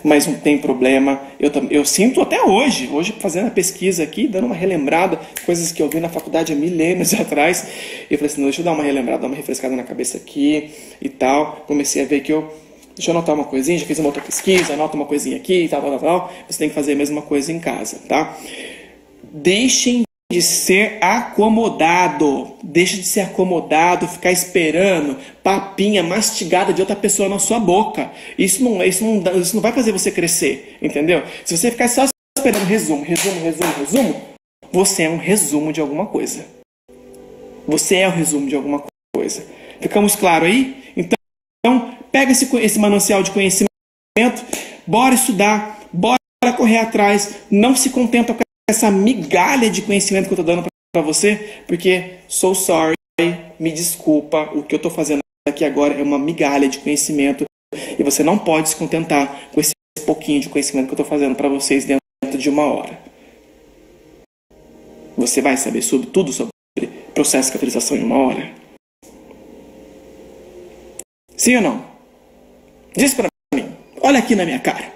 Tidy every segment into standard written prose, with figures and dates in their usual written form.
mas não tem problema. Eu sinto até hoje fazendo a pesquisa aqui, dando uma relembrada, coisas que eu vi na faculdade há milênios atrás. E eu falei assim, não, deixa eu dar uma relembrada, dar uma refrescada na cabeça aqui e tal. Comecei a ver que deixa eu anotar uma coisinha, já fiz uma outra pesquisa, anota uma coisinha aqui e tal. Você tem que fazer a mesma coisa em casa, tá? Deixem de ser acomodado. Deixe de ser acomodado, ficar esperando papinha mastigada de outra pessoa na sua boca. Isso não vai fazer você crescer, entendeu? Se você ficar só esperando resumo, você é um resumo de alguma coisa. Você é o resumo de alguma coisa. Ficamos claros aí? Então, pega esse manancial de conhecimento, bora estudar, bora correr atrás, não se contenta com essa migalha de conhecimento que eu estou dando para você, porque so sorry, me desculpa, o que eu estou fazendo aqui agora é uma migalha de conhecimento e você não pode se contentar com esse pouquinho de conhecimento que eu estou fazendo para vocês dentro de 1 hora. Você vai saber tudo sobre processo de catalisação em 1 hora? Sim ou não? Diz para mim. Olha aqui na minha cara.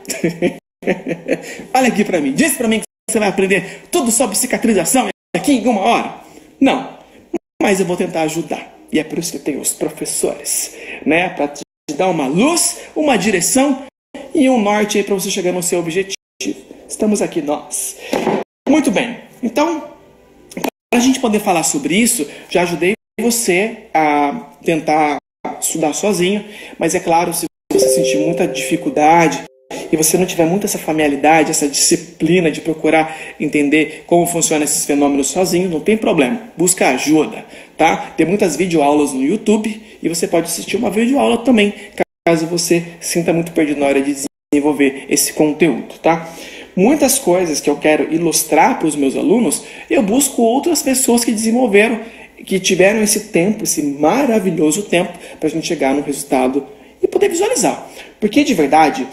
Olha aqui para mim. Diz para mim que você vai aprender tudo sobre cicatrização aqui em 1 hora. Não. Mas eu vou tentar ajudar. E é por isso que eu tenho os professores, né? Para te dar uma luz, uma direção e um norte aí para você chegar no seu objetivo. Estamos aqui nós. Muito bem. Então, para a gente poder falar sobre isso, já ajudei você a tentar estudar sozinho, mas é claro, se você sentir muita dificuldade e você não tiver muito essa familiaridade, essa disciplina de procurar entender como funcionam esses fenômenos sozinho, não tem problema, busca ajuda, tá? Tem muitas videoaulas no YouTube e você pode assistir uma videoaula também, caso você sinta muito perdido na hora de desenvolver esse conteúdo, tá? Muitas coisas que eu quero ilustrar para os meus alunos, eu busco outras pessoas que desenvolveram, que tiveram esse tempo, esse maravilhoso tempo, para a gente chegar no resultado e poder visualizar. Porque, de verdade,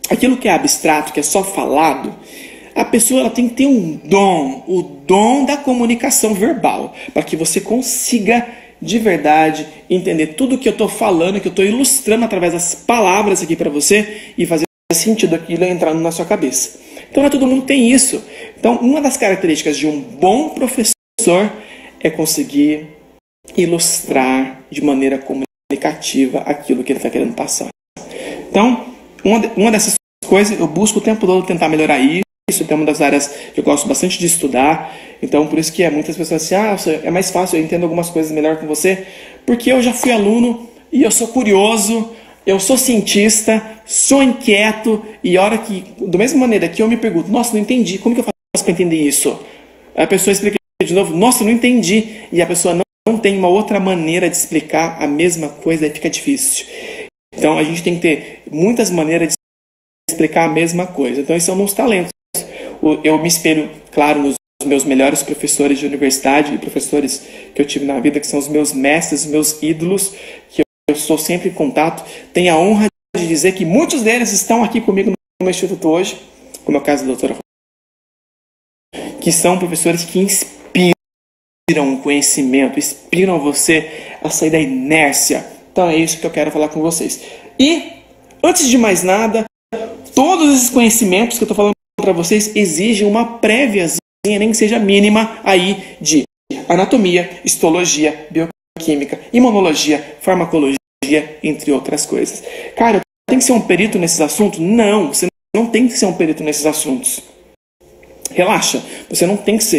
aquilo que é abstrato, que é só falado, a pessoa ela tem que ter um dom, o dom da comunicação verbal, para que você consiga, de verdade, entender tudo que eu estou falando, que eu estou ilustrando através das palavras aqui para você e fazer sentido aquilo entrando na sua cabeça. Então, não é todo mundo que tem isso. Então, uma das características de um bom professor é conseguir ilustrar de maneira comunicativa aquilo que ele está querendo passar. Então, uma dessas coisas, eu busco o tempo todo tentar melhorar isso, é uma das áreas que eu gosto bastante de estudar. Então, por isso que muitas pessoas assim, é mais fácil, eu entendo algumas coisas melhor com você, porque eu já fui aluno e eu sou curioso, eu sou cientista, sou inquieto, e a hora que, da mesma maneira que eu me pergunto, nossa, não entendi, como que eu faço para entender isso? A pessoa explica de novo, nossa, não entendi, e a pessoa não tem uma outra maneira de explicar a mesma coisa, aí fica difícil. Então a gente tem que ter muitas maneiras de explicar a mesma coisa. Então esses são meus talentos. Eu me espelho, claro, nos meus melhores professores de universidade e professores que eu tive na vida, que são os meus mestres, os meus ídolos, que eu estou sempre em contato. Tenho a honra de dizer que muitos deles estão aqui comigo no meu instituto hoje, como é o caso da doutora, que são professores que inspiram o conhecimento, inspiram você a sair da inércia. Então é isso que eu quero falar com vocês. E, antes de mais nada, todos esses conhecimentos que eu estou falando para vocês exigem uma préviazinha, nem que seja mínima, aí de anatomia, histologia, bioquímica, imunologia, farmacologia, entre outras coisas. Cara, tem que ser um perito nesses assuntos? Não, você não tem que ser um perito nesses assuntos. Relaxa, você não tem que ser.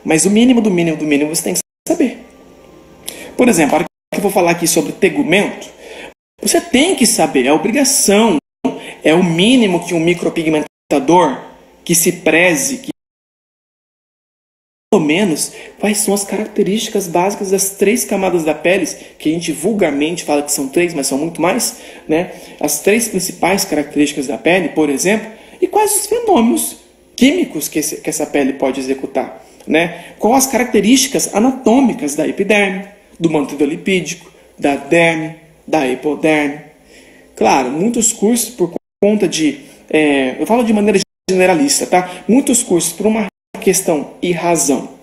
Mas o mínimo do mínimo do mínimo você tem que saber. Por exemplo, a hora que eu vou falar aqui sobre tegumento, você tem que saber, é obrigação, é o mínimo que um micropigmentador que se preze, que pelo menos quais são as características básicas das 3 camadas da pele, que a gente vulgarmente fala que são 3, mas são muito mais, né? As 3 principais características da pele, por exemplo, e quais os fenômenos químicos que essa pele pode executar, né? Quais as características anatômicas da epiderme, do manto lipídico, da derme, da hipoderme. Claro, muitos cursos por conta de, eu falo de maneira generalista, tá? Muitos cursos por uma questão e razão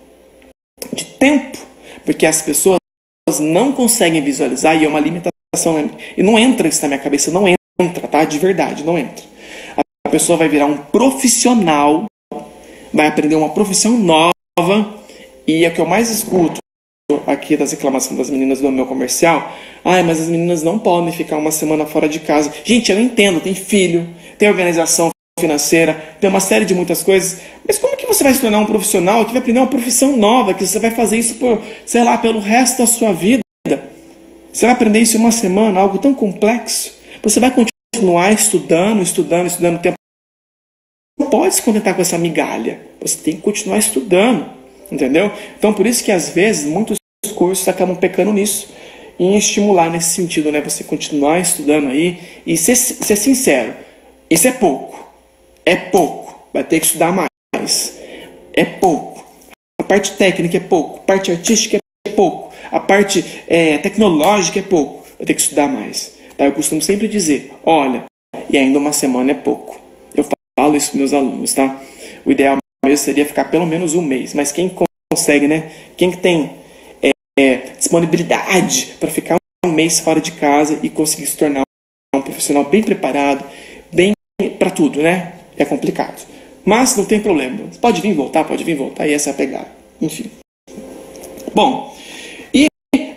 de tempo, porque as pessoas não conseguem visualizar, e é uma limitação, e não entra isso na minha cabeça, não entra, tá? De verdade, não entra. pessoa vai virar um profissional, vai aprender uma profissão nova, e é o que eu mais escuto aqui das reclamações das meninas do meu comercial. Mas as meninas não podem ficar uma semana fora de casa. Gente, eu entendo, tem filho, tem organização financeira, tem uma série de muitas coisas, mas como que você vai se tornar um profissional que vai aprender uma profissão nova, que você vai fazer isso pelo resto da sua vida? Você vai aprender isso em uma semana, algo tão complexo? Você vai continuar estudando o tempo. Não pode se contentar com essa migalha. Você tem que continuar estudando, entendeu? Então, por isso que às vezes muitos cursos acabam pecando nisso, em estimular nesse sentido, né? Você continuar estudando aí e ser sincero. Isso é pouco. É pouco. Vai ter que estudar mais. É pouco. A parte técnica é pouco. A parte artística é pouco. A parte tecnológica é pouco. Vai ter que estudar mais. Tá? Eu costumo sempre dizer, olha, e ainda uma semana é pouco. Eu falo isso para meus alunos, tá? O ideal mesmo seria ficar pelo menos um mês. Mas quem consegue, né? Quem tem disponibilidade para ficar um mês fora de casa e conseguir se tornar um profissional bem preparado, bem para tudo, né? É complicado. Mas não tem problema. Pode vir e voltar, e essa é a pegada. Enfim. Bom, e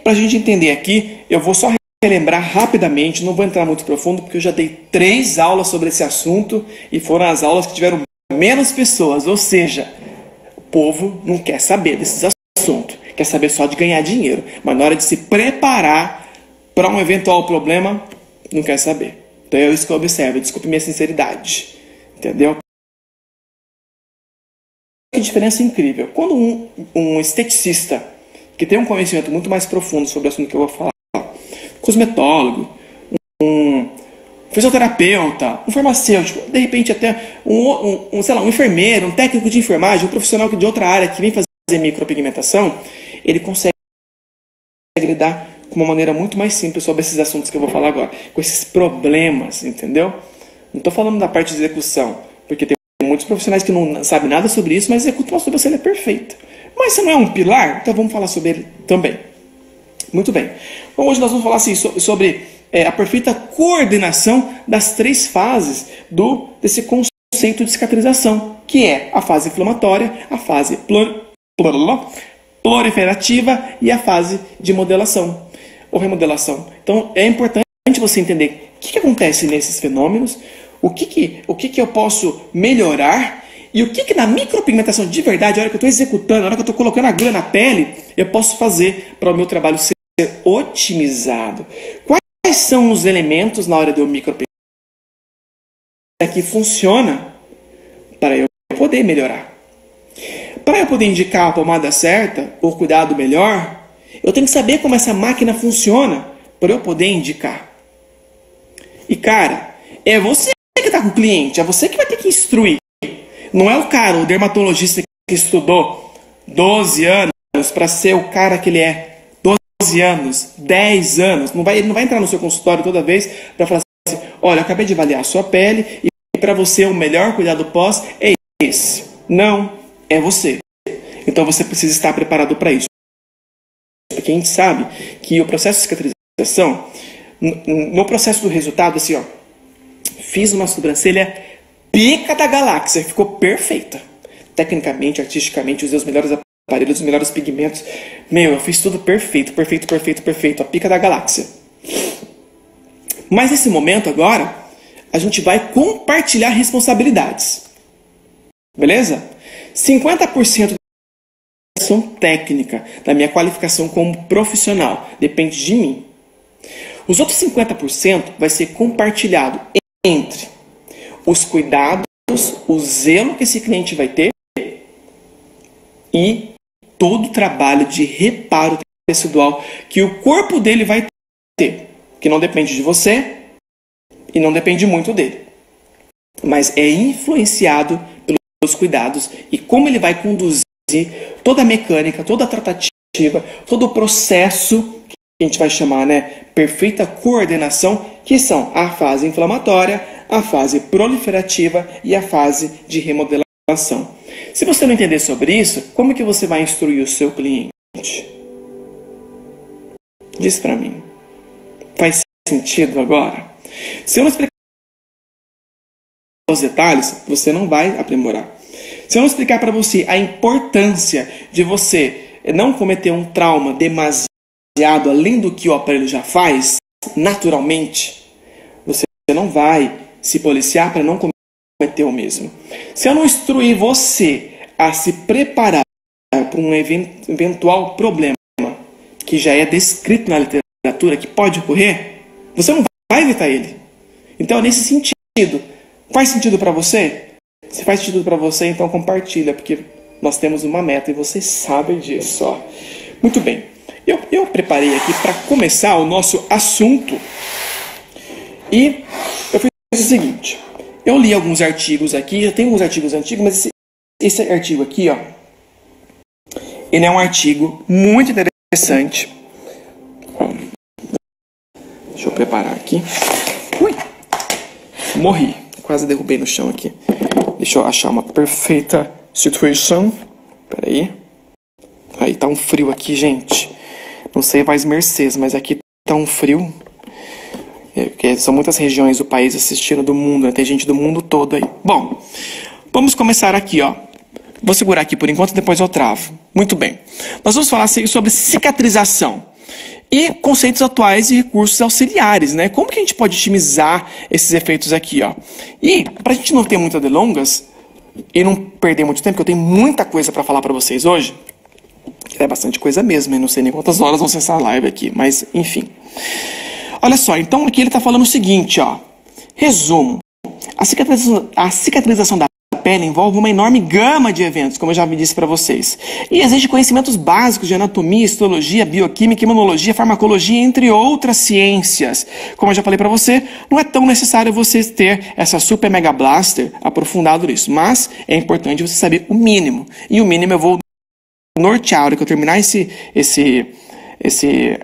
para a gente entender aqui, eu vou só relembrar rapidamente, não vou entrar muito profundo, porque eu já dei 3 aulas sobre esse assunto, e foram as aulas que tiveram menos pessoas, ou seja, o povo não quer saber desses assuntos, quer saber só de ganhar dinheiro, mas na hora de se preparar para um eventual problema, não quer saber. Então é isso que eu observo, desculpe minha sinceridade. Entendeu? Que diferença incrível. Quando um esteticista, que tem um conhecimento muito mais profundo sobre o assunto que eu vou falar, cosmetólogo, um fisioterapeuta, um farmacêutico, de repente até um enfermeiro, um técnico de enfermagem, um profissional de outra área que vem fazer micropigmentação, ele consegue lidar com uma maneira muito mais simples sobre esses assuntos que eu vou falar agora, com esses problemas, entendeu? Não estou falando da parte de execução, porque tem muitos profissionais que não sabem nada sobre isso, mas executam uma sobrancelha perfeita. Mas você não é um pilar? Então vamos falar sobre ele também. Muito bem. Então hoje nós vamos falar assim, sobre a perfeita coordenação das 3 fases desse conceito de cicatrização, que é a fase inflamatória, a fase proliferativa e a fase de modelação ou remodelação. Então é importante você entender o que acontece nesses fenômenos, o que eu posso melhorar e o que na micropigmentação de verdade, a hora que eu estou executando, a hora que eu estou colocando a agulha na pele, eu posso fazer para o meu trabalho ser otimizado. Quais são os elementos na hora de eu micropigmentar que funciona para eu poder melhorar? Para eu poder indicar a pomada certa ou cuidado melhor, eu tenho que saber como essa máquina funciona para eu poder indicar. E cara, é você que está com o cliente, é você que vai ter que instruir. Não é o dermatologista que estudou 12 anos para ser o cara que ele é. 12 anos, 10 anos. Ele não vai entrar no seu consultório toda vez para falar assim, olha, eu acabei de avaliar a sua pele e para você o melhor cuidado pós é esse. Não, é você. Então você precisa estar preparado para isso. Porque a gente sabe que o processo de cicatrização, no processo do resultado, assim, ó, fiz uma sobrancelha pica da galáxia, ficou perfeita. Tecnicamente, artisticamente, usei os melhores aparelhos, os melhores pigmentos. Eu fiz tudo perfeito, a pica da galáxia. Mas nesse momento agora, a gente vai compartilhar responsabilidades. Beleza? 50% da técnica, da minha qualificação como profissional, depende de mim. Os outros 50% vai ser compartilhado entre os cuidados, o zelo que esse cliente vai ter e todo o trabalho de reparo tecidual que o corpo dele vai ter, que não depende de você e não depende muito dele, mas é influenciado pelos cuidados e como ele vai conduzir toda a mecânica, toda a tratativa, todo o processo que a gente vai chamar, perfeita coordenação, que são a fase inflamatória, a fase proliferativa e a fase de remodelação. Se você não entender sobre isso, como que você vai instruir o seu cliente? Diz para mim. Faz sentido agora? Se eu não explicar aos detalhes, você não vai aprimorar. Se eu não explicar para você a importância de você não cometer um trauma demasiado além do que o aparelho já faz, naturalmente, você não vai se policiar para não cometer o mesmo. Se eu não instruir você a se preparar para um eventual problema que já é descrito na literatura, que pode ocorrer, você não vai evitar ele. Então, nesse sentido, faz sentido para você? Se faz sentido para você, então compartilha, porque nós temos uma meta e vocês sabem disso. Ó. Muito bem, eu preparei aqui para começar o nosso assunto e eu fiz o seguinte, eu li alguns artigos aqui, já tem alguns artigos antigos, mas esse artigo aqui, ó, ele é um artigo muito interessante. Deixa eu preparar aqui. Ui! Morri, quase derrubei no chão aqui. Deixa eu achar uma perfeita situação. Peraí. Aí tá um frio aqui, gente. Não sei mais Mercedes, mas aqui tá um frio. Porque são muitas regiões do país assistindo do mundo, né? Tem gente do mundo todo aí. Bom, vamos começar aqui, ó. Vou segurar aqui por enquanto, depois eu travo. Muito bem. Nós vamos falar sobre cicatrização e conceitos atuais e recursos auxiliares, né? Como que a gente pode otimizar esses efeitos aqui, ó? E, pra gente não ter muitas delongas e não perder muito tempo, porque eu tenho muita coisa para falar para vocês hoje, é bastante coisa mesmo, eu não sei nem quantas horas vão ser essa live aqui, mas enfim. Olha só, então aqui ele está falando o seguinte, ó. Resumo. A cicatrização da pele envolve uma enorme gama de eventos, como eu já disse para vocês. E exige conhecimentos básicos de anatomia, histologia, bioquímica, imunologia, farmacologia, entre outras ciências. Como eu já falei para você, não é tão necessário você ter essa super mega blaster aprofundado nisso, mas é importante você saber o mínimo. E o mínimo eu vou nortear, a hora que eu terminar esse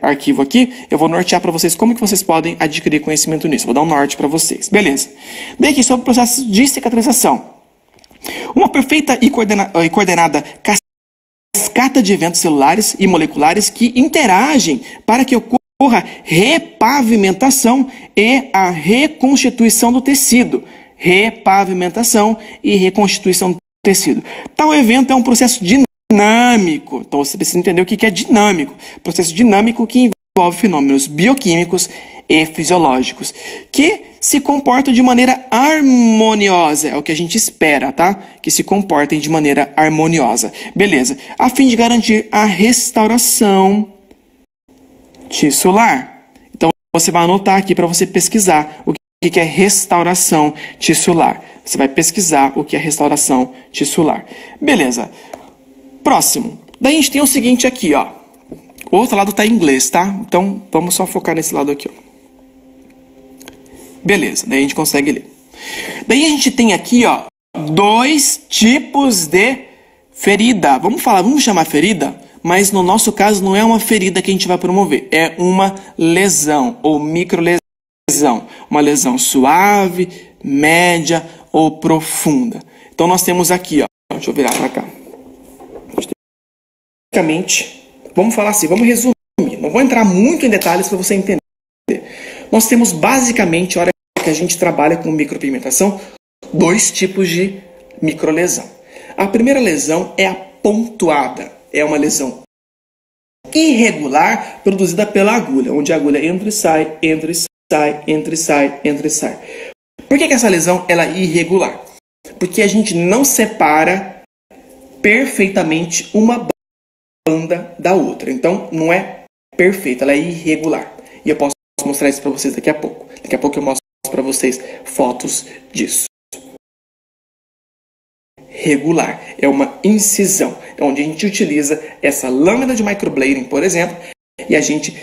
arquivo aqui, eu vou nortear para vocês como que vocês podem adquirir conhecimento nisso. Vou dar um norte para vocês. Beleza. Daí aqui sobre o processo de cicatrização. Uma perfeita e coordenada cascata de eventos celulares e moleculares que interagem para que ocorra repavimentação e a reconstituição do tecido. Repavimentação e reconstituição do tecido. Tal evento é um processo dinâmico. Então você precisa entender o que é dinâmico. Processo dinâmico que envolve fenômenos bioquímicos e fisiológicos, que se comportam de maneira harmoniosa. É o que a gente espera, tá? Que se comportem de maneira harmoniosa. Beleza. A fim de garantir a restauração tissular. Então você vai anotar aqui para você pesquisar o que é restauração tissular. Você vai pesquisar o que é restauração tissular. Beleza. Próximo. Daí a gente tem o seguinte aqui, ó. O outro lado está em inglês, tá? Então, vamos só focar nesse lado aqui, ó. Beleza, daí a gente consegue ler. Daí a gente tem aqui, ó, 2 tipos de ferida. Vamos chamar ferida, mas no nosso caso não é uma ferida que a gente vai promover. É uma lesão ou microlesão. Uma lesão suave, média ou profunda. Então nós temos aqui, ó. Deixa eu virar para cá. Vamos falar assim, vamos resumir. Não vou entrar muito em detalhes para você entender. Nós temos basicamente, a hora que a gente trabalha com micropigmentação, 2 tipos de microlesão. A primeira lesão é a pontuada. É uma lesão irregular produzida pela agulha, onde a agulha entra e sai, entra e sai, entra e sai, entra e sai. Por que essa lesão ela é irregular? Porque a gente não separa perfeitamente uma banda da outra. Então, não é perfeita, ela é irregular. E eu posso mostrar isso para vocês daqui a pouco. Daqui a pouco eu mostro para vocês fotos disso. Regular é uma incisão, onde a gente utiliza essa lâmina de microblading, por exemplo, e a gente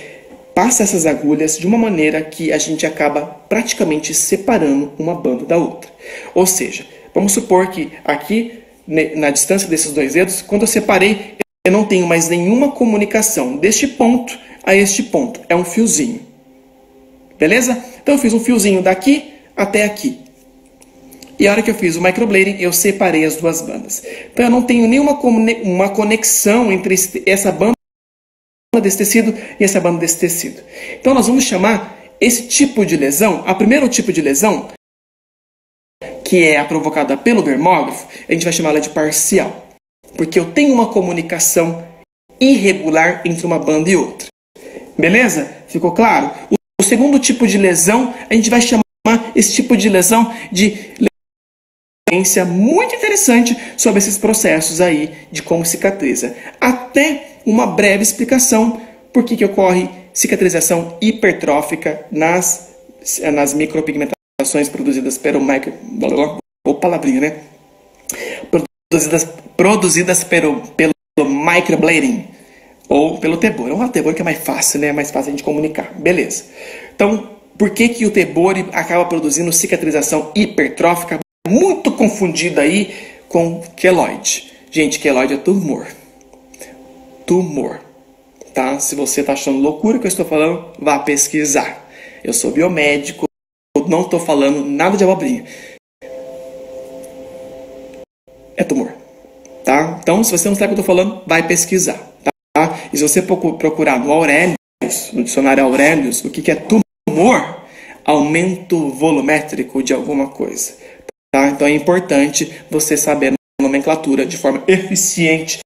passa essas agulhas de uma maneira que a gente acaba praticamente separando uma banda da outra. Ou seja, vamos supor que aqui, na distância desses 2 dedos, quando eu separei, eu não tenho mais nenhuma comunicação deste ponto a este ponto. É um fiozinho. Beleza? Então eu fiz um fiozinho daqui até aqui. E a hora que eu fiz o microblading, eu separei as 2 bandas. Então eu não tenho nenhuma uma conexão entre essa banda desse tecido e essa banda desse tecido. Então nós vamos chamar esse tipo de lesão, a primeiro tipo de lesão, que que é a provocada pelo dermógrafo, a gente vai chamar ela de parcial. Porque eu tenho uma comunicação irregular entre uma banda e outra. Beleza? Ficou claro? O segundo tipo de lesão, a gente vai chamar esse tipo de lesão de lesão muito interessante sobre esses processos aí de como cicatriza. Até uma breve explicação por que ocorre cicatrização hipertrófica nas micropigmentações produzidas pelo palavrinha, né? Produzidas pelo microblading ou pelo tebor. O tebor que é mais fácil, né? É mais fácil a gente comunicar. Beleza. Então, por que o tebor acaba produzindo cicatrização hipertrófica? Muito confundido aí com queloide. Gente, queloide é tumor. Tumor. Tá? Se você está achando loucura que eu estou falando, vá pesquisar. Eu sou biomédico, eu não estou falando nada de abobrinha. É tumor. Tá? Então, se você não sabe o que eu estou falando, vai pesquisar. Tá? E se você procurar no Aurelius, no dicionário Aurelius, o que é tumor? Aumento volumétrico de alguma coisa. Tá? Então é importante você saber a nomenclatura de forma eficiente.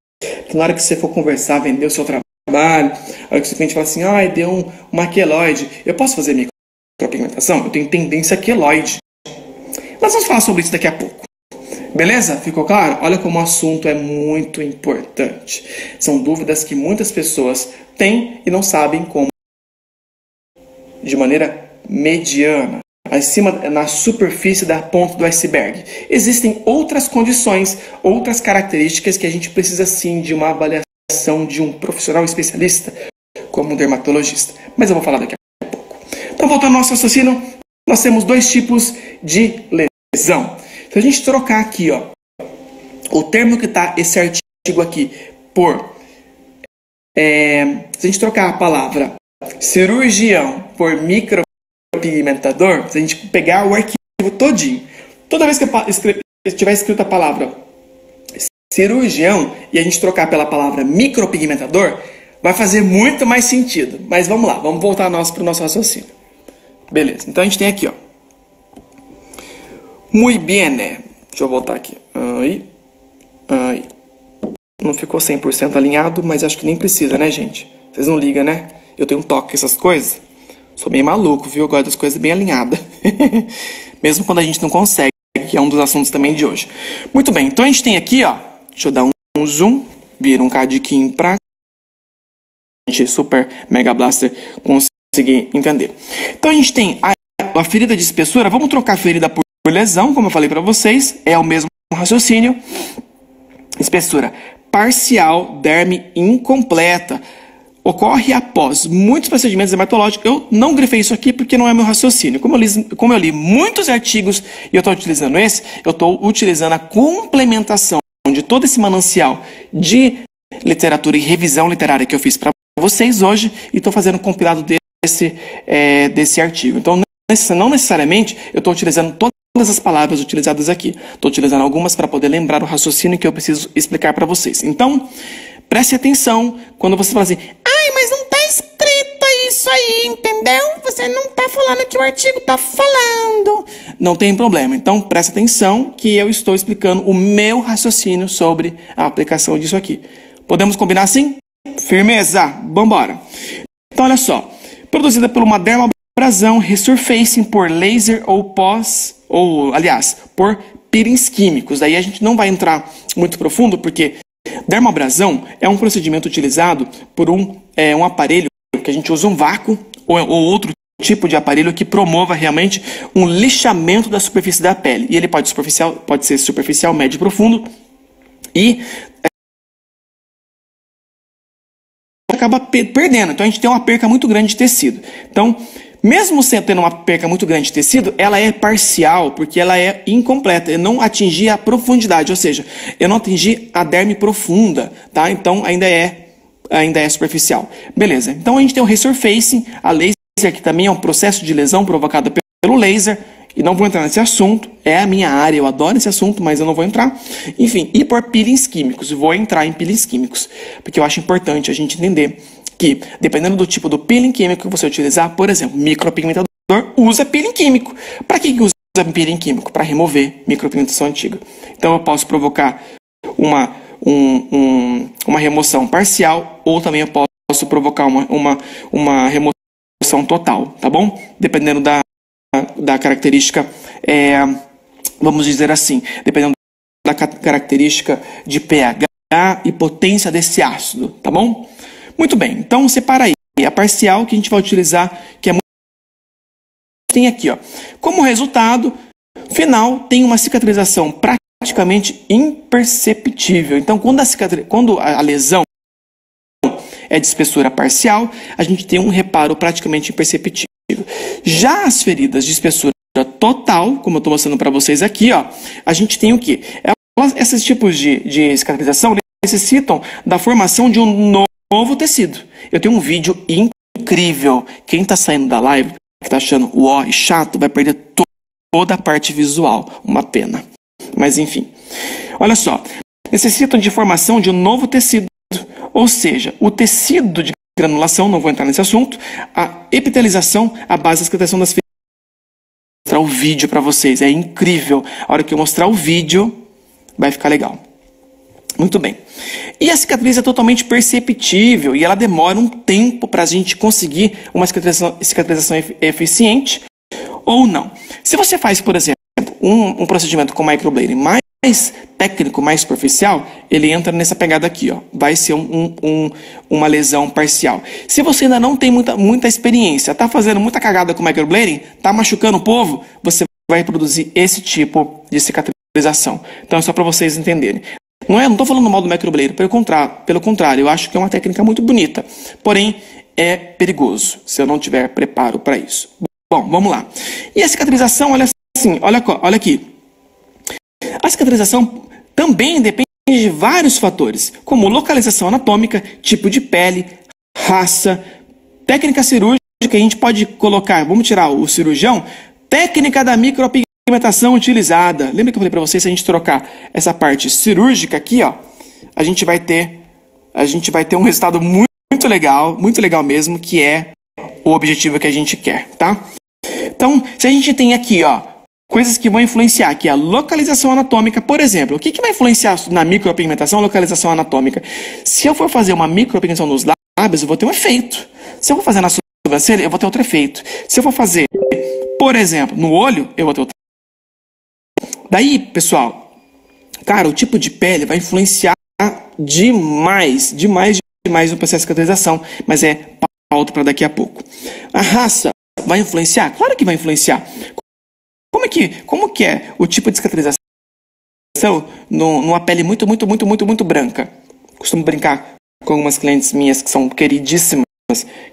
Que na hora que você for conversar, vender o seu trabalho, na hora que o seu cliente fala assim, deu uma queloide, eu posso fazer micropigmentação? Eu tenho tendência queloide. Nós vamos falar sobre isso daqui a pouco. Beleza? Ficou claro? Olha como o assunto é muito importante. São dúvidas que muitas pessoas têm e não sabem como. De maneira mediana, acima, na superfície da ponta do iceberg. Existem outras condições, outras características que a gente precisa sim de uma avaliação de um profissional especialista, como um dermatologista. Mas eu vou falar daqui a pouco. Então, voltando ao nosso raciocínio, nós temos dois tipos de lesão. Se a gente trocar aqui, o termo que está esse artigo aqui por... se a gente trocar a palavra cirurgião por micropigmentador, se a gente pegar o arquivo todinho, toda vez que tiver escrito a palavra cirurgião e a gente trocar pela palavra micropigmentador, vai fazer muito mais sentido. Mas vamos lá, vamos voltar para o nosso raciocínio. Beleza, então a gente tem aqui, Muy bien. Deixa eu voltar aqui. Aí. Não ficou 100% alinhado, mas acho que nem precisa, né, gente? Vocês não ligam, né? Eu tenho um toque com essas coisas. Sou meio maluco, viu? Eu gosto das coisas bem alinhadas. Mesmo quando a gente não consegue, que é um dos assuntos também de hoje. Muito bem, então a gente tem aqui, deixa eu dar um zoom, vira um cadiquinho pra gente, super mega blaster, conseguir entender. Então a gente tem a ferida de espessura, vamos trocar a ferida por lesão, como eu falei pra vocês, é o mesmo raciocínio. Espessura parcial, derme incompleta. Ocorre após muitos procedimentos dermatológicos. Eu não grifei isso aqui porque não é meu raciocínio. Como eu li muitos artigos e eu estou utilizando esse, eu estou utilizando a complementação de todo esse manancial de literatura e revisão literária que eu fiz para vocês hoje e estou fazendo um compilado desse artigo. Então, não necessariamente eu estou utilizando todas as palavras utilizadas aqui. Estou utilizando algumas para poder lembrar o raciocínio que eu preciso explicar para vocês. Então, preste atenção quando você fala assim, mas não está escrito isso aí, entendeu? Você não está falando o que o artigo está falando. Não tem problema. Então, preste atenção que eu estou explicando o meu raciocínio sobre a aplicação disso aqui. Podemos combinar assim? Firmeza? Vambora. Então, olha só. Produzida por uma dermabrasão, resurfacing por laser por peelings químicos. Daí a gente não vai entrar muito profundo, porque dermabrasão é um procedimento utilizado por um aparelho que a gente usa um vácuo ou outro tipo de aparelho que promova realmente um lixamento da superfície da pele. E ele pode ser superficial, médio e profundo. E acaba perdendo. Então a gente tem uma perca muito grande de tecido. Então, mesmo tendo uma perca muito grande de tecido, ela é parcial, porque ela é incompleta. Eu não atingi a profundidade, ou seja, eu não atingi a derme profunda, tá? Então ainda é superficial. Beleza. Então a gente tem o resurfacing, a laser, que também é um processo de lesão provocado pelo laser, e não vou entrar nesse assunto, é a minha área, eu adoro esse assunto, mas eu não vou entrar. Enfim, e por peelings químicos, vou entrar em peelings químicos, porque eu acho importante a gente entender que, dependendo do tipo do peeling químico que você utilizar, por exemplo, micropigmentador usa peeling químico. Para que usa peeling químico para remover micropigmentação antiga. Então eu posso provocar uma remoção parcial, ou também eu posso provocar uma remoção total, tá bom? Dependendo da característica, vamos dizer assim, dependendo da característica de pH e potência desse ácido, tá bom? Muito bem, então separa aí a parcial que a gente vai utilizar, que é muito... Tem aqui, ó, como resultado final, tem uma cicatrização praticamente imperceptível. Então, quando a lesão é de espessura parcial, a gente tem um reparo praticamente imperceptível. Já as feridas de espessura total, como eu estou mostrando para vocês aqui, ó, a gente tem o quê? Esses tipos de cicatrização necessitam da formação de um novo tecido. Eu tenho um vídeo incrível. Quem está saindo da live, que está achando uó e chato, vai perder toda a parte visual. Uma pena. Mas enfim. Olha só. Necessitam de formação de um novo tecido. Ou seja, o tecido de granulação, não vou entrar nesse assunto, a epitelização, a base da cicatrização das feridas. Vou mostrar o vídeo para vocês. É incrível. A hora que eu mostrar o vídeo, vai ficar legal. Muito bem. E a cicatriz é totalmente perceptível e ela demora um tempo para a gente conseguir uma cicatrização eficiente ou não. Se você faz, por exemplo, um procedimento com microblading mais técnico, mais superficial, ele entra nessa pegada aqui, ó. Vai ser uma lesão parcial. Se você ainda não tem muita experiência, está fazendo muita cagada com microblading, está machucando o povo, você vai produzir esse tipo de cicatrização. Então é só para vocês entenderem. Não estou falando mal do microblading, pelo contrário, eu acho que é uma técnica muito bonita, porém é perigoso se eu não tiver preparo para isso. Bom, vamos lá. E a cicatrização, olha assim, olha aqui. A cicatrização também depende de vários fatores, como localização anatômica, tipo de pele, raça, técnica cirúrgica, a gente pode colocar, vamos tirar o cirurgião, técnica da micropigmentação utilizada. Lembra que eu falei para vocês, se a gente trocar essa parte cirúrgica aqui, ó, a gente vai ter um resultado muito legal mesmo, que é o objetivo que a gente quer, tá? Então, se a gente tem aqui, ó, coisas que vão influenciar, que é a localização anatômica, por exemplo, o que vai influenciar na micropigmentação, localização anatômica? Se eu for fazer uma micropigmentação nos lábios, eu vou ter um efeito. Se eu for fazer na sobrancelha, eu vou ter outro efeito. Se eu for fazer, por exemplo, no olho, eu vou ter outro. Daí, pessoal, cara, o tipo de pele vai influenciar demais no processo de cicatrização, mas é pauta para daqui a pouco. A raça vai influenciar? Claro que vai influenciar. Como que é o tipo de cicatrização numa pele muito branca? Costumo brincar com algumas clientes minhas que são queridíssimas,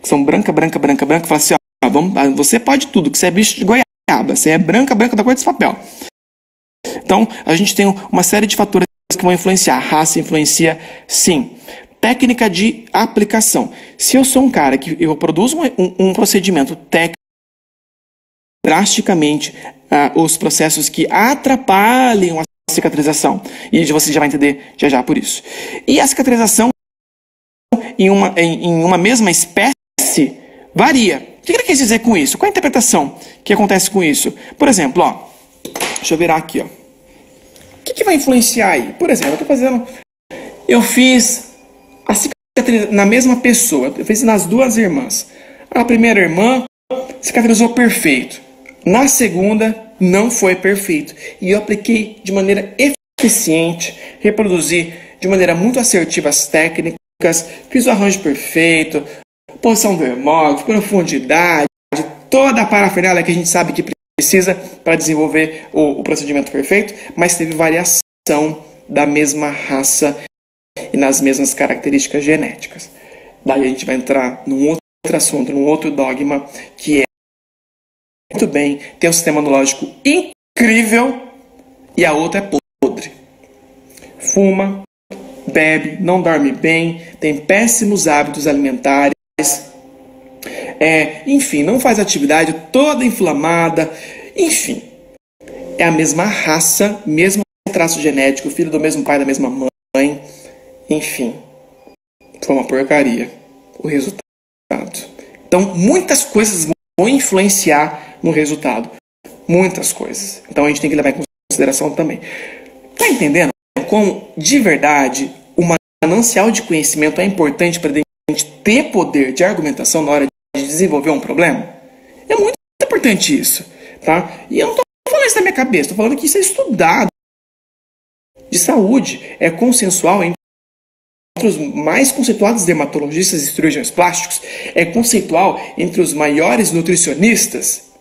que são branca, fala assim, ó, você pode tudo, que você é bicho de goiaba, você é branca da cor desse papel. Então, a gente tem uma série de fatores que vão influenciar. A raça influencia, sim. Técnica de aplicação. Se eu sou um cara que eu produzo um procedimento técnico, drasticamente os processos que atrapalham a cicatrização. E você já vai entender já por isso. E a cicatrização em uma mesma espécie varia. O que ele quer dizer com isso? Qual a interpretação que acontece com isso? Por exemplo, ó, deixa eu virar aqui, ó. O que vai influenciar aí? Por exemplo, eu fiz a cicatriz na mesma pessoa, eu fiz nas duas irmãs. A primeira irmã cicatrizou perfeito. Na segunda, não foi perfeito. E eu apliquei de maneira eficiente, reproduzi de maneira muito assertiva as técnicas, fiz o arranjo perfeito, posição do hemógrafo, profundidade, toda a parafernália que a gente sabe que precisa para desenvolver o procedimento perfeito, mas teve variação da mesma raça e nas mesmas características genéticas. Daí a gente vai entrar num outro assunto, num outro dogma, que é muito bem, tem um sistema imunológico incrível e a outra é podre. Fuma, bebe, não dorme bem, tem péssimos hábitos alimentares, enfim, não faz atividade, toda inflamada, enfim. É a mesma raça, mesmo traço genético, filho do mesmo pai, da mesma mãe, enfim. Foi uma porcaria o resultado. Então, muitas coisas vão influenciar no resultado. muitas coisas. Então a gente tem que levar em consideração também. Tá entendendo como, de verdade, o manancial de conhecimento é importante para a gente ter poder de argumentação na hora de desenvolver um problema? É muito importante isso, tá? E eu não estou falando isso da minha cabeça, estou falando que isso é estudado. De saúde, é consensual entre os mais conceituados dermatologistas e cirurgiões plásticos, é conceitual entre os maiores nutricionistas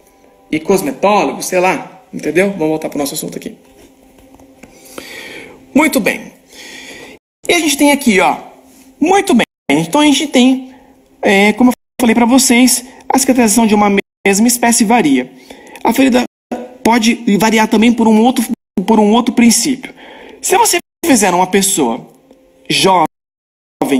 e cosmetólogos, sei lá, entendeu? Vamos voltar para o nosso assunto aqui. Muito bem. E a gente tem aqui, ó, muito bem. Então a gente tem, como eu falei para vocês, a cicatrização de uma mesma espécie varia. A ferida pode variar também por um outro princípio. Se você fizer uma pessoa jovem,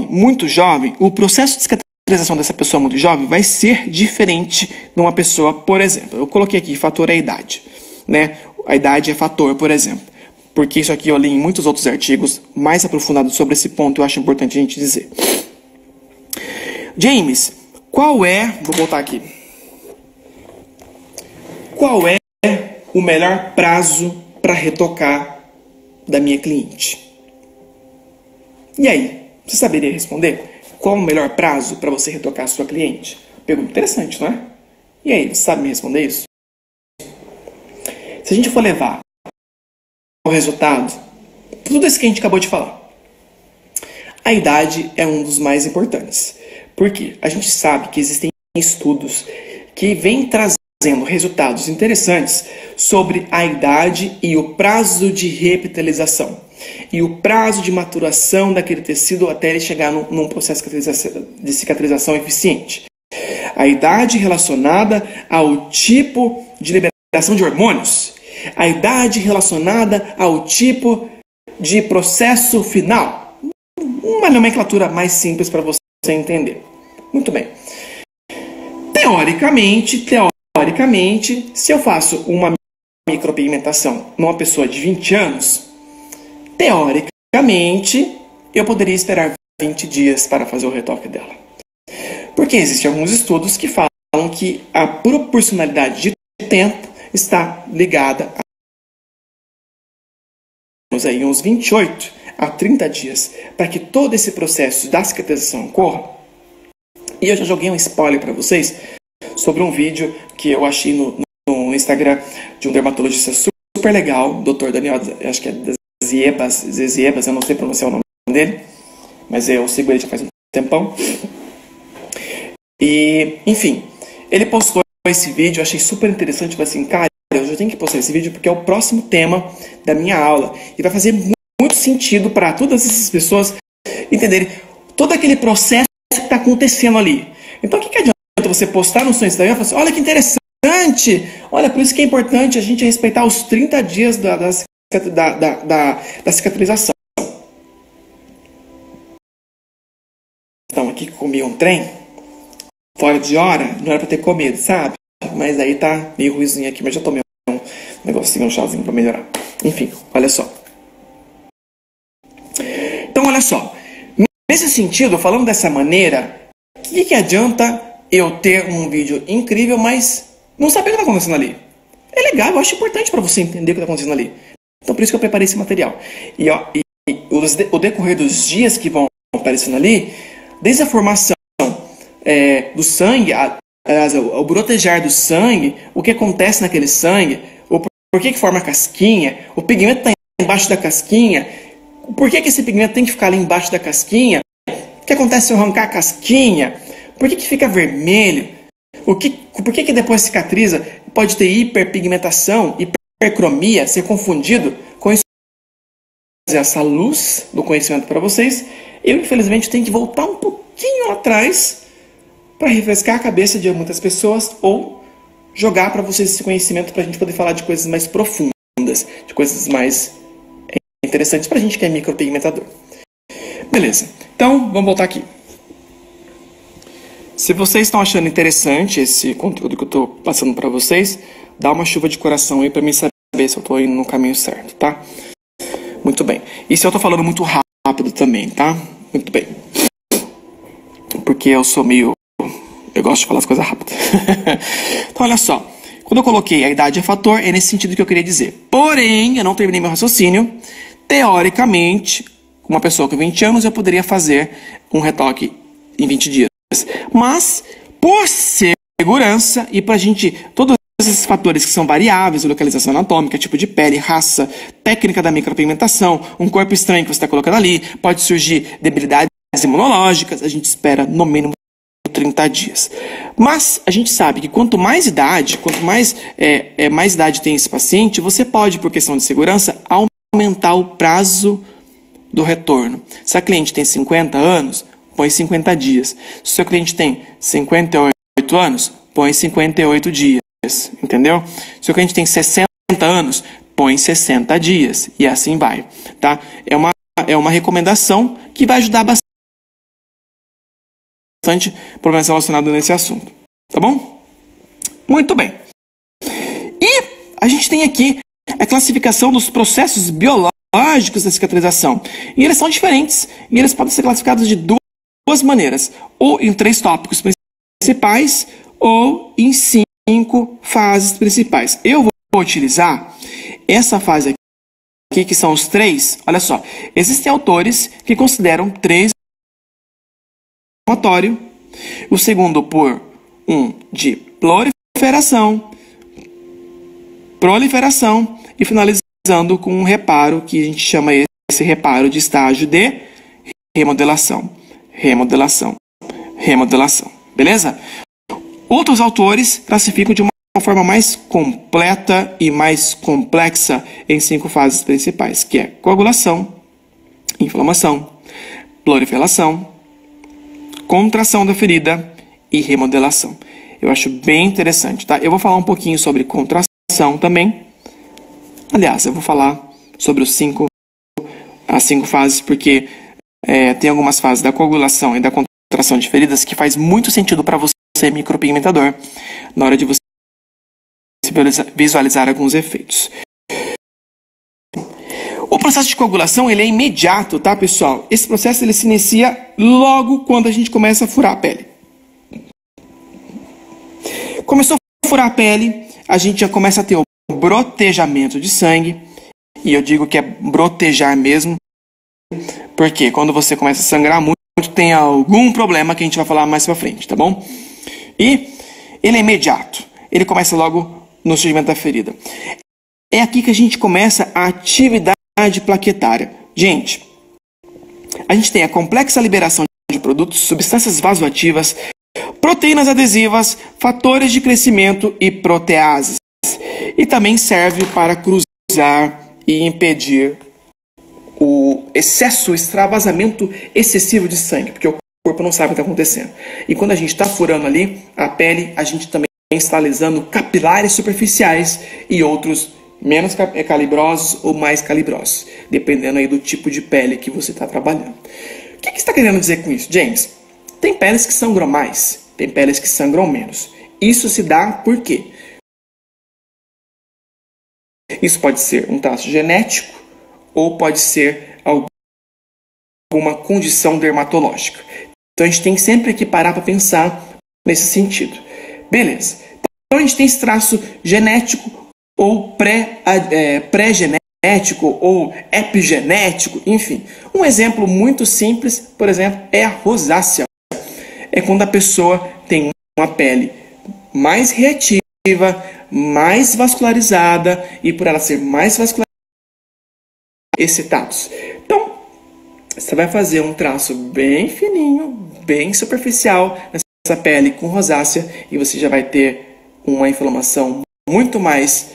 muito jovem, o processo de cicatrização dessa pessoa muito jovem vai ser diferente de uma pessoa, por exemplo. Eu coloquei aqui, fator é a idade, né? A idade é fator, por exemplo. Porque isso aqui eu li em muitos outros artigos mais aprofundados sobre esse ponto, eu acho importante a gente dizer. James, vou voltar aqui. Qual é o melhor prazo para retocar da minha cliente? E aí, você saberia responder? Qual o melhor prazo para você retocar a sua cliente? Pergunta interessante, não é? E aí, você sabe me responder isso? Se a gente for levar o resultado, tudo isso que a gente acabou de falar, a idade é um dos mais importantes. Por quê? A gente sabe que existem estudos que vêm trazendo resultados interessantes sobre a idade e o prazo de repitalização e o prazo de maturação daquele tecido até ele chegar num processo de cicatrização eficiente. A idade relacionada ao tipo de liberação de hormônios, a idade relacionada ao tipo de processo final. Uma nomenclatura mais simples para você entender. Muito bem. Teoricamente, se eu faço uma micropigmentação numa pessoa de 20 anos, teoricamente, eu poderia esperar 20 dias para fazer o retoque dela. Porque existem alguns estudos que falam que a proporcionalidade de tempo está ligada a uns 28 a 30 dias para que todo esse processo da cicatrização ocorra. E eu já joguei um spoiler para vocês sobre um vídeo que eu achei no Instagram de um dermatologista super legal, Dr. Daniel, acho que é Zeziebas, eu não sei pronunciar o nome dele, mas eu sigo ele já faz um tempão. E, enfim, ele postou esse vídeo, eu achei super interessante, eu falei assim, cara, eu já tenho que postar esse vídeo porque é o próximo tema da minha aula e vai fazer muito sentido para todas essas pessoas entenderem todo aquele processo que está acontecendo ali. Então, o que adianta você postar no seu Instagram e falar assim, olha que interessante, olha, por isso que é importante a gente respeitar os 30 dias da cicatrização. Então, aqui que comi um trem, fora de hora, não era para ter comido, sabe? Mas aí tá meio ruizinho aqui, mas já tomei um negocinho, um chazinho para melhorar. Enfim, olha só. Então, olha só. Nesse sentido, falando dessa maneira, o que adianta eu ter um vídeo incrível, mas não saber o que está acontecendo ali? É legal, eu acho importante para você entender o que está acontecendo ali. Então, por isso que eu preparei esse material. E o decorrer dos dias que vão aparecendo ali, desde a formação do sangue, o brotejar do sangue, o que acontece naquele sangue, por que forma a casquinha, o pigmento está embaixo da casquinha, por que esse pigmento tem que ficar ali embaixo da casquinha, o que acontece se eu arrancar a casquinha, por que fica vermelho, por que depois cicatriza, pode ter hiperpigmentação, hipercromia, ser confundido com isso. Essa luz do conhecimento para vocês, eu infelizmente tenho que voltar um pouquinho atrás para refrescar a cabeça de muitas pessoas ou jogar para vocês esse conhecimento para a gente poder falar de coisas mais profundas, de coisas mais interessantes para a gente que é micropigmentador. Beleza, então vamos voltar aqui. Se vocês estão achando interessante esse conteúdo que eu estou passando para vocês, dá uma chuva de coração aí para mim saber se eu estou indo no caminho certo, tá? Muito bem. E se eu estou falando muito rápido também, tá? Muito bem. Porque eu gosto de falar as coisas rápidas. Então, olha só. Quando Quando eu coloquei a idade é fator, é nesse sentido que eu queria dizer. Porém, eu não terminei meu raciocínio. Teoricamente, uma pessoa com 20 anos, eu poderia fazer um retoque em 20 dias. Mas, por segurança e para a gente... Todos esses fatores que são variáveis, localização anatômica, tipo de pele, raça, técnica da micropigmentação, um corpo estranho que você está colocando ali, pode surgir debilidades imunológicas, a gente espera no mínimo 30 dias. Mas a gente sabe que quanto mais idade, mais idade tem esse paciente, você pode, por questão de segurança, aumentar o prazo do retorno. Se a cliente tem 50 anos, põe 50 dias. Se o seu cliente tem 58 anos, põe 58 dias. Entendeu? Se o cliente tem 60 anos, põe 60 dias. E assim vai. Tá? É uma recomendação que vai ajudar bastante problemas relacionados nesse assunto. Tá bom? Muito bem. E a gente tem aqui a classificação dos processos biológicos da cicatrização. E eles são diferentes. E eles podem ser classificados de duas maneiras. Ou em 3 tópicos principais, ou em 5 fases principais. Eu vou utilizar essa fase aqui, que são os 3. Olha só, existem autores que consideram 3 inflamatório, o segundo por de proliferação e finalizando com um reparo que a gente chama esse reparo de estágio de remodelação. Beleza? Outros autores classificam de uma forma mais completa e mais complexa em 5 fases principais, que é coagulação, inflamação, proliferação, contração da ferida e remodelação. Eu acho bem interessante, tá? Eu vou falar um pouquinho sobre contração também. Aliás, eu vou falar sobre as 5 fases, porque tem algumas fases da coagulação e da contração de feridas que faz muito sentido para você, micropigmentador, na hora de você visualizar alguns efeitos. O processo de coagulação ele é imediato, tá, pessoal? Esse processo ele se inicia logo quando a gente começa a furar a pele. Começou a furar a pele, a gente já começa a ter o brotejamento de sangue. E eu digo que é brotejar mesmo, porque quando você começa a sangrar muito, tem algum problema que a gente vai falar mais pra frente, tá bom? E ele é imediato. Ele começa logo no surgimento da ferida. É aqui que a gente começa a atividade plaquetária. Gente, a gente tem a complexa liberação de produtos, substâncias vasoativas, proteínas adesivas, fatores de crescimento e proteases. E também serve para cruzar e impedir o extravasamento excessivo de sangue, porque o corpo não sabe o que está acontecendo. E quando a gente está furando ali a pele, a gente também está alisando capilares superficiais e outros menos calibrosos ou mais calibrosos, dependendo aí do tipo de pele que você está trabalhando. O que você está querendo dizer com isso, James? Tem peles que sangram mais, tem peles que sangram menos. Isso se dá por quê? Isso pode ser um traço genético ou pode ser alguma condição dermatológica. Então a gente tem sempre que parar para pensar nesse sentido. Beleza. Então a gente tem esse traço genético ou pré-genético ou epigenético, enfim. Um exemplo muito simples, por exemplo, é a rosácea. É quando a pessoa tem uma pele mais reativa, mais vascularizada e por ela ser mais vascularizada, excitados. Então, você vai fazer um traço bem fininho, bem superficial nessa pele com rosácea e você já vai ter uma inflamação muito mais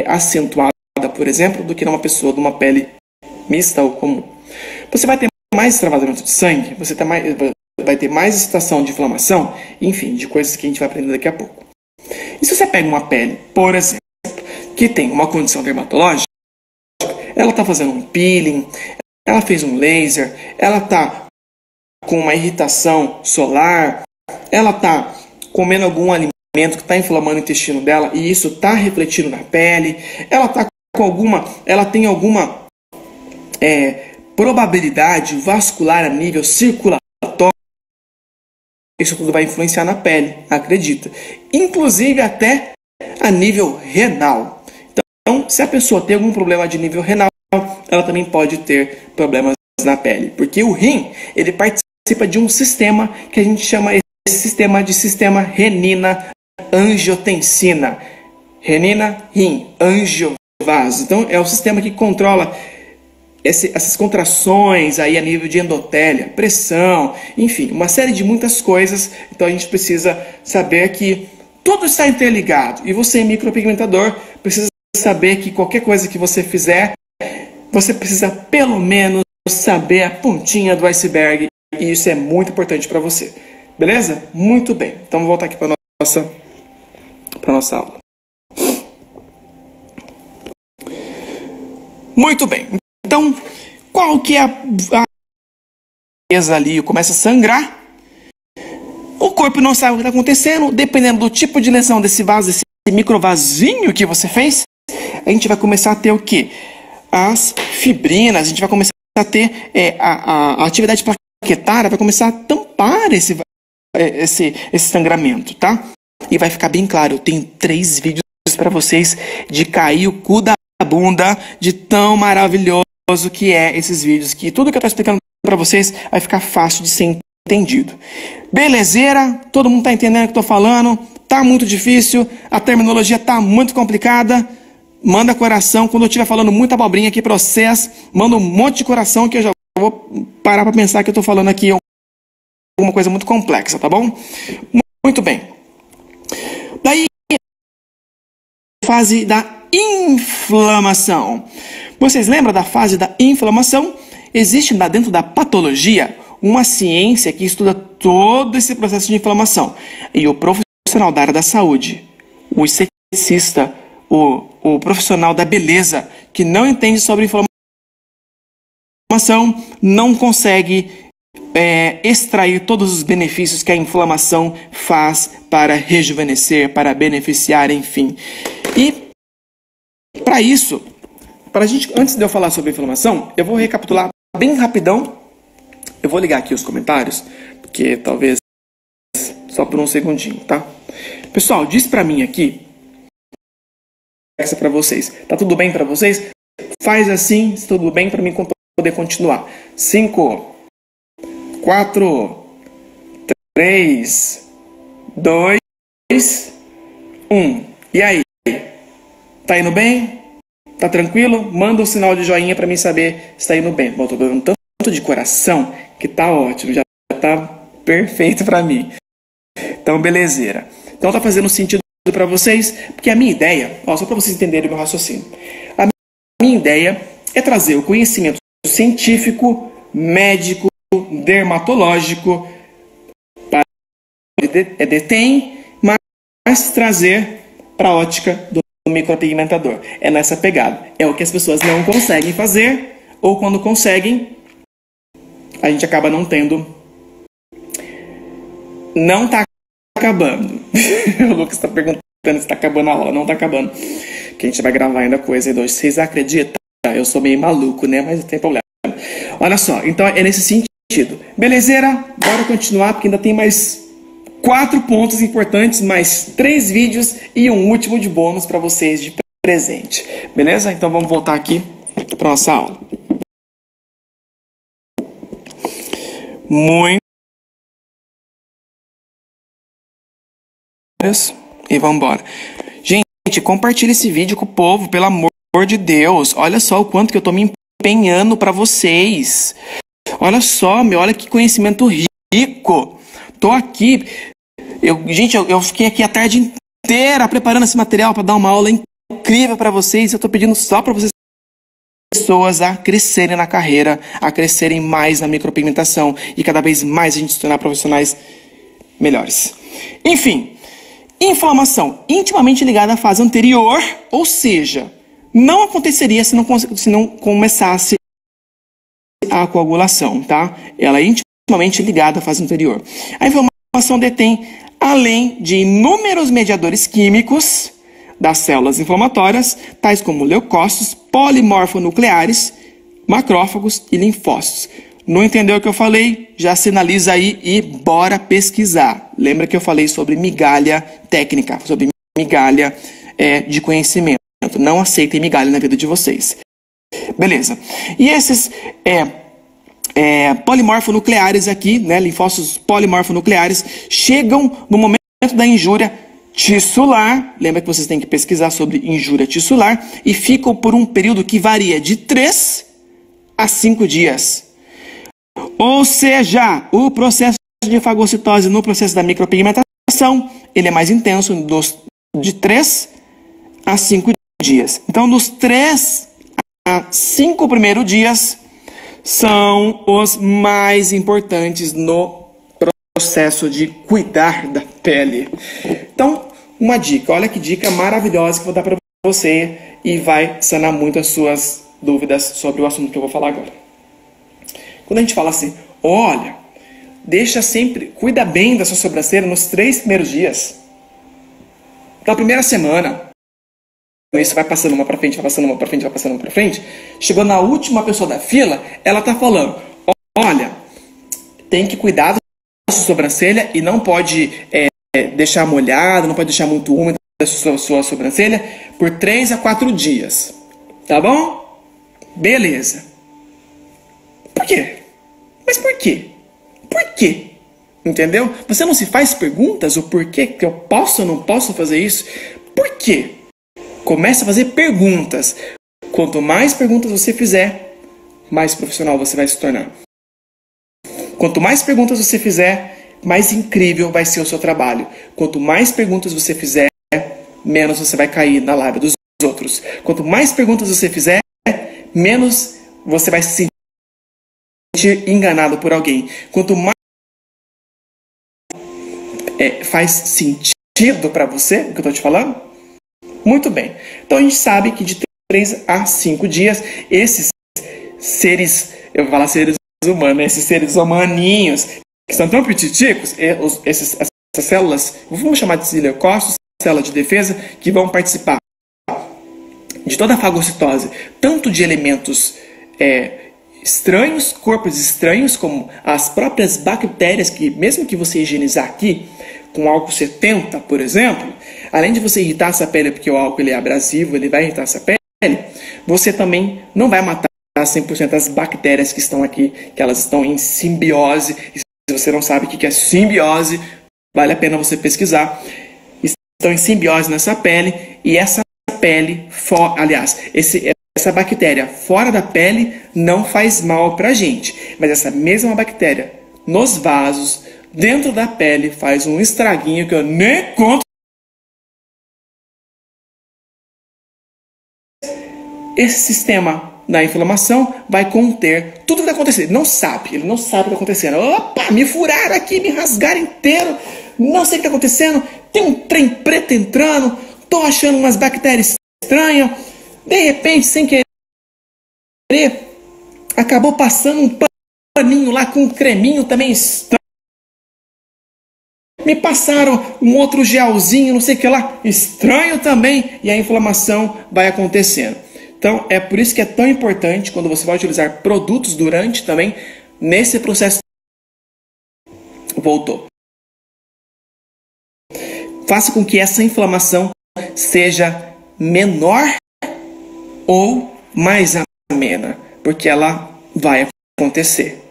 acentuada, por exemplo, do que numa pessoa de uma pele mista ou comum. Você vai ter mais extravasamento de sangue, você vai ter mais excitação de inflamação, enfim, de coisas que a gente vai aprender daqui a pouco. E se você pega uma pele, por exemplo, que tem uma condição dermatológica, ela está fazendo um peeling, ela fez um laser, ela está com uma irritação solar, ela está comendo algum alimento que está inflamando o intestino dela e isso está refletindo na pele, ela tá ela tem alguma probabilidade vascular a nível circulatório, isso tudo vai influenciar na pele, acredita. Inclusive até a nível renal. Então, se a pessoa tem algum problema de nível renal, ela também pode ter problemas na pele, porque o rim, ele participa de um sistema que a gente chama esse sistema de sistema renina-angiotensina. Renina, rim, angiovasos. Então, é o sistema que controla essas contrações aí a nível de endotélio, pressão, enfim, uma série de muitas coisas. Então, a gente precisa saber que tudo está interligado. E você, micropigmentador, precisa saber que qualquer coisa que você fizer, você precisa pelo menos saber a pontinha do iceberg. E isso é muito importante para você. Beleza? Muito bem. Então, vamos voltar aqui para a nossa aula. Muito bem. Então, qual que é a ali? Começa a sangrar. O corpo não sabe o que está acontecendo. Dependendo do tipo de lesão desse vaso, desse microvasinho que você fez, a gente vai começar a ter o quê? As fibrinas. A gente vai começar a ter a atividade plaquetária, vai começar a tampar esse sangramento, tá? E vai ficar bem claro. Eu tenho 3 vídeos para vocês de cair o cu da bunda, de tão maravilhoso que é esses vídeos, que tudo que eu estou explicando para vocês vai ficar fácil de ser entendido. Belezeira? Todo mundo está entendendo o que eu estou falando? Tá muito difícil? A terminologia tá muito complicada? Manda coração. Quando eu estiver falando muita abobrinha aqui para vocês, manda um monte de coração que eu já vou parar para pensar que eu estou falando aqui alguma coisa muito complexa, tá bom? Muito bem. Daí, fase da inflamação. Vocês lembram da fase da inflamação? Existe dentro da patologia uma ciência que estuda todo esse processo de inflamação. E o profissional da área da saúde, o esteticista, o profissional da beleza, que não entende sobre inflamação, não consegue extrair todos os benefícios que a inflamação faz para rejuvenescer, para beneficiar, enfim. E para isso, antes de eu falar sobre inflamação, eu vou recapitular bem rapidão. Eu vou ligar aqui os comentários, porque talvez só por um segundinho, tá? Pessoal, diz pra mim aqui, essa para vocês. Tá tudo bem para vocês? Faz assim, se tudo bem para mim poder continuar. 5, 4, 3, 2, 1. E aí? Tá indo bem? Tá tranquilo? Manda um sinal de joinha para mim saber se tá indo bem. Bom, tô dando tanto de coração que tá ótimo, já tá perfeito para mim. Então, belezeira. Então tá fazendo sentido para vocês, porque a minha ideia, só para vocês entenderem o meu raciocínio. A minha ideia é trazer o conhecimento científico, médico, dermatológico para detém, mas trazer para a ótica do micropigmentador. É nessa pegada. É o que as pessoas não conseguem fazer, ou quando conseguem, a gente acaba não tendo. Não tá acabando. O Lucas está perguntando se está acabando a aula. Não está acabando. Que a gente vai gravar ainda coisa aí. Vocês acreditam? Eu sou meio maluco, né? Mas não tem problema. Olha só. Então é nesse sentido. Belezeira? Bora continuar, porque ainda tem mais 4 pontos importantes, mais 3 vídeos e um último de bônus para vocês de presente. Beleza? Então vamos voltar aqui para nossa aula. Muito. E vamos embora. Gente, compartilha esse vídeo com o povo, pelo amor de Deus. Olha só o quanto que eu tô me empenhando para vocês. Olha só, olha que conhecimento rico. Tô aqui. Gente, eu fiquei aqui a tarde inteira preparando esse material para dar uma aula incrível para vocês. Eu tô pedindo só para vocês pessoas a crescerem na carreira, a crescerem mais na micropigmentação e cada vez mais a gente se tornar profissionais melhores. Enfim. Inflamação intimamente ligada à fase anterior, ou seja, não aconteceria se não começasse a coagulação, tá? Ela é intimamente ligada à fase anterior. A inflamação detém, além de inúmeros mediadores químicos das células inflamatórias, tais como leucócitos, polimorfonucleares, macrófagos e linfócitos. Não entendeu o que eu falei? Já sinaliza aí e bora pesquisar. Lembra que eu falei sobre migalha técnica, sobre migalha de conhecimento. Não aceitem migalha na vida de vocês. Beleza. E esses polimorfonucleares aqui, né, linfócitos polimorfonucleares, chegam no momento da injúria tissular. Lembra que vocês têm que pesquisar sobre injúria tissular. E ficam por um período que varia de 3 a 5 dias. Ou seja, o processo de fagocitose no processo da micropigmentação, ele é mais intenso de 3 a 5 dias. Então, dos 3 a 5 primeiros dias são os mais importantes no processo de cuidar da pele. Então, uma dica, olha que dica maravilhosa que eu vou dar para você e vai sanar muito as suas dúvidas sobre o assunto que eu vou falar agora. Quando a gente fala assim, olha, cuida bem da sua sobrancelha nos 3 primeiros dias. Na primeira semana, isso vai passando uma para frente, vai passando uma para frente, vai passando uma para frente. Chegou na última pessoa da fila, ela está falando, olha, tem que cuidar da sua sobrancelha e não pode deixar molhada, não pode deixar muito úmida a sua sobrancelha por 3 a 4 dias. Tá bom? Beleza. Por quê? Mas por quê? Por quê? Entendeu? Você não se faz perguntas o porquê que eu posso ou não posso fazer isso? Por quê? Comece a fazer perguntas. Quanto mais perguntas você fizer, mais profissional você vai se tornar. Quanto mais perguntas você fizer, mais incrível vai ser o seu trabalho. Quanto mais perguntas você fizer, menos você vai cair na lábia dos outros. Quanto mais perguntas você fizer, menos você vai se sentir enganado por alguém. Quanto mais faz sentido para você o que eu estou te falando? Muito bem. Então a gente sabe que de 3 a 5 dias, esses seres, eu vou falar seres humanos, esses seres humaninhos, que são tão petiticos, essas células, vamos chamar de leucócitos, células de defesa, que vão participar de toda a fagocitose, tanto de elementos estranhos, corpos estranhos, como as próprias bactérias, que mesmo que você higienizar aqui, com álcool 70, por exemplo, além de você irritar essa pele, porque o álcool ele é abrasivo, ele vai irritar essa pele, você também não vai matar 100% as bactérias que estão aqui, que elas estão em simbiose. E se você não sabe o que é simbiose, vale a pena você pesquisar. Estão em simbiose nessa pele, e essa pele, essa bactéria fora da pele não faz mal pra gente, mas essa mesma bactéria nos vasos, dentro da pele, faz um estraguinho que eu nem conto. Esse sistema da inflamação vai conter tudo o que vai acontecer. Ele não sabe o que está acontecendo. Opa, me furaram aqui, me rasgaram inteiro, não sei o que está acontecendo, tem um trem preto entrando, estou achando umas bactérias estranhas, de repente, sem querer, acabou passando um paninho lá com um creminho também estranho. Me passaram um outro gelzinho, não sei o que lá, estranho também, e a inflamação vai acontecendo. Então, é por isso que é tão importante, quando você vai utilizar produtos durante também, nesse processo. Voltou. Faça com que essa inflamação seja menor ou mais amena, porque ela vai acontecer.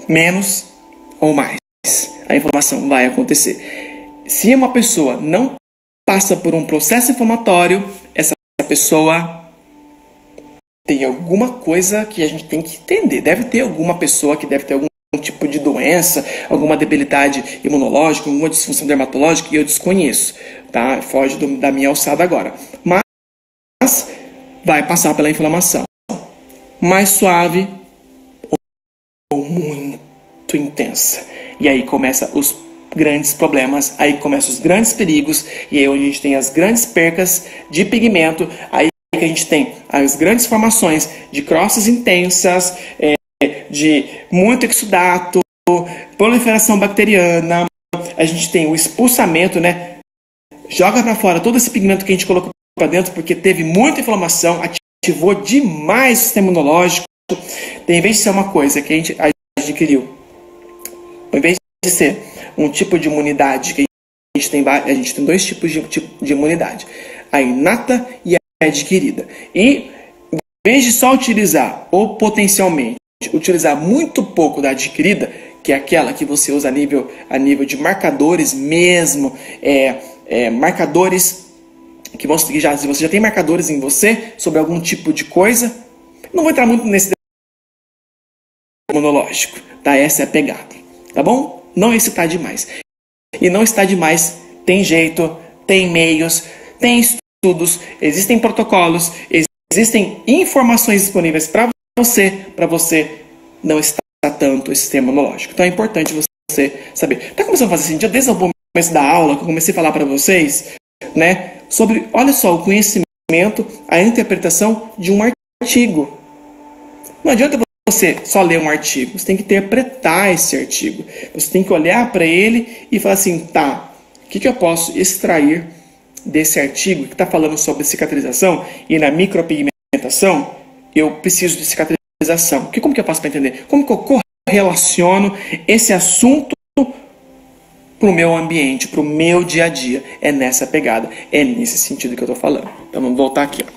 Menos ou mais, a inflamação vai acontecer. Se uma pessoa não passa por um processo inflamatório, essa pessoa tem alguma coisa que a gente tem que entender. Deve ter alguma pessoa que deve ter algum tipo de doença, alguma debilidade imunológica, alguma disfunção dermatológica que eu desconheço, tá? Foge da minha alçada agora. Mas vai passar pela inflamação. Mais suave ou muito intensa. E aí começam os grandes problemas, aí começam os grandes perigos, e aí onde a gente tem as grandes percas de pigmento, aí que a gente tem as grandes formações de crostas intensas, de muito exudato, proliferação bacteriana, a gente tem o expulsamento, né? Joga para fora todo esse pigmento que a gente colocou para dentro, porque teve muita inflamação, ativou demais o sistema imunológico. Em vez de ser uma coisa que a adquiriu. Ao invés de ser um tipo de imunidade, que a gente tem dois tipos de imunidade, a inata e a adquirida. E em vez de só utilizar, ou potencialmente utilizar muito pouco da adquirida, que é aquela que você usa a nível de marcadores mesmo, marcadores que você já tem marcadores em você sobre algum tipo de coisa. Não vou entrar muito nesse imunológico, tá? Essa é a pegada, tá bom? Não excitar demais. E não está demais, tem jeito, tem meios, tem estudos, existem protocolos, existem informações disponíveis para você não estar tanto esse sistema imunológico. Então é importante você saber. Está começando a fazer sentido desde o começo da aula, que eu comecei a falar para vocês, né, sobre, olha só, o conhecimento, a interpretação de um artigo. Não adianta você só ler um artigo, você tem que interpretar esse artigo. Você tem que olhar para ele e falar assim, tá, o que eu posso extrair desse artigo que está falando sobre cicatrização e na micropigmentação, eu preciso de cicatrização. Como que eu faço para entender? Como que eu correlaciono esse assunto para o meu ambiente, para o meu dia a dia? É nessa pegada, é nesse sentido que eu estou falando. Então vamos voltar aqui, ó.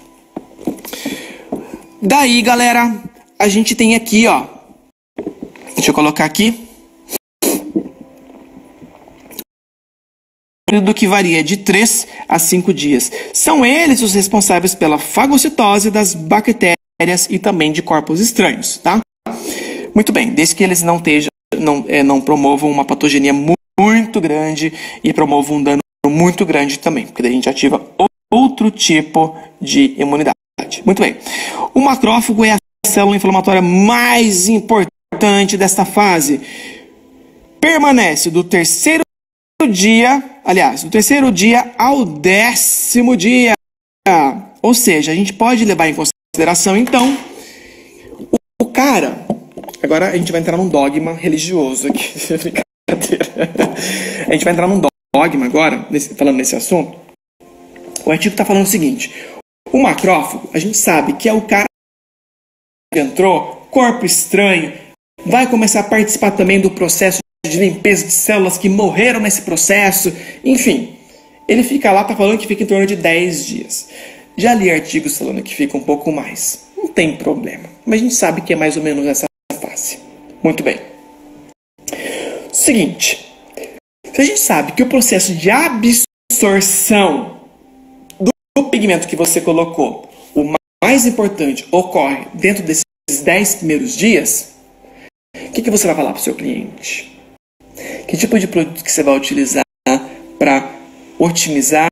Daí, galera, a gente tem aqui, ó. Deixa eu colocar aqui. Período que varia de 3 a 5 dias. São eles os responsáveis pela fagocitose das bactérias e também de corpos estranhos, tá? Muito bem, desde que eles não promovam uma patogenia muito grande e promovam um dano muito grande também, porque daí a gente ativa outro tipo de imunidade. Muito bem. O macrófago é a célula inflamatória mais importante desta fase. Permanece do terceiro dia ao 10º dia. Ou seja, a gente pode levar em consideração, então, o cara... Agora a gente vai entrar num dogma religioso aqui. A gente vai entrar num dogma agora, falando nesse assunto. O artigo está falando o seguinte: o macrófago, a gente sabe que é o cara que entrou, corpo estranho, vai começar a participar também do processo de limpeza de células que morreram nesse processo. Enfim, ele fica lá, está falando que fica em torno de 10 dias. Já li artigos falando que fica um pouco mais. Não tem problema. Mas a gente sabe que é mais ou menos essa fase. Muito bem. Seguinte, se a gente sabe que o processo de absorção do pigmento que você colocou, o mais importante, ocorre dentro desses 10 primeiros dias, o que você vai falar para o seu cliente? Que tipo de produto que você vai utilizar para otimizar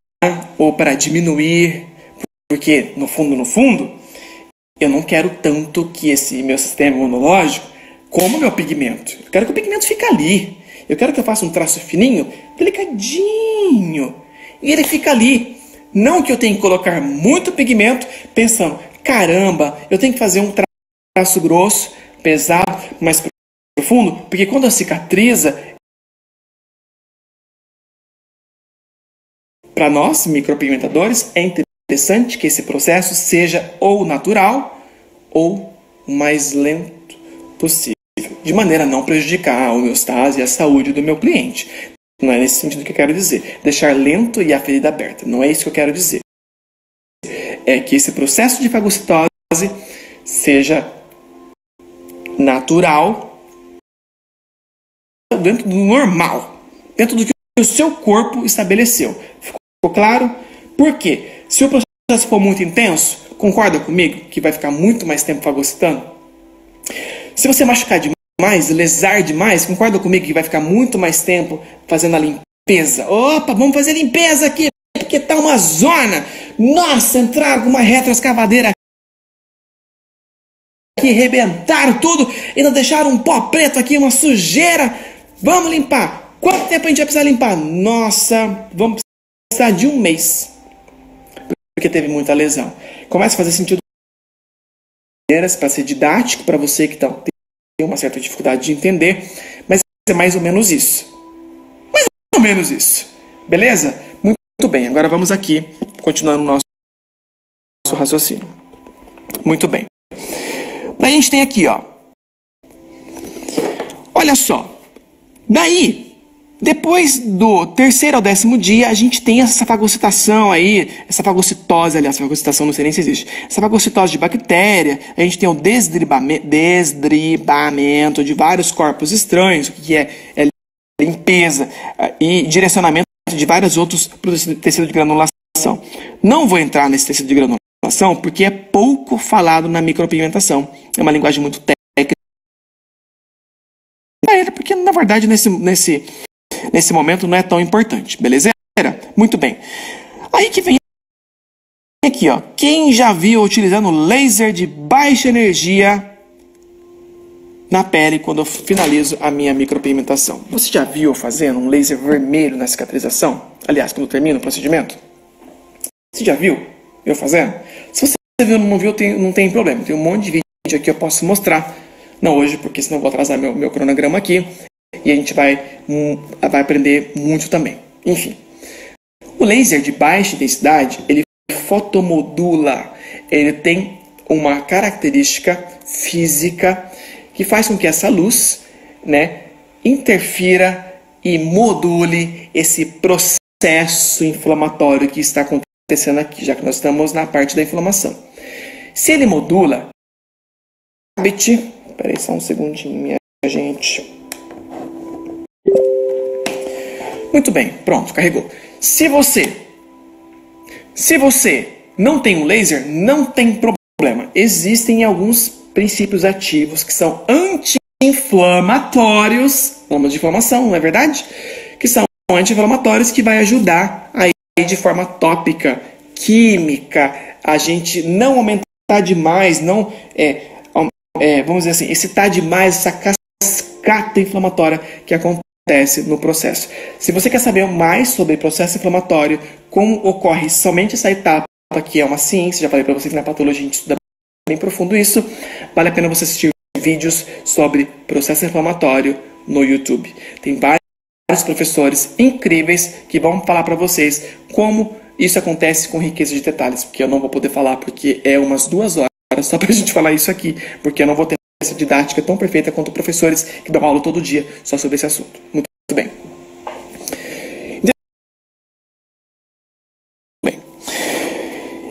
ou para diminuir? Porque, no fundo, eu não quero tanto que esse meu sistema imunológico coma o meu pigmento. Eu quero que o pigmento fique ali. Eu quero que eu faça um traço fininho, delicadinho. E ele fica ali. Não que eu tenha que colocar muito pigmento pensando, caramba, eu tenho que fazer um traço grosso, pesado, mais profundo, porque quando a cicatriza, para nós, micropigmentadores, é interessante que esse processo seja ou natural ou o mais lento possível, de maneira a não prejudicar a homeostase e a saúde do meu cliente. Não é nesse sentido que eu quero dizer. Deixar lento e a ferida aberta. Não é isso que eu quero dizer. É que esse processo de fagocitose seja natural, dentro do normal, dentro do que o seu corpo estabeleceu. Ficou claro? Por quê? Se o processo for muito intenso, concorda comigo que vai ficar muito mais tempo fagocitando? Se você machucar demais, lesar demais, concorda comigo que vai ficar muito mais tempo fazendo a limpeza? Opa, vamos fazer limpeza aqui, porque tá uma zona. Nossa, entraram com uma retroescavadeira aqui, rebentaram tudo, ainda deixaram um pó preto aqui, uma sujeira. Vamos limpar. Quanto tempo a gente vai precisar limpar? Nossa, vamos precisar de 1 mês. Porque teve muita lesão. Começa a fazer sentido para ser didático para você que tem uma certa dificuldade de entender, mas é mais ou menos isso. Mais ou menos isso. Beleza? Muito bem. Agora vamos aqui, continuando o nosso raciocínio. Muito bem. A gente tem aqui, ó, olha só. Daí, depois do terceiro ao 10º dia, a gente tem essa fagocitação aí, essa fagocitose, aliás, fagocitação não sei nem se existe, essa fagocitose de bactéria, a gente tem o desdribamento de vários corpos estranhos, que é limpeza e direcionamento de vários outros tecidos de granulação. Não vou entrar nesse tecido de granulação porque é pouco falado na micropigmentação. É uma linguagem muito técnica. Porque, na verdade, nesse momento não é tão importante. Beleza? Muito bem. Aí que vem aqui, ó. Quem já viu utilizando laser de baixa energia na pele quando eu finalizo a minha micropigmentação? Você já viu fazendo um laser vermelho na cicatrização? Aliás, quando eu termino o procedimento? Você já viu eu fazendo? Se você viu ou não viu, não tem problema. Tem um monte de vídeo aqui que eu posso mostrar. Não hoje, porque senão eu vou atrasar meu cronograma aqui. E a gente vai aprender muito também. Enfim. O laser de baixa intensidade, ele fotomodula. Ele tem uma característica física que faz com que essa luz, né, interfira e module esse processo inflamatório que está acontecendo aqui, já que nós estamos na parte da inflamação. Se ele modula, peraí só um segundinho, minha gente. Muito bem, pronto, carregou. Se você não tem um laser, não tem problema. Existem alguns princípios ativos que são anti-inflamatórios, vamos de inflamação, não é verdade? Que são anti-inflamatórios que vai ajudar aí de forma tópica, química, a gente não aumentar demais, não vamos dizer assim, excitar demais essa cascata inflamatória que acontece no processo. Se você quer saber mais sobre processo inflamatório, como ocorre somente essa etapa, que é uma ciência, já falei para você que na patologia a gente estuda bem profundo isso, vale a pena você assistir vídeos sobre processo inflamatório no YouTube. Tem vários professores incríveis que vão falar para vocês como isso acontece com riqueza de detalhes, porque eu não vou poder falar porque é umas 2 horas só para a gente falar isso aqui, porque eu não vou ter essa didática tão perfeita quanto professores que dão aula todo dia só sobre esse assunto. Muito bem.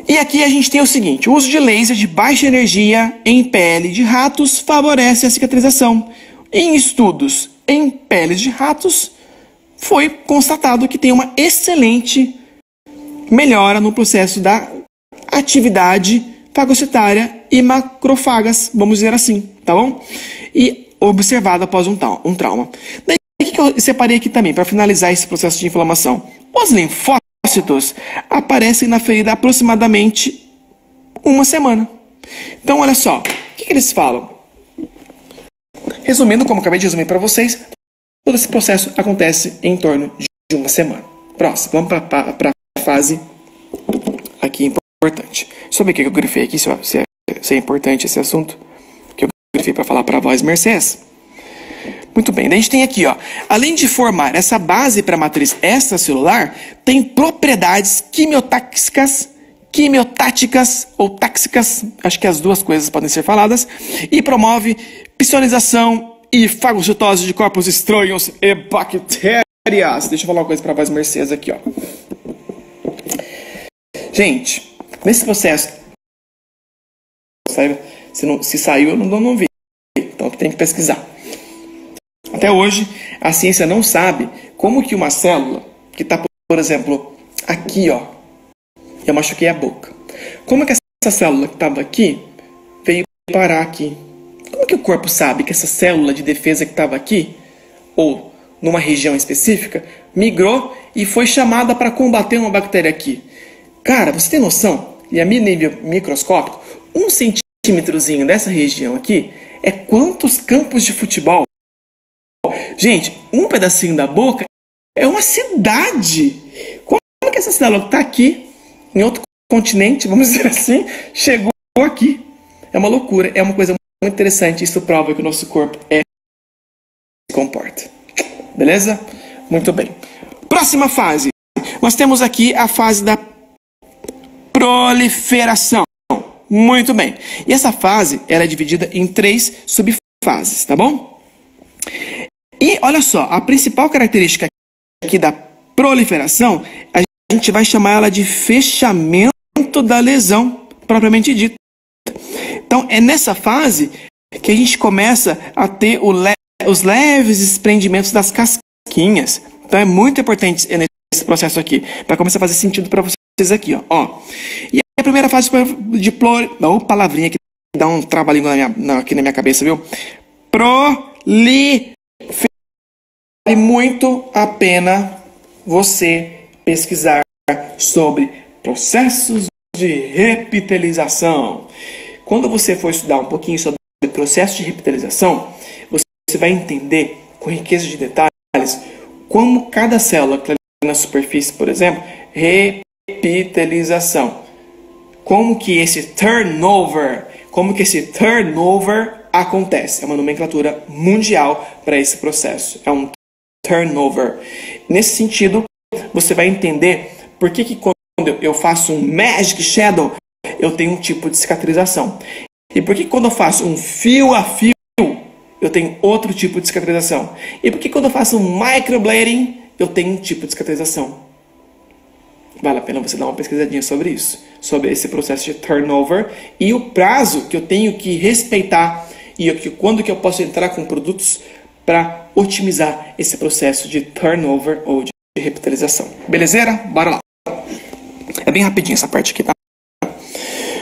E aqui a gente tem o seguinte: o uso de laser de baixa energia em pele de ratos favorece a cicatrização. Em estudos em peles de ratos, foi constatado que tem uma excelente melhora no processo da atividade fagocitária e macrofagas, vamos dizer assim, tá bom? E observado após um trauma. Daí o que eu separei aqui também, para finalizar esse processo de inflamação? Os linfócitos aparecem na ferida aproximadamente 1 semana. Então, olha só, o que eles falam? Resumindo, como eu acabei de resumir para vocês, todo esse processo acontece em torno de 1 semana. Próximo, vamos para a fase aqui importante. Deixa eu ver o que eu grifei aqui, se é importante esse assunto, que eu grifei para falar para vós, Mercedes. Muito bem, daí a gente tem aqui, ó, além de formar essa base para a matriz extracelular, tem propriedades quimiotáticas ou táxicas, acho que as duas coisas podem ser faladas, e promove psionização e fagocitose de corpos estranhos e bactérias. Deixa eu falar uma coisa para vós, Mercedes, aqui, ó. Gente, nesse processo, se saiu, eu não vi, então tem que pesquisar. Até hoje, a ciência não sabe como que uma célula, que está, por exemplo, aqui, ó, eu machuquei a boca. Como que essa célula que estava aqui veio parar aqui? Como que o corpo sabe que essa célula de defesa que estava aqui, ou numa região específica, migrou e foi chamada para combater uma bactéria aqui? Cara, você tem noção? E a nível microscópico, 1 centímetrozinho dessa região aqui é quantos campos de futebol? Gente, um pedacinho da boca é uma cidade. Como que essa célula que está aqui, em outro continente, vamos dizer assim, chegou aqui? É uma loucura, é uma coisa muito interessante. Isso prova que o nosso corpo se comporta. Beleza? Muito bem. Próxima fase. Nós temos aqui a fase da proliferação. Muito bem. E essa fase ela é dividida em 3 subfases, tá bom? E olha só, a principal característica aqui da proliferação, a gente vai chamar ela de fechamento da lesão, propriamente dita. Então, é nessa fase que a gente começa a ter os leves desprendimentos das casquinhas. Então, é muito importante nesse processo aqui, para começar a fazer sentido para vocês aqui, ó. E a primeira fase de palavrinha que dá um trabalhinho aqui na minha cabeça, viu? Proliferação. Vale muito a pena você pesquisar sobre processos de repitelização. Quando você for estudar um pouquinho sobre o processo de repitelização, você vai entender com riqueza de detalhes como cada célula que está na superfície, por exemplo, repitelização. Como que esse turnover acontece. É uma nomenclatura mundial para esse processo. É um turnover. Nesse sentido, você vai entender por que quando eu faço um Magic Shadow, eu tenho um tipo de cicatrização. E por que quando eu faço um fio a fio, eu tenho outro tipo de cicatrização. E por que quando eu faço um microblading, eu tenho um tipo de cicatrização. Vale a pena você dar uma pesquisadinha sobre isso, sobre esse processo de turnover e o prazo que eu tenho que respeitar e quando que eu posso entrar com produtos para otimizar esse processo de turnover ou de repitelização. Belezeira? Bora lá. É bem rapidinho essa parte aqui, tá?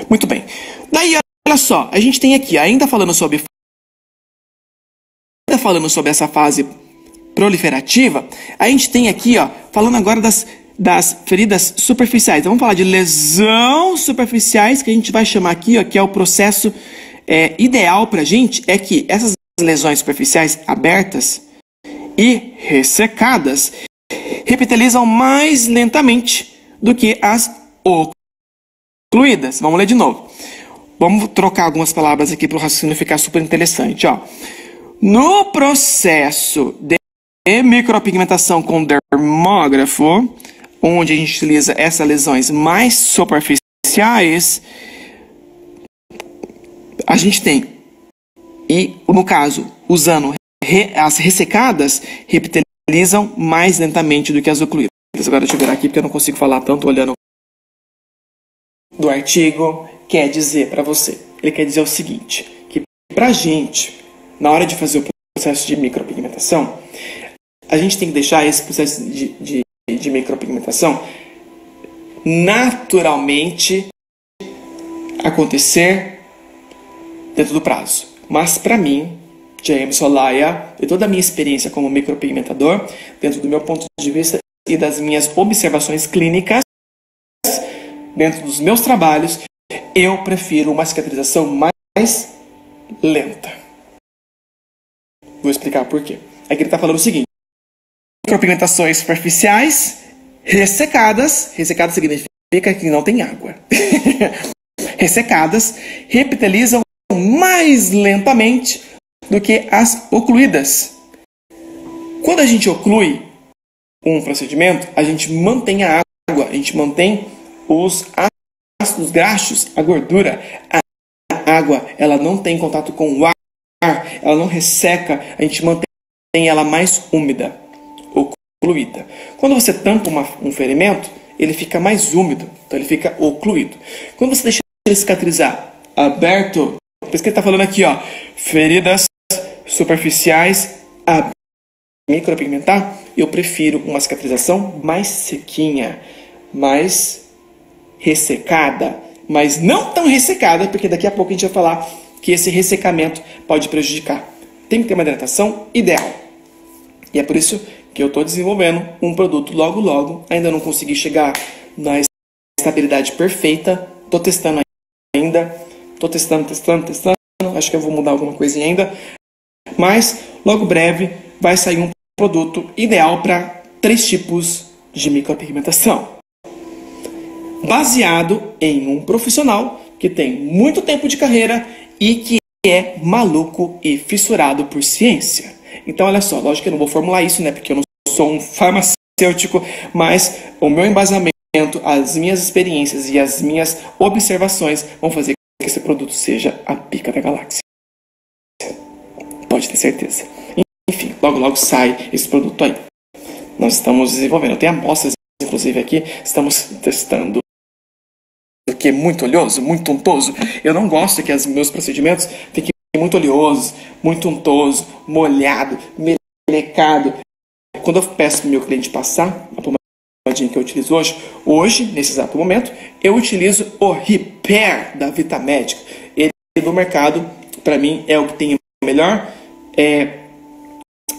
Muito bem. Daí, olha só, a gente tem aqui, ainda falando sobre essa fase proliferativa, a gente tem aqui, ó, falando agora das feridas superficiais. Então, vamos falar de lesão superficiais, que a gente vai chamar aqui, ó, que é o processo ideal para a gente, é que essas lesões superficiais abertas e ressecadas repitelizam mais lentamente do que as ocluídas. Vamos ler de novo. Vamos trocar algumas palavras aqui para o raciocínio ficar super interessante. Ó. No processo de micropigmentação com dermógrafo, onde a gente utiliza essas lesões mais superficiais, a gente tem, e no caso, usando as ressecadas, repitelizam mais lentamente do que as ocluídas. Agora deixa eu ver aqui, porque eu não consigo falar tanto olhando do artigo. Quer dizer para você, ele quer dizer o seguinte, que para a gente, na hora de fazer o processo de micropigmentação, a gente tem que deixar esse processo de micropigmentação naturalmente acontecer dentro do prazo. Mas para mim, James Olaya, de toda a minha experiência como micropigmentador, dentro do meu ponto de vista e das minhas observações clínicas, dentro dos meus trabalhos, eu prefiro uma cicatrização mais lenta. Vou explicar por quê. Aqui ele está falando o seguinte: micropigmentações superficiais ressecadas. Ressecadas significa que não tem água. Ressecadas repitelizam mais lentamente do que as ocluídas. Quando a gente oclui um procedimento, a gente mantém a água, a gente mantém os ácidos graxos, a gordura. A água, ela não tem contato com o ar, ela não resseca, a gente mantém ela mais úmida, ocluída. Quando você tampa um ferimento, ele fica mais úmido, então ele fica ocluído. Quando você deixa ele cicatrizar aberto, por isso que ele está falando aqui, ó, feridas superficiais a micropigmentar, eu prefiro uma cicatrização mais sequinha, mais ressecada, mas não tão ressecada, porque daqui a pouco a gente vai falar que esse ressecamento pode prejudicar. Tem que ter uma hidratação ideal. E é por isso que eu estou desenvolvendo um produto logo, ainda não consegui chegar na estabilidade perfeita, estou testando ainda, estou testando, acho que eu vou mudar alguma coisinha ainda, mas logo breve vai sair um produto ideal para 3 tipos de micropigmentação, baseado em um profissional que tem muito tempo de carreira e que é maluco e fissurado por ciência. Então, olha só, lógico que eu não vou formular isso, né? Porque eu não sou um farmacêutico, mas o meu embasamento, as minhas experiências e as minhas observações vão fazer que esse produto seja a pica da galáxia. Pode ter certeza. Enfim, logo logo sai esse produto aí. Nós estamos desenvolvendo. Tem amostras, inclusive, aqui. Estamos testando. Porque é muito oleoso, muito untoso. Eu não gosto que os meus procedimentos fiquem muito oleosos, muito untoso, molhado, melecado. Quando eu peço para o meu cliente passar a pomadinha que eu utilizo hoje, nesse exato momento, eu utilizo o Repair da Vitamédica. Ele do mercado, para mim, é o que tem melhor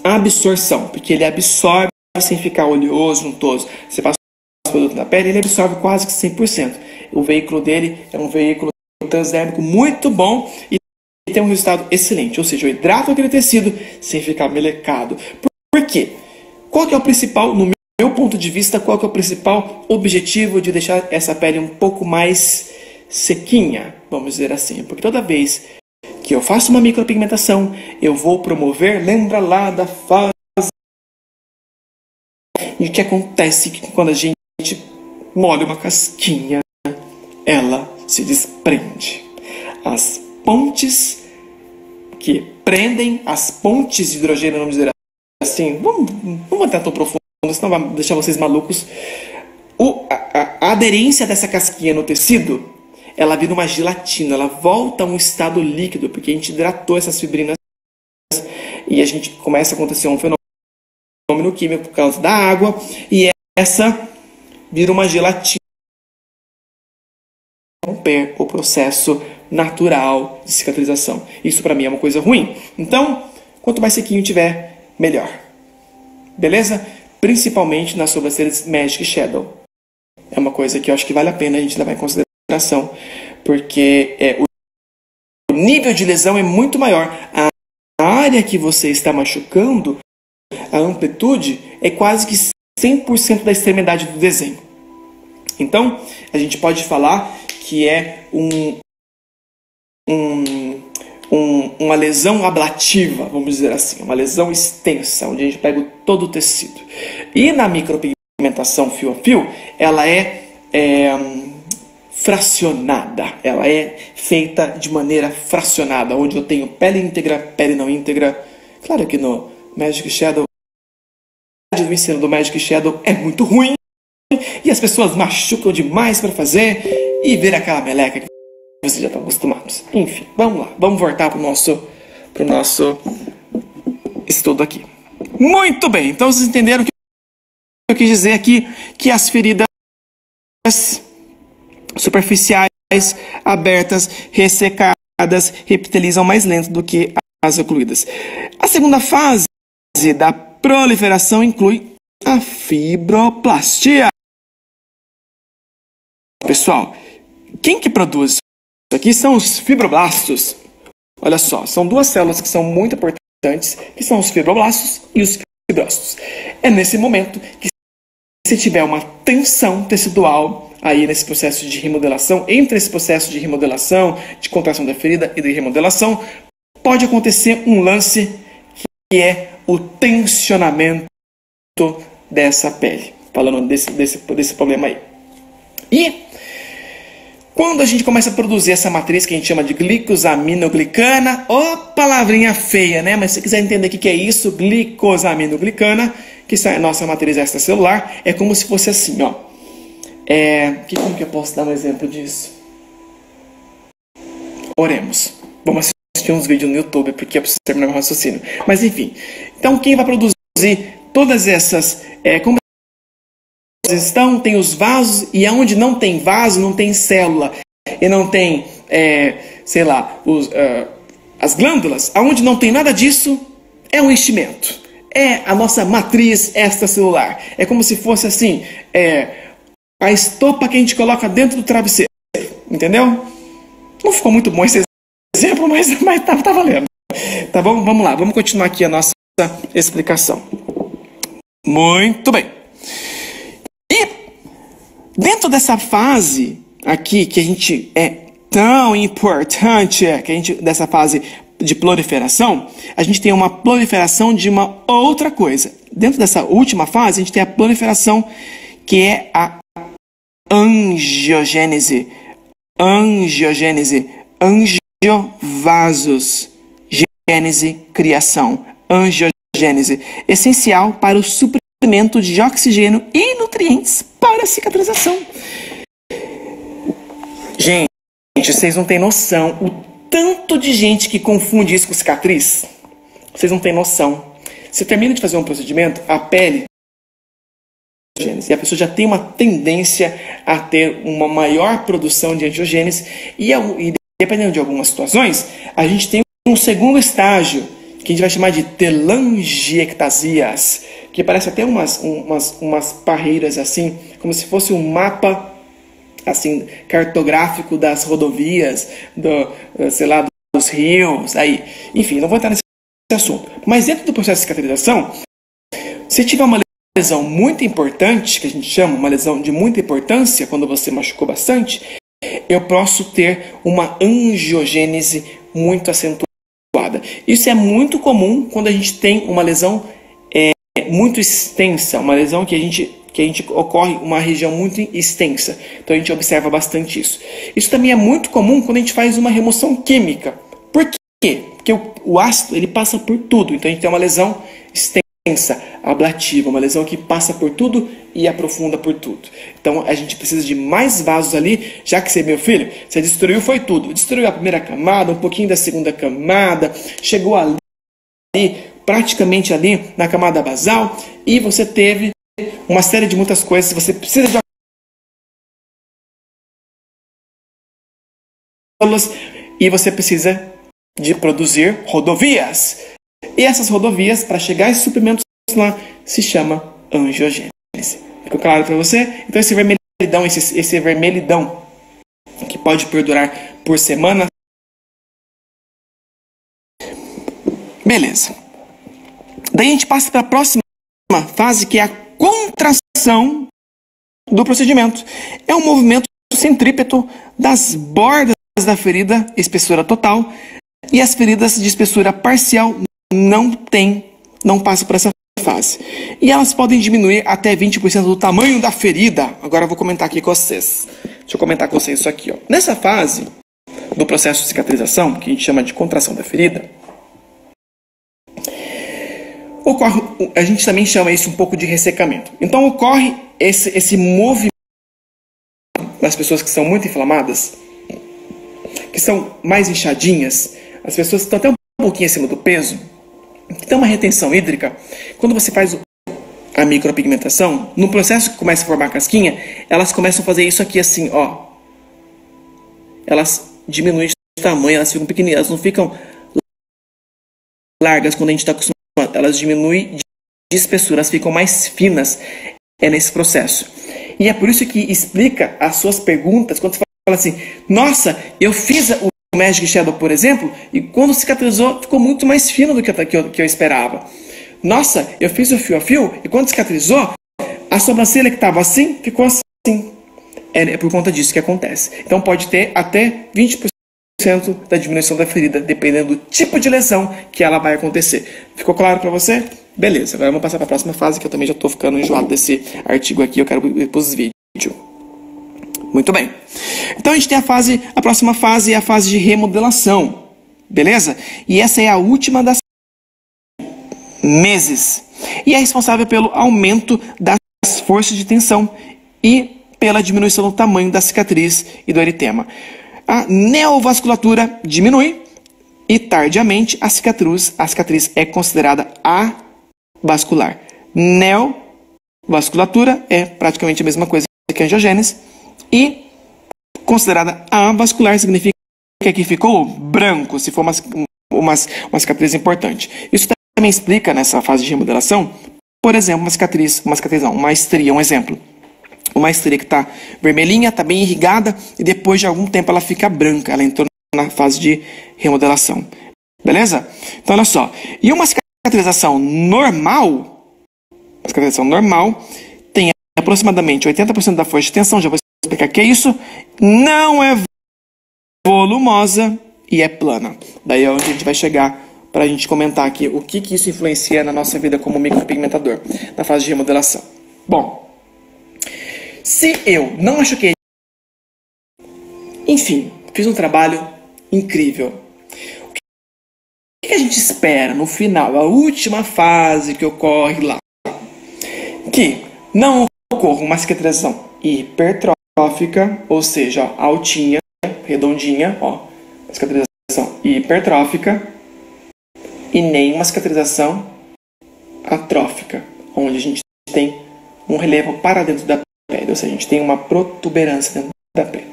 absorção, porque ele absorve sem ficar oleoso, untoso. Você passa o produto na pele, ele absorve quase que 100%. O veículo dele é um veículo transdérmico muito bom e tem um resultado excelente. Ou seja, eu hidrato aquele tecido sem ficar melecado. Por quê? Qual que é o principal, no meu ponto de vista, qual que é o principal objetivo de deixar essa pele um pouco mais sequinha, vamos dizer assim? Porque toda vez que eu faço uma micropigmentação, eu vou promover, lembra lá da fase. E o que acontece quando a gente molha uma casquinha, ela se desprende. As pontes que prendem, as pontes de hidrogênio, vamos dizer assim, vamos entrar tão profundo, senão vai deixar vocês malucos. A aderência dessa casquinha no tecido, ela vira uma gelatina, ela volta a um estado líquido, porque a gente hidratou essas fibrinas e a gente começa a acontecer um fenômeno químico por causa da água, e essa vira uma gelatina. Romper o processo natural de cicatrização. Isso para mim é uma coisa ruim. Então, quanto mais sequinho tiver, melhor. Beleza? Principalmente nas sobrancelhas Magic Shadow. É uma coisa que eu acho que vale a pena a gente levar em consideração, porque o nível de lesão é muito maior. A área que você está machucando, a amplitude, é quase que 100% da extremidade do desenho. Então, a gente pode falar que é uma lesão ablativa, vamos dizer assim, uma lesão extensa, onde a gente pega todo o tecido. E na micropigmentação fio a fio, ela é fracionada, ela é feita de maneira fracionada, onde eu tenho pele íntegra, pele não íntegra. Claro que no Magic Shadow, o ensino do Magic Shadow é muito ruim, e as pessoas machucam demais para fazer e ver aquela meleca que vocês já estão acostumados. Enfim, vamos lá, vamos voltar para o nosso estudo aqui. Muito bem, então vocês entenderam o que eu quis dizer aqui, que as feridas superficiais, abertas, ressecadas, reptilizam mais lento do que as ocluídas. A segunda fase da proliferação inclui a fibroplastia. Pessoal, quem que produz isso aqui são os fibroblastos. Olha só, são duas células que são muito importantes, que são os fibroblastos e os fibrócitos. É nesse momento que, se tiver uma tensão tecidual aí nesse processo de remodelação, entre esse processo de remodelação, de contração da ferida e de remodelação, pode acontecer um lance que é o tensionamento dessa pele. Falando desse problema aí. E quando a gente começa a produzir essa matriz que a gente chama de glicosaminoglicana, palavrinha feia, né? Mas se você quiser entender o que é isso, glicosaminoglicana, que é a nossa matriz extracelular, é como se fosse assim, ó. Como que eu posso dar um exemplo disso? Oremos. Vamos assistir uns vídeos no YouTube, porque eu preciso terminar meu raciocínio. Mas enfim, então quem vai produzir todas essas... como estão, tem os vasos, e aonde não tem vaso, não tem célula, e não tem, as glândulas, aonde não tem nada disso, é um enchimento. É a nossa matriz extracelular. É como se fosse assim, a estopa que a gente coloca dentro do travesseiro. Entendeu? Não ficou muito bom esse exemplo, mas tá valendo. Tá bom? Vamos lá, vamos continuar aqui a nossa explicação. Muito bem. E dentro dessa fase aqui, que a gente é tão importante, dessa fase de proliferação, a gente tem uma proliferação de uma outra coisa. Dentro dessa última fase, a gente tem a proliferação que é a angiogênese, angiovasos, gênese, criação, angiogênese. angiogênese, essencial para o suprimento de oxigênio e nutrientes para a cicatrização. Gente, vocês não têm noção o tanto de gente que confunde isso com cicatriz. Vocês não têm noção. Você termina de fazer um procedimento, a pele, e a pessoa já tem uma tendência a ter uma maior produção de angiogênese e dependendo de algumas situações, a gente tem um segundo estágio que a gente vai chamar de telangiectasias, que parece até umas parreiras assim, como se fosse um mapa assim cartográfico das rodovias, dos rios, aí, enfim, não vou entrar nesse assunto. Mas dentro do processo de cicatrização, se tiver uma lesão muito importante, que a gente chama uma lesão de muita importância, quando você machucou bastante, eu posso ter uma angiogênese muito acentuada. Isso é muito comum quando a gente tem uma lesão muito extensa, uma lesão que a gente ocorre uma região muito extensa. Então a gente observa bastante isso. Isso também é muito comum quando a gente faz uma remoção química. Por quê? Porque o ácido ele passa por tudo. Então a gente tem uma lesão extensa, ablativa, uma lesão que passa por tudo e aprofunda por tudo. Então a gente precisa de mais vasos ali, já que você, meu filho, você destruiu foi tudo. Destruiu a primeira camada, um pouquinho da segunda camada, chegou ali, praticamente ali na camada basal, e você teve uma série de muitas coisas. Você precisa de e você precisa de produzir rodovias. E essas rodovias, para chegar a esses suprimentos lá, se chama angiogênese. Ficou claro para você? Então esse vermelhidão, que pode perdurar por semana. Beleza. Daí a gente passa para a próxima fase, que é a contração do procedimento. É um movimento centrípeto das bordas da ferida, espessura total, e as feridas de espessura parcial não passam por essa fase. E elas podem diminuir até 20% do tamanho da ferida. Agora eu vou comentar aqui com vocês. Deixa eu comentar com vocês isso aqui. Ó. Nessa fase do processo de cicatrização, que a gente chama de contração da ferida, a gente também chama isso um pouco de ressecamento. Então ocorre esse movimento das pessoas que são muito inflamadas, que são mais inchadinhas, as pessoas que estão até um pouquinho acima do peso, que tem uma retenção hídrica. Quando você faz a micropigmentação, no processo que começa a formar a casquinha, elas começam a fazer isso aqui assim, ó. Elas diminuem de tamanho, elas ficam pequenininhas, elas não ficam largas quando a gente está acostumado. Elas diminuem de espessura, elas ficam mais finas nesse processo. E é por isso que explica as suas perguntas, quando você fala assim, nossa, eu fiz o Magic Shadow, por exemplo, e quando cicatrizou, ficou muito mais fino do que eu esperava. Nossa, eu fiz o fio a fio, e quando cicatrizou, a sobrancelha que estava assim, ficou assim. É por conta disso que acontece. Então pode ter até 20% da diminuição da ferida, dependendo do tipo de lesão que ela vai acontecer. Ficou claro para você? Beleza, agora vamos passar para a próxima fase, que eu também já estou ficando enjoado desse artigo aqui, eu quero ir para os vídeos. Muito bem. Então a gente tem a próxima fase é a fase de remodelação. Beleza? E essa é a última das meses. E é responsável pelo aumento das forças de tensão e pela diminuição do tamanho da cicatriz e do eritema. A neovasculatura diminui e tardiamente a cicatriz é considerada avascular. Neovasculatura é praticamente a mesma coisa que a angiogênese e considerada avascular significa que ficou branco, se for uma cicatriz importante. Isso também explica nessa fase de remodelação, por exemplo, uma estria, um exemplo. Uma estria que está vermelhinha, está bem irrigada e depois de algum tempo ela fica branca, ela entrou na fase de remodelação. Beleza? Então olha só, e uma cicatrização normal tem aproximadamente 80% da força de tensão, já vou explicar o que é isso, não é volumosa e é plana. Daí é onde a gente vai chegar para a gente comentar aqui o que isso influencia na nossa vida como micropigmentador, na fase de remodelação. Bom, se eu não machuquei, enfim, fiz um trabalho incrível. que a gente espera no final, a última fase que ocorre lá? Que não ocorra uma cicatrização hipertrófica, ou seja, ó, altinha, redondinha, ó, cicatrização hipertrófica, e nem uma cicatrização atrófica, onde a gente tem um relevo para dentro da pele, ou seja, a gente tem uma protuberância dentro da pele.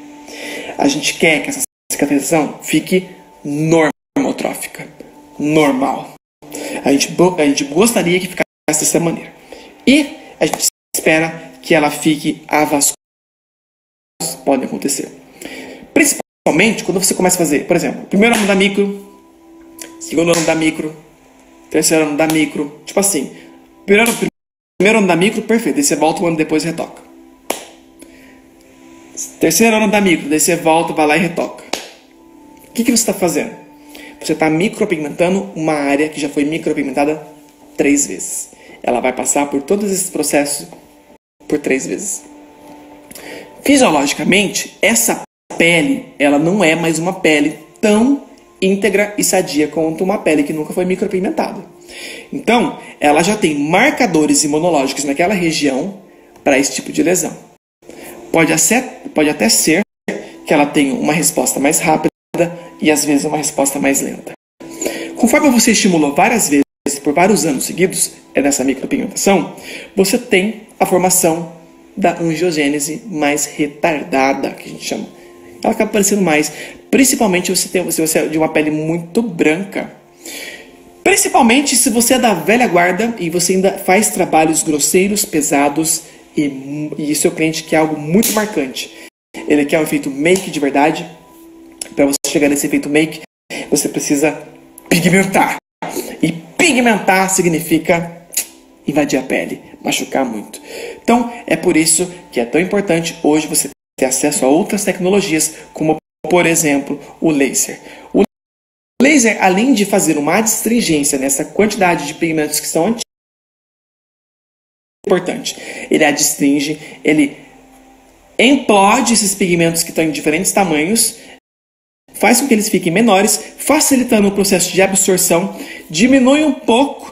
A gente quer que essa cicatrização fique normotrófica, normal. A gente gostaria que ficasse dessa maneira. E a gente espera que ela fique avascular. Podem acontecer. Principalmente quando você começa a fazer, por exemplo, primeiro ano da micro, segundo ano da micro, terceiro ano da micro, tipo assim, primeiro ano da micro, perfeito, daí você volta um ano depois e retoca. Terceiro ano da micro, daí você volta, vai lá e retoca. O que você está fazendo? Você está micropigmentando uma área que já foi micropigmentada 3 vezes. Ela vai passar por todos esses processos por 3 vezes. Fisiologicamente, essa pele, ela não é mais uma pele tão íntegra e sadia quanto uma pele que nunca foi micropigmentada. Então, ela já tem marcadores imunológicos naquela região para esse tipo de lesão. Pode até ser que ela tenha uma resposta mais rápida e às vezes uma resposta mais lenta. Conforme você estimulou várias vezes por vários anos seguidos nessa micropigmentação, você tem a formação da angiogênese mais retardada, que a gente chama. Ela acaba aparecendo mais, principalmente se você é de uma pele muito branca. Principalmente se você é da velha guarda e você ainda faz trabalhos grosseiros, pesados e seu cliente quer algo muito marcante. Ele quer um efeito make de verdade. Para você chegar nesse efeito make, você precisa pigmentar. E pigmentar significa invadir a pele, machucar muito. Então, é por isso que é tão importante hoje você ter acesso a outras tecnologias, como, por exemplo, o laser. O laser, além de fazer uma adstringência nessa quantidade de pigmentos que são antigos, é importante. Ele adstringe, ele implode esses pigmentos que estão em diferentes tamanhos, faz com que eles fiquem menores, facilitando o processo de absorção, diminui um pouco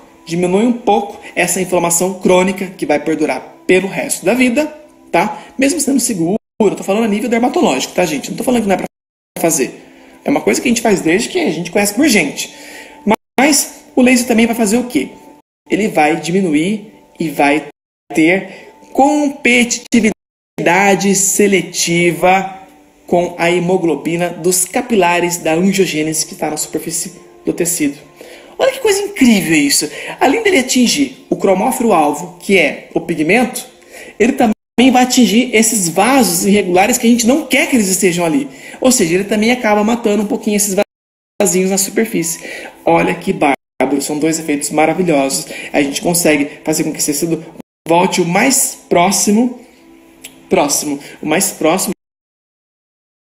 essa inflamação crônica que vai perdurar pelo resto da vida, tá? Mesmo sendo seguro, eu tô falando a nível dermatológico, tá, gente? Não tô falando que não é pra fazer. É uma coisa que a gente faz desde que a gente conhece por gente. Mas o laser também vai fazer o quê? Ele vai diminuir e vai ter competitividade seletiva com a hemoglobina dos capilares da angiogênese que está na superfície do tecido. Olha que coisa incrível isso. Além dele atingir o cromóforo-alvo, que é o pigmento, ele também vai atingir esses vasos irregulares que a gente não quer que eles estejam ali. Ou seja, ele também acaba matando um pouquinho esses vasinhos na superfície. Olha que bárbaro, são 2 efeitos maravilhosos. A gente consegue fazer com que esse tecido volte o mais próximo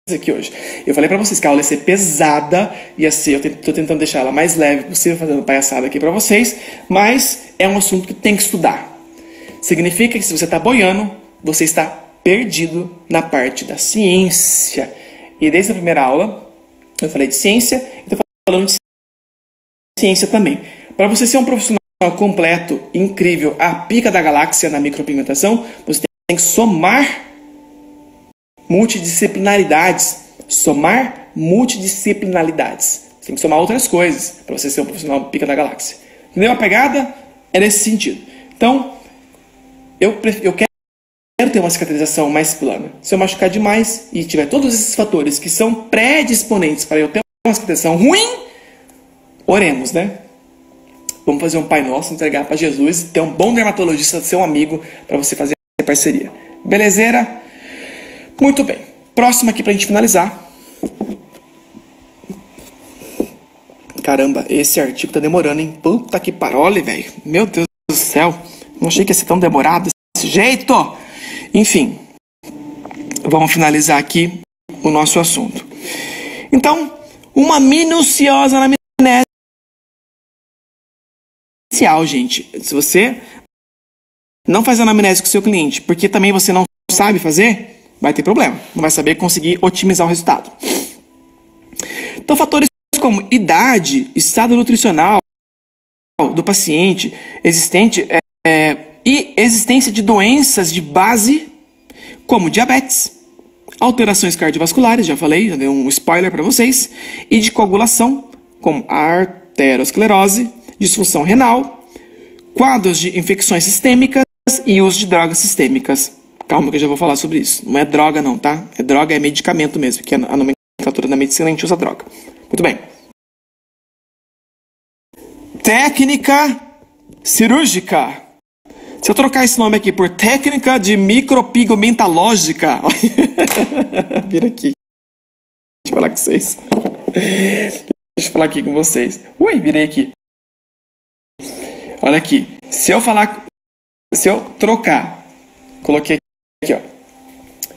aqui hoje. Eu falei pra vocês que a aula ia ser pesada, eu tô tentando deixar ela mais leve possível, fazendo palhaçada aqui pra vocês, mas é um assunto que tem que estudar. Significa que se você tá boiando, você está perdido na parte da ciência. E desde a primeira aula, eu falei de ciência, e tô falando de ciência também. Para você ser um profissional completo, incrível, a pica da galáxia na micropigmentação, você tem que somar multidisciplinaridades. Você tem que somar outras coisas para você ser um profissional pica da galáxia. Entendeu? A pegada é nesse sentido. Então, eu quero ter uma cicatrização mais plana. Se eu machucar demais e tiver todos esses fatores que são predisponentes para eu ter uma cicatrização ruim, oremos, né? Vamos fazer um Pai Nosso, entregar para Jesus, ter um bom dermatologista, ser um amigo para você fazer parceria. Belezeira? Muito bem. Próximo aqui pra gente finalizar. Caramba, esse artigo tá demorando, hein? Puta que parole, velho. Meu Deus do céu. Não achei que ia ser tão demorado desse jeito. Enfim. Vamos finalizar aqui o nosso assunto. Então, uma minuciosa anamnese inicial, gente. Se você não faz anamnese com o seu cliente, porque também você não sabe fazer, vai ter problema. Não vai saber conseguir otimizar o resultado. Então, fatores como idade, estado nutricional do paciente existente e existência de doenças de base, como diabetes, alterações cardiovasculares, já falei, já dei um spoiler para vocês, e de coagulação, como arteriosclerose, disfunção renal, quadros de infecções sistêmicas e uso de drogas sistêmicas. Calma que eu já vou falar sobre isso. Não é droga não, tá? É droga, é medicamento mesmo, que a nomenclatura da medicina a gente usa droga. Muito bem. Técnica cirúrgica. Se eu trocar esse nome aqui por técnica de micropigmentalógica... Vira aqui. Deixa eu falar com vocês. Deixa eu falar aqui com vocês. Ui, virei aqui. Olha aqui. Se eu trocar... Coloquei aqui, ó.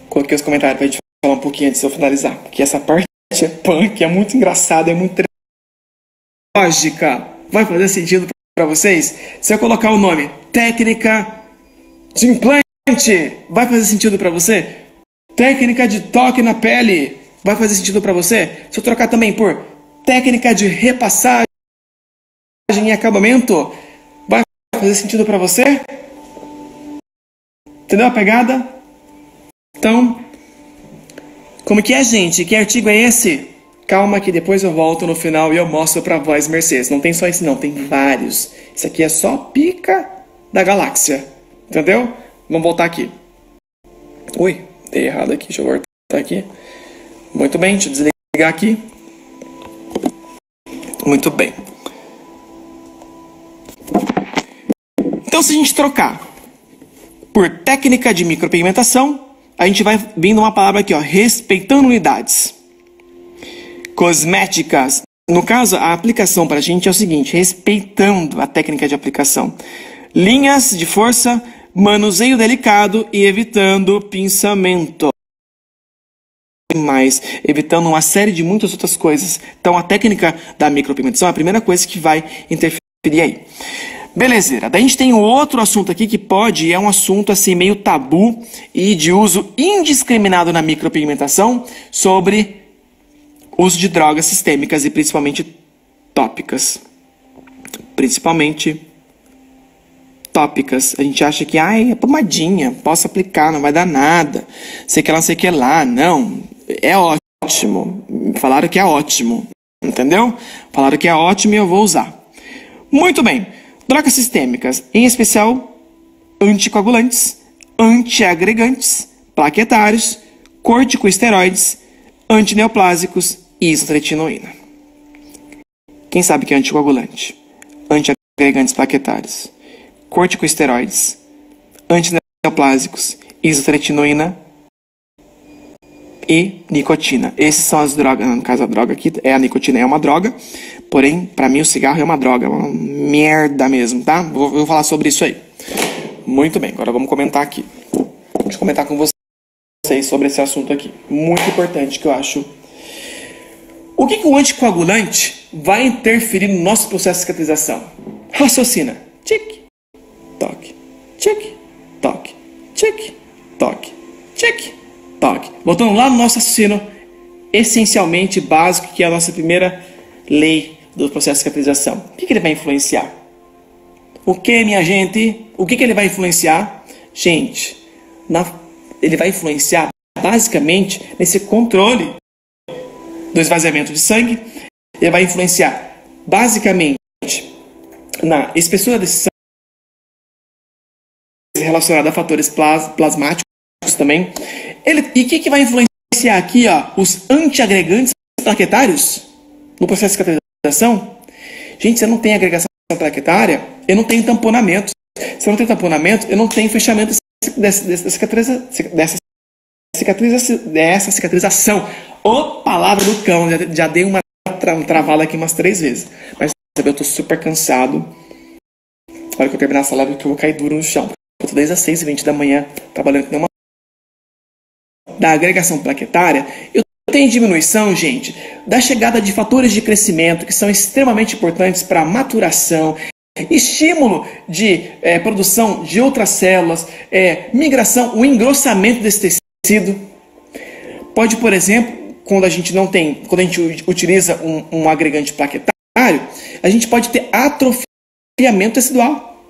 Coloquei os comentários pra gente falar um pouquinho antes de eu finalizar. Porque essa parte é punk, é muito engraçada, é muito lógica. Vai fazer sentido para vocês? Se eu colocar o nome técnica de implante, vai fazer sentido para você? Técnica de toque na pele, vai fazer sentido para você? Se eu trocar também por técnica de repassagem e acabamento, vai fazer sentido para você? Entendeu a pegada? Então, como que é, gente? Que artigo é esse? Calma que depois eu volto no final e eu mostro pra voz Mercedes. Não tem só esse não, tem vários. Isso aqui é só pica da galáxia. Entendeu? Vamos voltar aqui. Ui, dei errado aqui. Deixa eu voltar aqui. Muito bem, deixa eu desligar aqui. Muito bem. Então, se a gente trocar por técnica de micropigmentação, a gente vai vindo uma palavra aqui, ó, respeitando unidades. Cosméticas. No caso, a aplicação para a gente é o seguinte, respeitando a técnica de aplicação. Linhas de força, manuseio delicado e evitando pinçamento. Mas evitando uma série de muitas outras coisas. Então, a técnica da micropigmentação é a primeira coisa que vai interferir aí. Belezeira. Daí a gente tem um outro assunto aqui que é um assunto assim meio tabu e de uso indiscriminado na micropigmentação sobre uso de drogas sistêmicas e principalmente tópicas. Principalmente tópicas. A gente acha que é pomadinha, posso aplicar, não vai dar nada. Sei que lá. Não, é ótimo. Falaram que é ótimo. Entendeu? Falaram que é ótimo e eu vou usar. Muito bem. Drogas sistêmicas, em especial anticoagulantes, antiagregantes, plaquetários, corticosteroides, antineoplásicos e isotretinoína. Quem sabe que é anticoagulante? Antiagregantes plaquetários, corticosteroides, antineoplásicos, isotretinoína e nicotina. Essas são as drogas. No caso, a droga aqui a nicotina é uma droga. Porém, para mim o cigarro é uma droga. Uma merda mesmo, tá? Vou falar sobre isso aí. Muito bem, agora vamos comentar aqui. Deixa eu comentar com vocês sobre esse assunto aqui. Muito importante que eu acho. O que o anticoagulante vai interferir no nosso processo de cicatrização? Raciocina. Tic, toque, tic, toque, tic, toque, tic, toque. Voltando lá no nosso raciocínio essencialmente básico, que é a nossa primeira lei do processo de cicatrização. O que ele vai influenciar? O que, minha gente? O que ele vai influenciar? Gente, ele vai influenciar basicamente nesse controle do esvaziamento de sangue. Ele vai influenciar basicamente na espessura desse sangue, relacionada a fatores plasmáticos também. E o que vai influenciar aqui, ó, os antiagregantes plaquetários no processo de cicatrização? Gente, se eu não tenho agregação plaquetária, eu não tenho tamponamento. Se eu não tenho tamponamento, eu não tenho fechamento dessa cicatrização. Ô, palavra do cão, já dei uma travada aqui umas 3 vezes. Mas eu tô super cansado. Na hora que eu terminar essa live, eu vou cair duro no chão. Eu tô desde as 6h20 da manhã trabalhando com uma da agregação plaquetária. Eu tenho diminuição, gente, da chegada de fatores de crescimento que são extremamente importantes para a maturação, estímulo de produção de outras células, migração, o engrossamento desse tecido. Pode, por exemplo, quando a gente não tem, quando a gente utiliza um agregante plaquetário, a gente pode ter atrofiamento tecidual.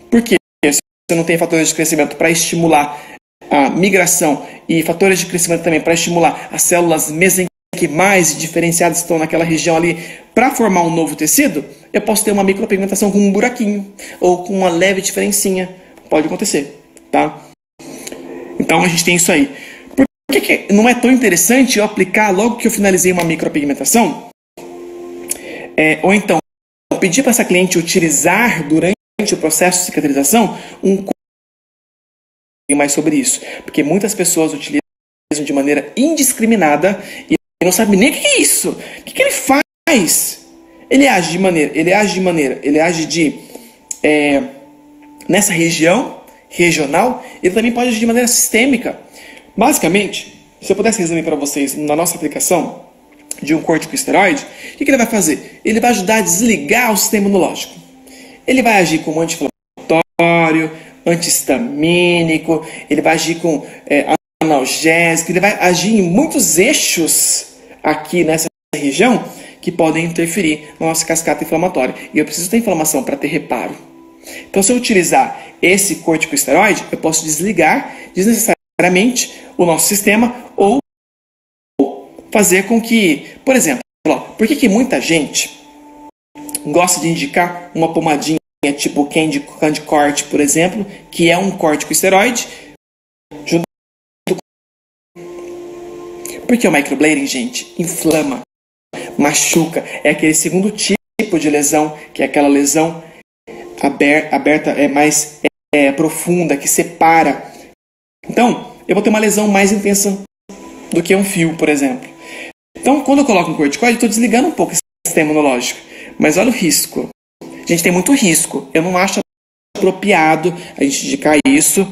Por quê? Se você não tem fatores de crescimento para estimular a migração e fatores de crescimento também para estimular as células mesenquimais diferenciadas que estão naquela região ali para formar um novo tecido, eu posso ter uma micropigmentação com um buraquinho ou com uma leve diferencinha. Pode acontecer, tá? Então a gente tem isso aí. Por que não é tão interessante eu aplicar logo que eu finalizei uma micropigmentação? Ou então pedir para essa cliente utilizar durante o processo de cicatrização mais sobre isso, porque muitas pessoas utilizam de maneira indiscriminada e não sabem nem o que é isso. O que ele faz? Ele age nessa região regional, ele também pode agir de maneira sistêmica. Basicamente, se eu pudesse resumir para vocês na nossa aplicação de um corticosteroide, o que ele vai fazer? Ele vai ajudar a desligar o sistema imunológico. Ele vai agir como anti-inflamatório, antihistamínico, ele vai agir com analgésico, ele vai agir em muitos eixos aqui nessa região que podem interferir na nossa cascata inflamatória. E eu preciso ter inflamação para ter reparo. Então, se eu utilizar esse corticosteroide, eu posso desligar desnecessariamente o nosso sistema ou fazer com que, por exemplo, por que muita gente gosta de indicar uma pomadinha tipo Candy Corte, por exemplo, que é um corticosteroide, junto porque o microblading, gente, inflama, machuca, é aquele segundo tipo de lesão, que é aquela lesão aberta, mais profunda, que separa. Então, eu vou ter uma lesão mais intensa do que um fio, por exemplo. Então, quando eu coloco um corticoide, eu estou desligando um pouco esse sistema imunológico. Mas olha o risco. A gente tem muito risco. Eu não acho apropriado a gente indicar isso,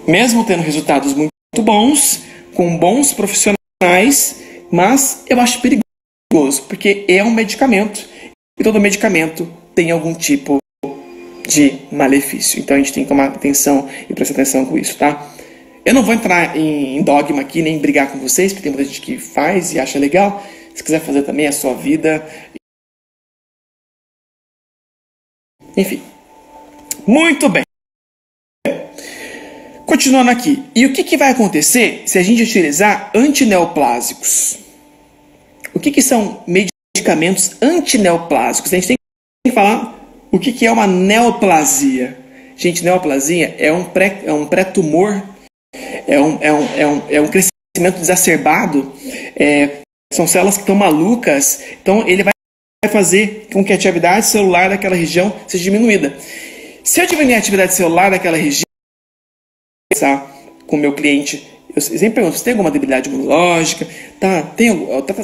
mesmo tendo resultados muito bons, com bons profissionais, mas eu acho perigoso, porque é um medicamento, e todo medicamento tem algum tipo de malefício. Então a gente tem que tomar atenção e prestar atenção com isso, tá? Eu não vou entrar em dogma aqui, nem brigar com vocês, porque tem muita gente que faz e acha legal. Se quiser fazer também, é a sua vida. Enfim. Muito bem. Continuando aqui. E o que vai acontecer se a gente utilizar antineoplásicos? O que são medicamentos antineoplásicos? A gente tem que falar o que é uma neoplasia. Gente, neoplasia é um pré-tumor, é um crescimento exacerbado, são células que estão malucas, então ele vai fazer com que a atividade celular daquela região seja diminuída. Se eu diminuir a atividade celular daquela região, com o meu cliente, eu sempre pergunto, você tem alguma debilidade imunológica? Tá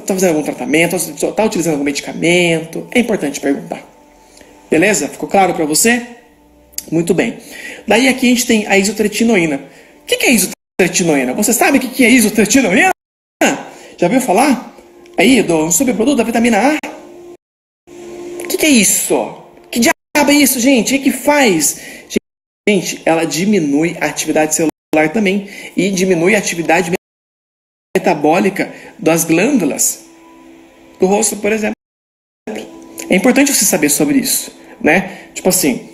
fazendo algum tratamento? Está utilizando algum medicamento? É importante perguntar. Beleza? Ficou claro para você? Muito bem. Daí aqui a gente tem a isotretinoína. O que é isotretinoína? Você sabe o que é isotretinoína? Já ouviu falar? Aí, do subproduto da vitamina A? O que é isso? Que diabo é isso, gente? O que faz? Gente, ela diminui a atividade celular também e diminui a atividade metabólica das glândulas do rosto, por exemplo. É importante você saber sobre isso, né? Tipo assim,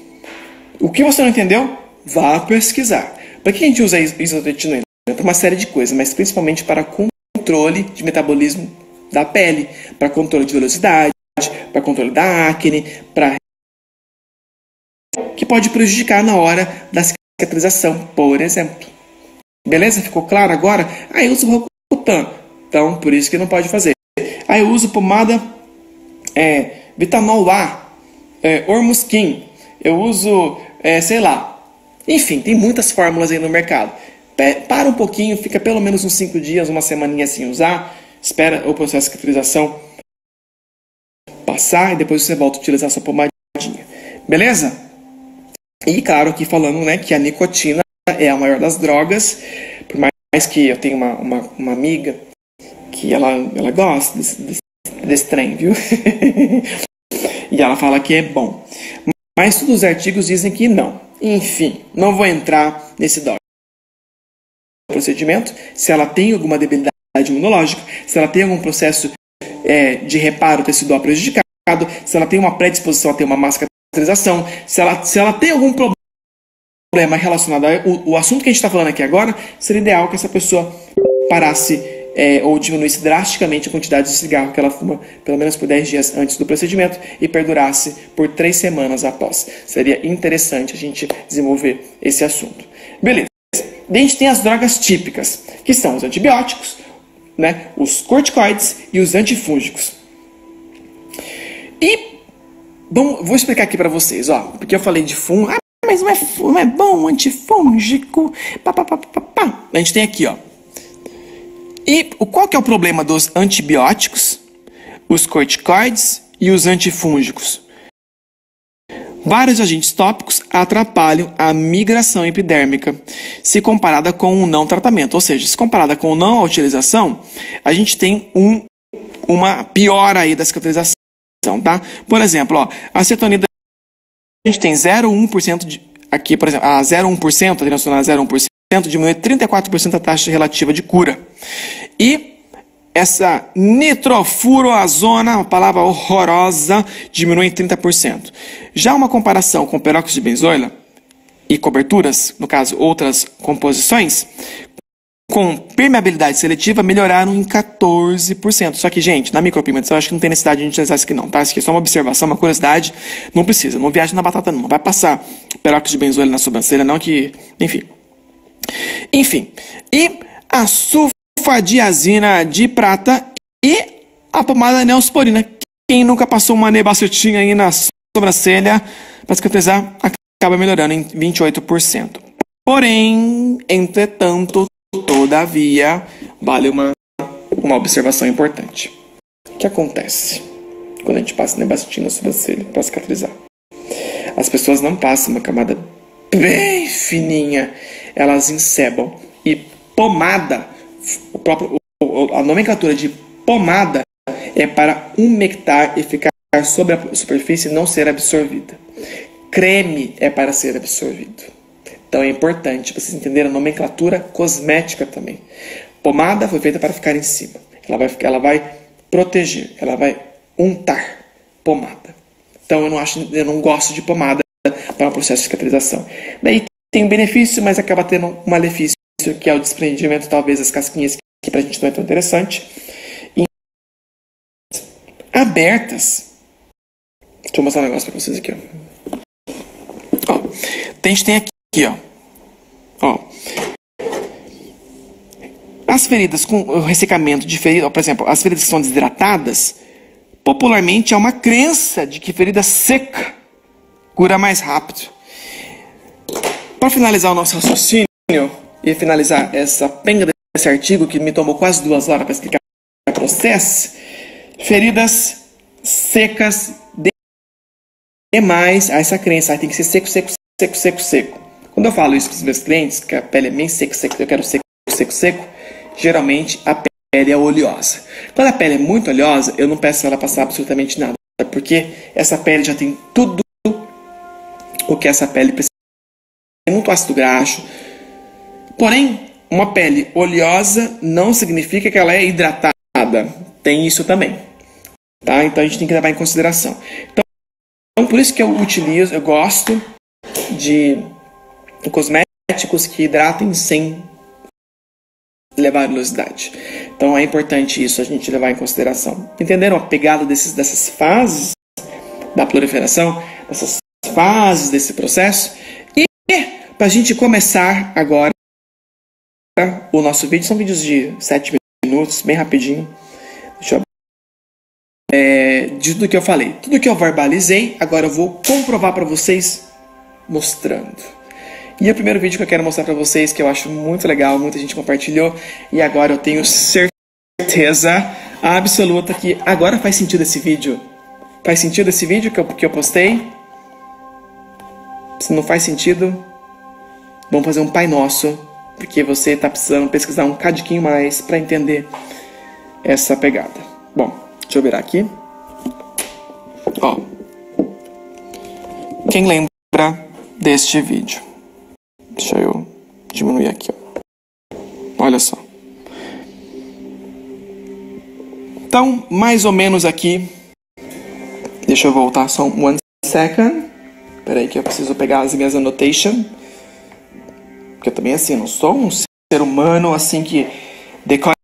o que você não entendeu, vá pesquisar. Para que a gente usa isotretinoína? Para uma série de coisas, mas principalmente para controle de metabolismo da pele, para controle de velocidade, para controle da acne, que pode prejudicar na hora da cicatrização, por exemplo. Beleza? Ficou claro agora? Eu uso Rocutan, então por isso que não pode fazer. Eu uso pomada Vitanol A, Ormuskin, eu uso, sei lá. Enfim, tem muitas fórmulas aí no mercado. Para um pouquinho, fica pelo menos uns 5 dias, uma semaninha sem usar, espera o processo de cicatrização passar e depois você volta a utilizar a sua pomadinha. Beleza? E claro, aqui falando, né, que a nicotina é a maior das drogas, por mais que eu tenha uma amiga que ela gosta desse trem, viu? E ela fala que é bom. Mas todos os artigos dizem que não. Enfim, não vou entrar nesse procedimento. Se ela tem alguma debilidade imunológica, se ela tem algum processo de reparo tecidual prejudicado, se ela tem uma predisposição a ter uma má cicatrização, se ela tem algum problema relacionado ao assunto que a gente está falando aqui agora, seria ideal que essa pessoa parasse ou diminuísse drasticamente a quantidade de cigarro que ela fuma, pelo menos por 10 dias antes do procedimento, e perdurasse por 3 semanas após. Seria interessante a gente desenvolver esse assunto. Beleza. A gente tem as drogas típicas, que são os antibióticos, né, os corticoides e os antifúngicos. E vou explicar aqui para vocês, porque eu falei de fungo, mas não é bom antifúngico, A gente tem aqui, E qual que é o problema dos antibióticos, os corticoides e os antifúngicos? Vários agentes tópicos atrapalham a migração epidérmica se comparada com um não tratamento. Ou seja, se comparada com não utilização, a gente tem uma piora aí da cicatrização, tá? Por exemplo, a acetonida, a gente tem 0,1% aqui, por exemplo, a 0,1%, a triazonar 0,1%, diminui 34% a taxa relativa de cura. E essa nitrofuroazona, uma palavra horrorosa, diminui em 30%. Já uma comparação com peróxido de benzoila e coberturas, no caso outras composições, com permeabilidade seletiva melhoraram em 14%. Só que, gente, na micropigmentação, eu acho que não tem necessidade de a gente utilizar isso aqui não, tá? Isso aqui é só uma observação, uma curiosidade. Não precisa, não viaja na batata não. Vai passar peróxido de benzoila na sobrancelha não, que... Enfim. E a sulfadiazina de prata e a pomada neosporina. Quem nunca passou uma nebacetina aí na sobrancelha para cicatrizar, acaba melhorando em 28%. Porém, entretanto, todavia, vale uma observação importante. O que acontece quando a gente passa nebacetina na sobrancelha para cicatrizar? As pessoas não passam uma camada bem fininha, elas encebam. E pomada, a nomenclatura de pomada é para umectar e ficar sobre a superfície e não ser absorvida. Creme é para ser absorvido. Então é importante vocês entenderem a nomenclatura cosmética também. Pomada foi feita para ficar em cima. Ela vai proteger, ela vai untar pomada. Então eu não gosto de pomada para o processo de cicatrização. Daí tem um benefício, mas acaba tendo um malefício, que é o desprendimento, talvez, das casquinhas, que para a gente não é tão interessante. E abertas. Deixa eu mostrar um negócio para vocês aqui. A gente tem aqui, as feridas com o ressecamento de ferida, por exemplo, as feridas que são desidratadas, popularmente há uma crença de que ferida seca cura mais rápido. Para finalizar o nosso raciocínio e finalizar essa penga desse artigo que me tomou quase 2 horas para explicar o processo, feridas secas demais a essa crença, tem que ser seco, seco, seco, seco, seco. Quando eu falo isso para os meus clientes, que a pele é bem seca, seca, eu quero seco, seco, seco, geralmente a pele é oleosa. Quando a pele é muito oleosa, eu não peço ela passar absolutamente nada, porque essa pele já tem tudo o que essa pele precisa. Tem muito ácido graxo. Porém, uma pele oleosa não significa que ela é hidratada. Tem isso também. Tá? Então a gente tem que levar em consideração. Então por isso que eu gosto de cosméticos que hidratem sem levar oleosidade. Então é importante isso a gente levar em consideração. Entenderam a pegada dessas fases da proliferação, dessas fases desse processo? E para a gente começar agora o nosso vídeo, são vídeos de 7 minutos, bem rapidinho. Deixa eu de tudo que eu falei, tudo que eu verbalizei, agora eu vou comprovar para vocês mostrando. E o primeiro vídeo que eu quero mostrar para vocês, que eu acho muito legal, muita gente compartilhou, e agora eu tenho certeza absoluta que agora faz sentido esse vídeo. Faz sentido esse vídeo que eu postei? Se não faz sentido, vamos fazer um Pai Nosso, porque você está precisando pesquisar um cadinho mais para entender essa pegada. Bom, deixa eu virar aqui. Quem lembra deste vídeo? Deixa eu diminuir aqui. Olha só. Então, mais ou menos aqui. Deixa eu voltar só one second. Espera aí que eu preciso pegar as minhas annotations. Porque eu também, assim, não sou um ser humano, assim, que decora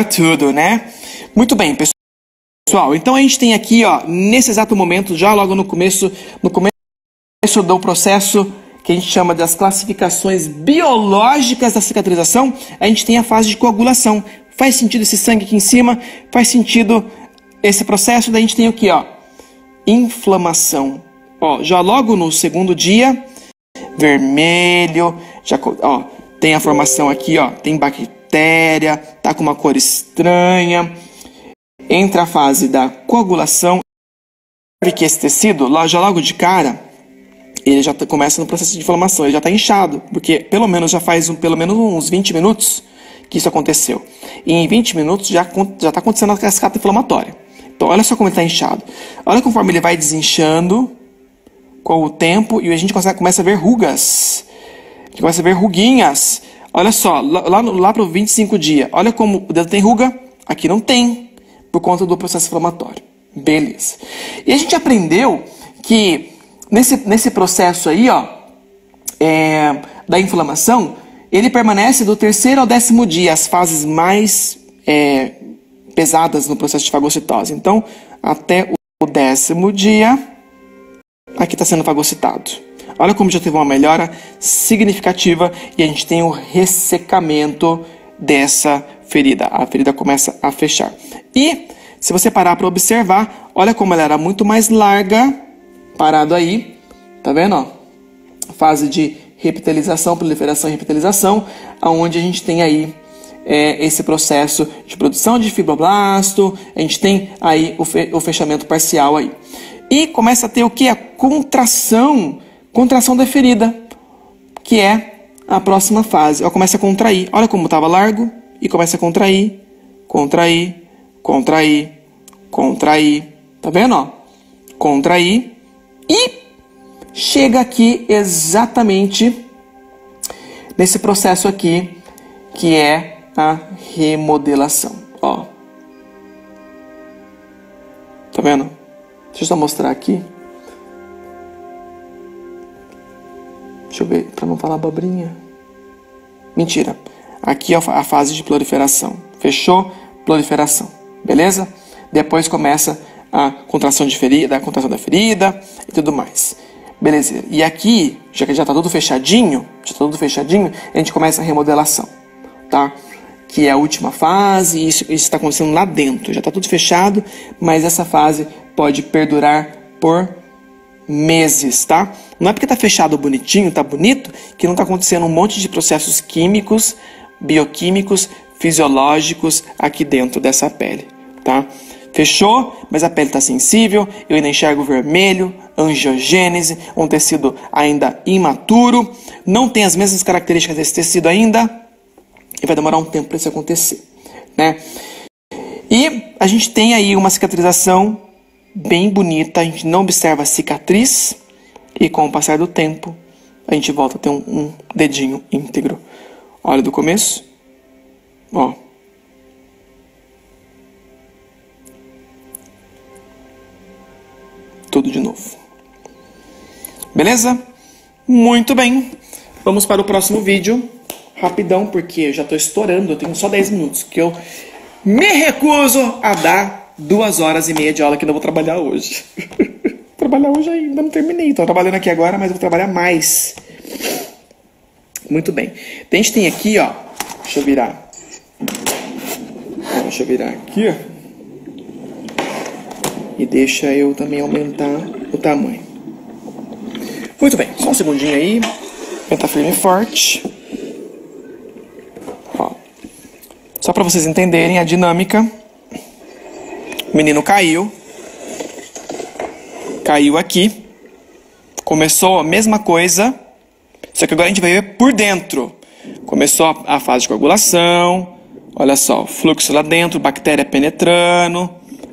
tudo, né? Muito bem, pessoal. Então, a gente tem aqui, ó, nesse exato momento, já logo no começo do processo que a gente chama das classificações biológicas da cicatrização, a gente tem a fase de coagulação. Faz sentido esse sangue aqui em cima? Faz sentido esse processo? Daí a gente tem o que, ó? Inflamação. Ó, já logo no segundo dia, vermelho, já, ó, tem a formação aqui, ó, tem bactéria, tá com uma cor estranha. Entra a fase da coagulação, que esse tecido, já logo de cara, ele já começa no processo de inflamação, ele já está inchado, porque pelo menos já faz pelo menos uns 20 minutos que isso aconteceu. E em 20 minutos já está acontecendo a cascata inflamatória. Então olha só como ele está inchado. Olha conforme ele vai desinchando com o tempo e a gente começa a ver rugas. A gente começa a ver ruguinhas. Olha só, lá para o 25 dia, olha como o dedo tem ruga, aqui não tem, por conta do processo inflamatório. Beleza. E a gente aprendeu que nesse processo aí, ó, da inflamação, ele permanece do 3º ao 10º dia, as fases mais pesadas no processo de fagocitose. Então, até o 10º dia, aqui está sendo fagocitado. Olha como já teve uma melhora significativa e a gente tem o ressecamento dessa ferida. A ferida começa a fechar. E, se você parar para observar, olha como ela era muito mais larga, parado aí, tá vendo, ó? Fase de repitelização, proliferação e repitelização, onde a gente tem aí esse processo de produção de fibroblasto, a gente tem aí o fechamento parcial aí. E começa a ter o que? A contração da ferida, que é a próxima fase. Ela começa a contrair, olha como estava largo, e começa a contrair, contrair, contrair, contrair, tá vendo, ó? Contrair. E chega aqui exatamente nesse processo aqui, que é a remodelação. Ó. Tá vendo? Deixa eu só mostrar aqui. Deixa eu ver, para não falar abobrinha. Mentira. Aqui é a fase de proliferação. Fechou? Proliferação. Beleza? Depois começa a contração da ferida e tudo mais. Beleza. E aqui, já que já está tudo fechadinho, a gente começa a remodelação, tá? Que é a última fase, e isso está acontecendo lá dentro. Já está tudo fechado, mas essa fase pode perdurar por meses, tá? Não é porque está fechado bonitinho, tá bonito, que não está acontecendo um monte de processos químicos, bioquímicos, fisiológicos aqui dentro dessa pele, tá? Fechou, mas a pele está sensível, eu ainda enxergo vermelho, angiogênese, um tecido ainda imaturo, não tem as mesmas características desse tecido ainda, e vai demorar um tempo para isso acontecer, né? E a gente tem aí uma cicatrização bem bonita, a gente não observa a cicatriz, e com o passar do tempo, a gente volta a ter um dedinho íntegro. Olha do começo, ó. Tudo de novo. Beleza? Muito bem. Vamos para o próximo vídeo. Rapidão, porque eu já estou estourando. Eu tenho só 10 minutos. Que eu me recuso a dar 2h30 de aula que eu não vou trabalhar hoje. Trabalhar hoje ainda não terminei. Estou trabalhando aqui agora, mas vou trabalhar mais. Muito bem. A gente tem aqui, ó. Deixa eu virar. Deixa eu virar aqui, ó. E deixa eu também aumentar o tamanho. Muito bem, só um segundinho aí. Apertar firme e forte. Ó. Só para vocês entenderem a dinâmica. O menino caiu. Caiu aqui. Começou a mesma coisa. Só que agora a gente vai ver por dentro. Começou a fase de coagulação. Olha só, fluxo lá dentro, bactéria penetrando.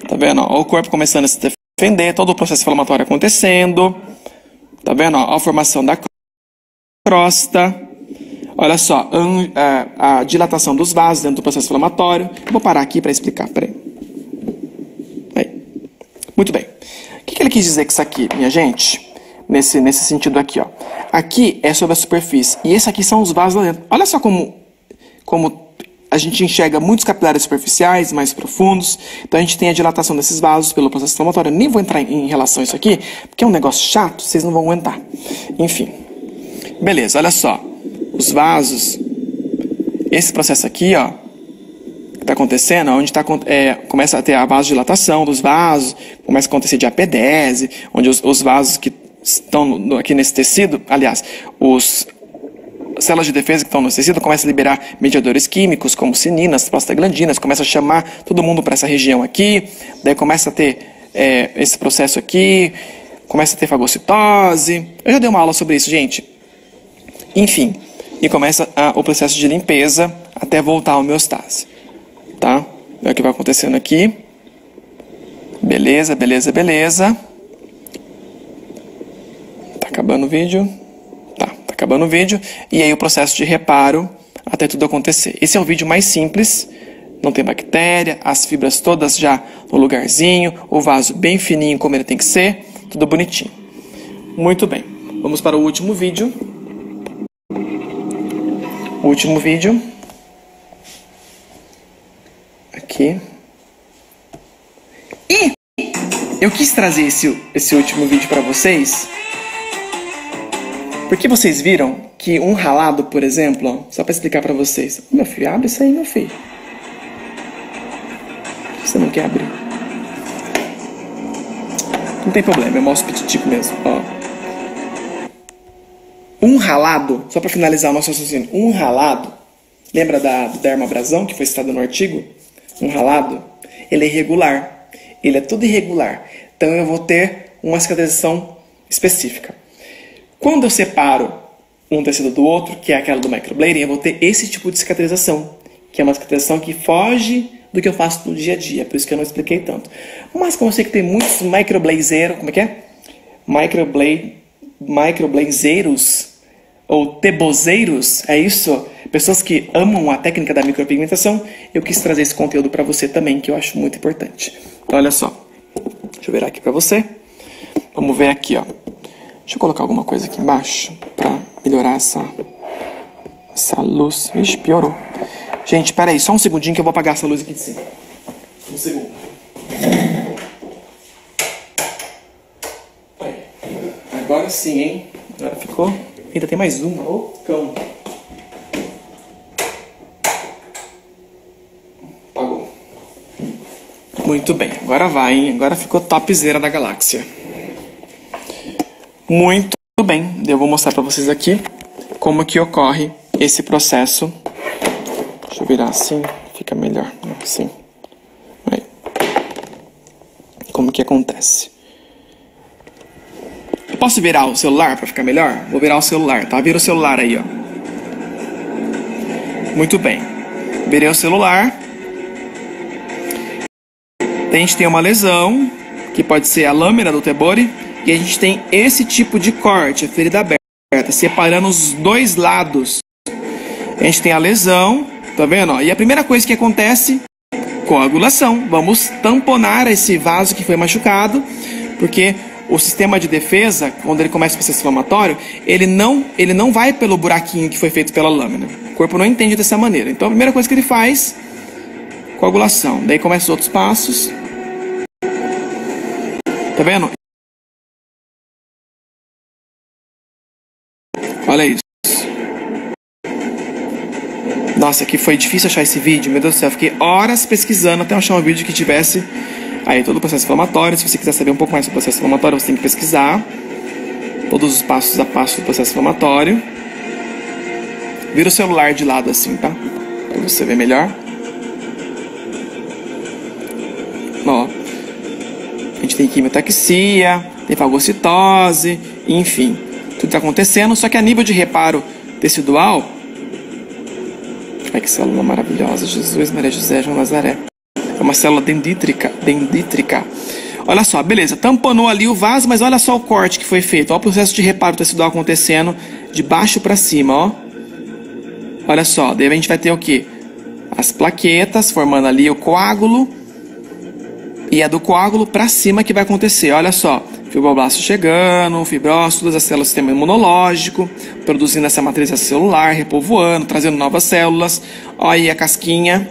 Tá vendo? Ó, o corpo começando a se defender, todo o processo inflamatório acontecendo. Tá vendo? Ó, a formação da crosta. Olha só, a dilatação dos vasos dentro do processo inflamatório. Vou parar aqui para explicar. Peraí. Muito bem. O que ele quis dizer com isso aqui, minha gente? Nesse sentido aqui, ó. Aqui é sobre a superfície. E esse aqui são os vasos lá dentro. Olha só como a gente enxerga muitos capilares superficiais, mais profundos. Então a gente tem a dilatação desses vasos pelo processo inflamatório. Eu nem vou entrar em relação a isso aqui, porque é um negócio chato, vocês não vão aguentar. Enfim. Beleza, olha só. Os vasos. Esse processo aqui, ó, que está acontecendo, onde começa a ter a vasodilatação dos vasos, começa a acontecer diapedese, onde os vasos que estão aqui nesse tecido, aliás, as células de defesa que estão no tecido começam a liberar mediadores químicos, como sininas, prostaglandinas, começa a chamar todo mundo para essa região aqui, daí começa a ter esse processo aqui, começa a ter fagocitose. Eu já dei uma aula sobre isso, gente. Enfim, e começa o processo de limpeza até voltar à homeostase. Tá? É o que vai acontecendo aqui. Beleza, beleza, beleza. Tá acabando o vídeo. Tá acabando o vídeo. E aí o processo de reparo até tudo acontecer. Esse é o vídeo mais simples. Não tem bactéria, as fibras todas já no lugarzinho, o vaso bem fininho como ele tem que ser, tudo bonitinho. Muito bem. Vamos para o último vídeo. O último vídeo. Aqui. E eu quis trazer esse último vídeo para vocês, porque vocês viram que um ralado, por exemplo, ó, só para explicar para vocês. Meu filho, abre isso aí, meu filho. Você não quer abrir? Não tem problema, é mouse petitico mesmo. Ó. Um ralado, só para finalizar o nosso raciocínio, um ralado, lembra do dermabrasão que foi citado no artigo? Um ralado, ele é irregular, ele é tudo irregular, então eu vou ter uma cicatrização específica. Quando eu separo um tecido do outro, que é aquela do microblading, eu vou ter esse tipo de cicatrização, que é uma cicatrização que foge do que eu faço no dia a dia, por isso que eu não expliquei tanto. Mas como eu sei que tem muitos microblazeiros, como é que é? Microblazeiros ou tebozeiros, é isso? Pessoas que amam a técnica da micropigmentação, eu quis trazer esse conteúdo para você também, que eu acho muito importante. Então, olha só. Deixa eu virar aqui para você. Vamos ver aqui, ó. Deixa eu colocar alguma coisa aqui embaixo para melhorar essa luz. Ixi, piorou. Gente, espera aí, só um segundinho que eu vou apagar essa luz aqui de cima. Um segundo. Agora sim, hein? Agora ficou. Ainda tem mais uma. Ô, cão. Apagou. Muito bem. Agora vai, hein? Agora ficou topzera da galáxia. Muito bem. Eu vou mostrar pra vocês aqui como que ocorre esse processo. Deixa eu virar assim. Fica melhor. Assim. Aí. Como que acontece. Posso virar o celular para ficar melhor? Vou virar o celular, tá? Vira o celular aí, ó. Muito bem. Virei o celular. A gente tem uma lesão, que pode ser a lâmina do Tebori, e a gente tem esse tipo de corte, a ferida aberta, separando os dois lados. A gente tem a lesão, tá vendo? Ó? E a primeira coisa que acontece, coagulação. Vamos tamponar esse vaso que foi machucado, porque o sistema de defesa, quando ele começa o processo inflamatório, ele não vai pelo buraquinho que foi feito pela lâmina. O corpo não entende dessa maneira. Então a primeira coisa que ele faz, coagulação. Daí começam os outros passos. Tá vendo? Olha isso. Nossa, aqui foi difícil achar esse vídeo. Meu Deus do céu, fiquei horas pesquisando até achar um vídeo que tivesse aí todo o processo inflamatório. Se você quiser saber um pouco mais sobre o processo inflamatório, você tem que pesquisar todos os passos a passo do processo inflamatório. Vira o celular de lado assim, tá? Pra você ver melhor. Ó, a gente tem quimiotaxia, tem fagocitose, enfim, tudo tá acontecendo, só que a nível de reparo tecidual, ai que célula maravilhosa, Jesus, Maria José, João Nazaré. É uma célula dendrítica. Olha só, beleza, tamponou ali o vaso, mas olha só o corte que foi feito. Olha o processo de reparo tecidual acontecendo de baixo para cima, ó. Olha só, daí a gente vai ter o quê? As plaquetas formando ali o coágulo. E é do coágulo para cima que vai acontecer. Olha só, fibroblasto chegando, fibrócitos, todas as células do sistema imunológico, produzindo essa matriz celular, repovoando, trazendo novas células. Olha aí a casquinha.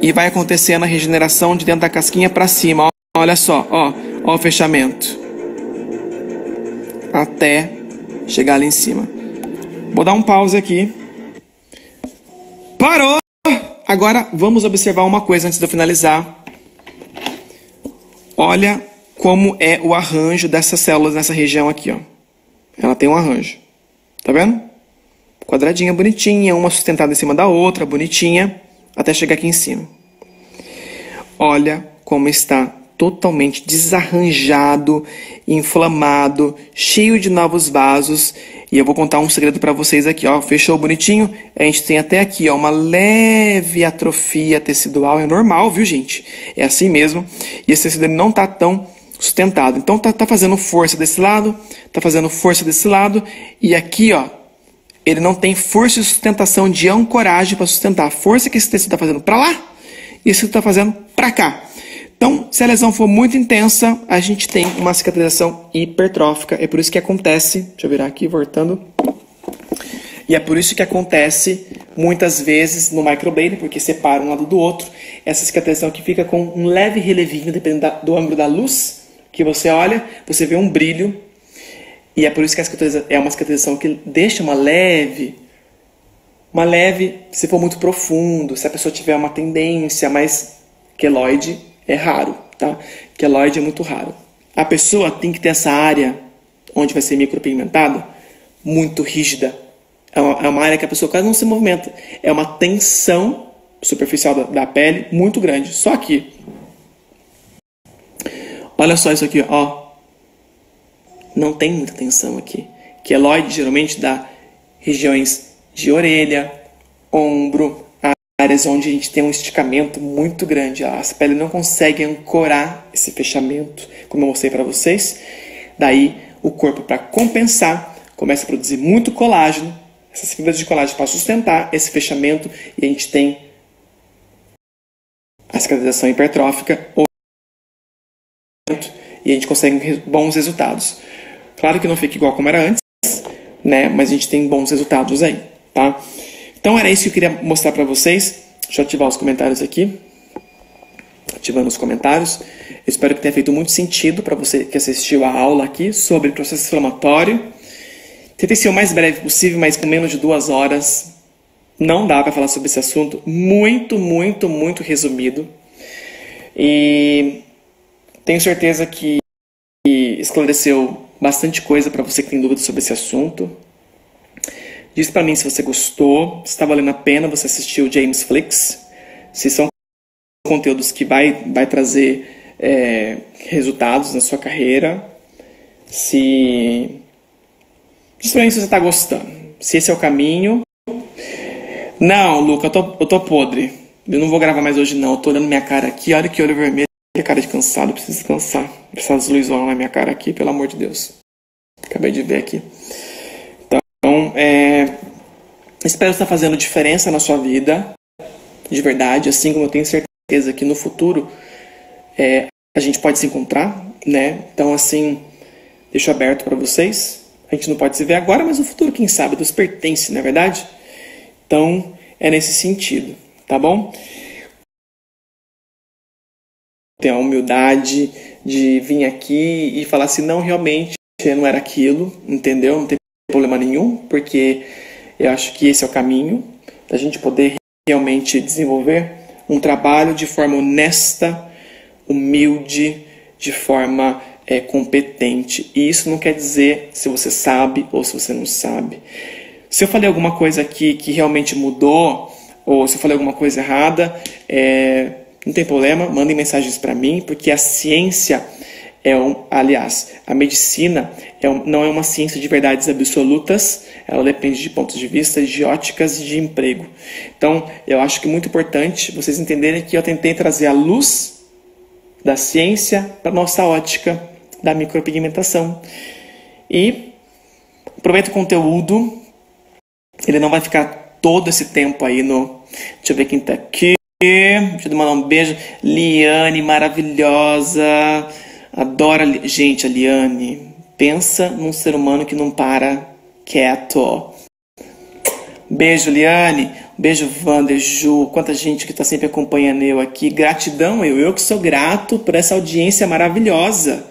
E vai acontecendo a regeneração de dentro da casquinha para cima. Olha só, ó o fechamento. Até chegar ali em cima. Vou dar um pause aqui. Parou! Agora vamos observar uma coisa antes de eu finalizar. Olha como é o arranjo dessas células nessa região aqui, ó. Ela tem um arranjo. Tá vendo? Quadradinha, bonitinha, uma sustentada em cima da outra, bonitinha, até chegar aqui em cima. Olha como está totalmente desarranjado, inflamado, cheio de novos vasos. E eu vou contar um segredo para vocês aqui, ó. Fechou bonitinho? A gente tem até aqui, ó, uma leve atrofia tecidual. É normal, viu, gente? É assim mesmo. E esse tecido não tá tão sustentado. Então tá fazendo força desse lado, tá fazendo força desse lado. E aqui, ó, ele não tem força de sustentação, de ancoragem para sustentar. A força que esse tecido tá fazendo para lá, e esse tá fazendo para cá. Então, se a lesão for muito intensa, a gente tem uma cicatrização hipertrófica. É por isso que acontece... Deixa eu virar aqui, voltando. E é por isso que acontece muitas vezes no microblading, porque separa um lado do outro. Essa cicatrização aqui fica com um leve relevinho, dependendo do ângulo da luz que você olha, você vê um brilho. E é por isso que a cicatrização é uma cicatrização que deixa uma leve, se for muito profundo, se a pessoa tiver uma tendência mais queloide, é raro, tá? Queloide é muito raro. A pessoa tem que ter essa área onde vai ser micropigmentada muito rígida. É uma área que a pessoa quase não se movimenta. É uma tensão superficial da pele muito grande. Só que, olha só isso aqui, ó. Não tem muita tensão aqui. Queloide geralmente dá regiões de orelha, ombro, áreas onde a gente tem um esticamento muito grande. A pele não consegue ancorar esse fechamento, como eu mostrei para vocês. Daí o corpo, para compensar, começa a produzir muito colágeno, essas fibras de colágeno para sustentar esse fechamento, e a gente tem a cicatrização hipertrófica e a gente consegue bons resultados. Claro que não fica igual como era antes, né? Mas a gente tem bons resultados aí, tá? Então era isso que eu queria mostrar para vocês. Deixa eu ativar os comentários aqui. Ativando os comentários. Eu espero que tenha feito muito sentido para você que assistiu a aula aqui sobre processo inflamatório. Tentei ser o mais breve possível, mas com menos de 2 horas não dá para falar sobre esse assunto. Muito, muito, muito resumido. E tenho certeza que esclareceu bastante coisa para você que tem dúvidas sobre esse assunto. Diz para mim se você gostou, se está valendo a pena você assistir o James Flix, se são conteúdos que vai trazer resultados na sua carreira, diz para mim se você está gostando, se esse é o caminho. Não, Luca, eu tô podre, eu não vou gravar mais hoje não, eu tô olhando minha cara aqui, olha que olho vermelho, que cara de cansado, eu preciso descansar, essas luzes vão na minha cara aqui, pelo amor de Deus, acabei de ver aqui. Então, espero estar fazendo diferença na sua vida, de verdade, assim como eu tenho certeza que no futuro a gente pode se encontrar, né? Então, assim, deixo aberto para vocês. A gente não pode se ver agora, mas no futuro, quem sabe, Deus pertence, não é verdade? Então, é nesse sentido, tá bom? Ter a humildade de vir aqui e falar assim, não, realmente, não era aquilo, entendeu? Não tem problema nenhum, porque eu acho que esse é o caminho da gente poder realmente desenvolver um trabalho de forma honesta, humilde, de forma competente. E isso não quer dizer se você sabe ou se você não sabe. Se eu falei alguma coisa aqui que realmente mudou, ou se eu falei alguma coisa errada, não tem problema, mandem mensagens para mim, porque a ciência aliás, a medicina não é uma ciência de verdades absolutas, ela depende de pontos de vista, de óticas e de emprego. Então, eu acho que é muito importante vocês entenderem que eu tentei trazer a luz da ciência para a nossa ótica da micropigmentação. E aproveita o conteúdo, ele não vai ficar todo esse tempo aí no... Deixa eu ver quem está aqui. Deixa eu mandar um beijo. Liane, maravilhosa. Adoro gente, a Liane. Pensa num ser humano que não para quieto. Beijo, Liane. Beijo, Wander, Ju. Quanta gente que tá sempre acompanhando eu aqui. Gratidão, eu que sou grato por essa audiência maravilhosa.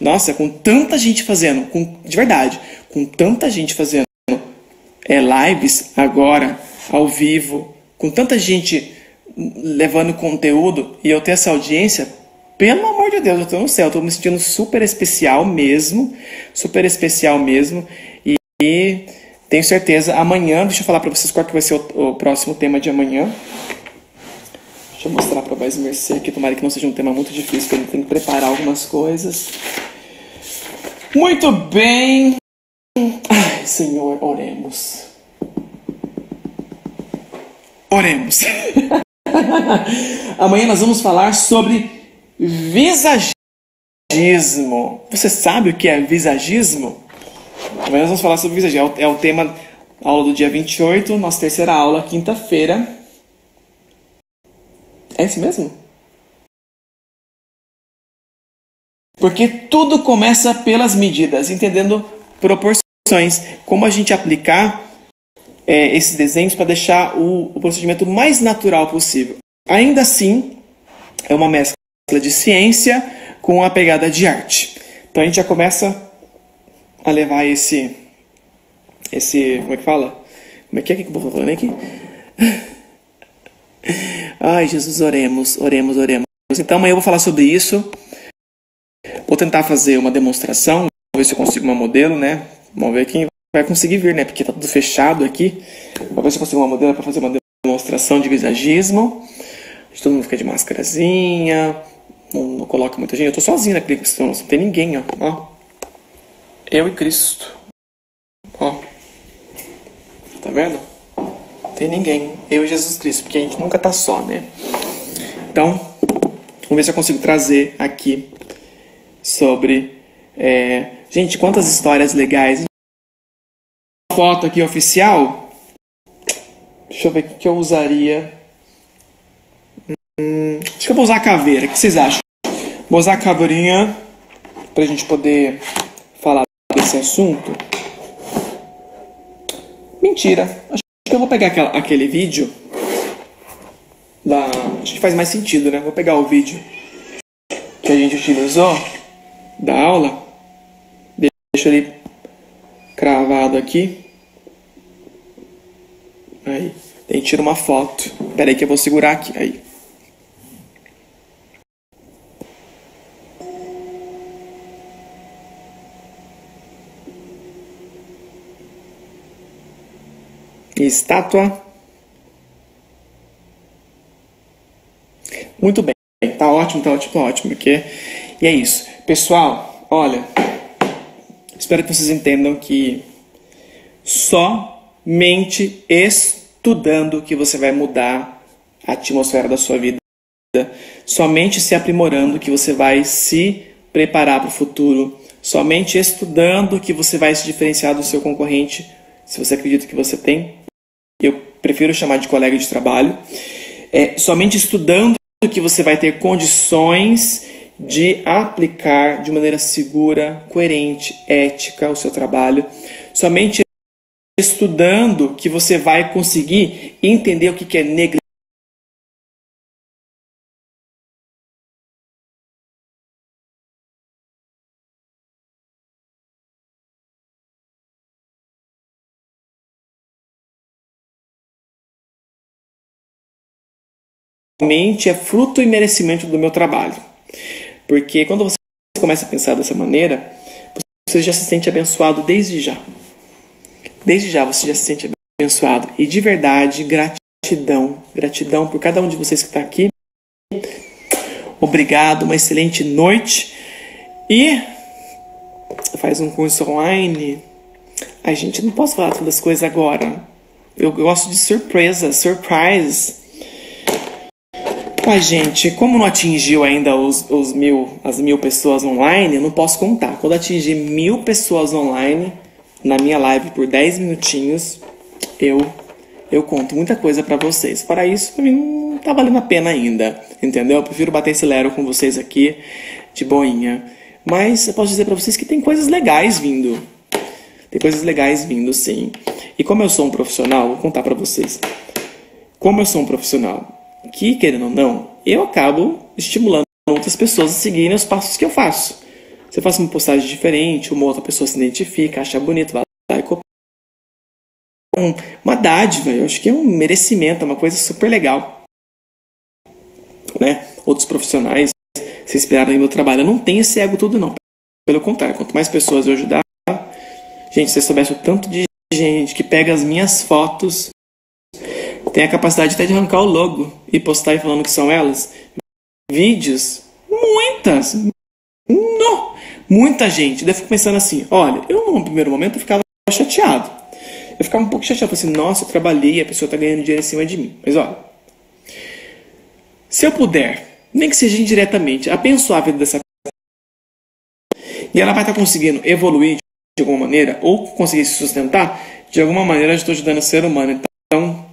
Nossa, com tanta gente fazendo, de verdade, com tanta gente fazendo lives agora, ao vivo, com tanta gente levando conteúdo e eu ter essa audiência, pelo amor de Deus, eu tô no céu, eu tô me sentindo super especial mesmo, e tenho certeza, amanhã, deixa eu falar pra vocês qual que vai ser o próximo tema de amanhã. Deixa eu mostrar pra Voz Mercê aqui, tomara que não seja um tema muito difícil, porque eu tenho que preparar algumas coisas. Muito bem. Ai, Senhor, oremos. Oremos. Amanhã nós vamos falar sobre visagismo. Você sabe o que é visagismo? Amanhã nós vamos falar sobre visagismo. É o tema, aula do dia 28, nossa terceira aula, quinta-feira. É esse mesmo? Porque tudo começa pelas medidas, entendendo proporções. Como a gente aplicar esses desenhos para deixar o procedimento mais natural possível. Ainda assim, é uma mescla de ciência com a pegada de arte. Então a gente já começa a levar esse como é que fala? Como é que eu vou falando aqui? Ai, Jesus, oremos. Então amanhã eu vou falar sobre isso. Vou tentar fazer uma demonstração, vou ver se eu consigo uma modelo, né? Vamos ver quem vai conseguir vir, né? Porque tá tudo fechado aqui. Vou ver se eu consigo uma modelo para fazer uma demonstração de visagismo. Todo mundo fica de máscarazinha, não coloca muita gente. Eu tô sozinho naquele questão, não tem ninguém, ó. Eu e Cristo. Ó. Tá vendo? Não tem ninguém. Eu e Jesus Cristo, porque a gente nunca tá só, né? Então, vamos ver se eu consigo trazer aqui sobre... Gente, quantas histórias legais. Uma foto aqui oficial. Deixa eu ver o que eu usaria. Acho que eu vou usar a caveira. O que vocês acham? Vou usar a caveirinha pra gente poder falar desse assunto. Mentira. Acho que eu vou pegar aquele vídeo acho que faz mais sentido, né? Vou pegar o vídeo que a gente utilizou da aula. Deixa ele cravado aqui. Aí. A gente tira uma foto. Espera aí que eu vou segurar aqui. Aí. Estátua. Muito bem. Tá ótimo. Porque... E é isso. Pessoal, olha... Espero que vocês entendam que somente estudando que você vai mudar a atmosfera da sua vida. Somente se aprimorando que você vai se preparar para o futuro. Somente estudando que você vai se diferenciar do seu concorrente, se você acredita que você tem. Eu prefiro chamar de colega de trabalho. Somente estudando que você vai ter condições de aplicar de maneira segura, coerente, ética o seu trabalho. Somente estudando que você vai conseguir entender o que é negligência. Somente é fruto e merecimento do meu trabalho. Porque quando você começa a pensar dessa maneira, você já se sente abençoado desde já. Desde já você já se sente abençoado. E de verdade, gratidão. Gratidão por cada um de vocês que está aqui. Obrigado, uma excelente noite. E faz um curso online. Ai, gente, não posso falar todas as coisas agora. Eu gosto de surpresa, surprise. Ai, gente, como não atingiu ainda as 1000 pessoas online, eu não posso contar. Quando atingir 1000 pessoas online na minha live por 10 minutinhos, eu conto muita coisa pra vocês. Para isso, pra mim, tá valendo a pena ainda, entendeu? Eu prefiro bater esse lero com vocês aqui, de boinha. Mas eu posso dizer pra vocês que tem coisas legais vindo. Tem coisas legais vindo, sim. E como eu sou um profissional, vou contar pra vocês. Como eu sou um profissional que, querendo ou não, eu acabo estimulando outras pessoas a seguirem os passos que eu faço. Se eu faço uma postagem diferente, uma outra pessoa se identifica, acha bonito, vai lá e copia. Uma dádiva, eu acho que é um merecimento, é uma coisa super legal. Né? Outros profissionais se inspiraram no meu trabalho. Eu não tenho esse ego todo, não. Pelo contrário, quanto mais pessoas eu ajudar... Gente, se você soubesse o tanto de gente que pega as minhas fotos, tem a capacidade até de arrancar o logo e postar e falando que são elas. Vídeos, muitas, muita gente. Daí eu fico pensando assim, olha, eu no primeiro momento eu ficava chateado. Eu ficava um pouco chateado, assim, nossa, eu trabalhei e a pessoa está ganhando dinheiro em cima de mim. Mas olha, se eu puder, nem que seja indiretamente, abençoar a vida dessa pessoa, e ela vai estar conseguindo evoluir de alguma maneira, ou conseguir se sustentar, de alguma maneira eu estou ajudando o ser humano. Então,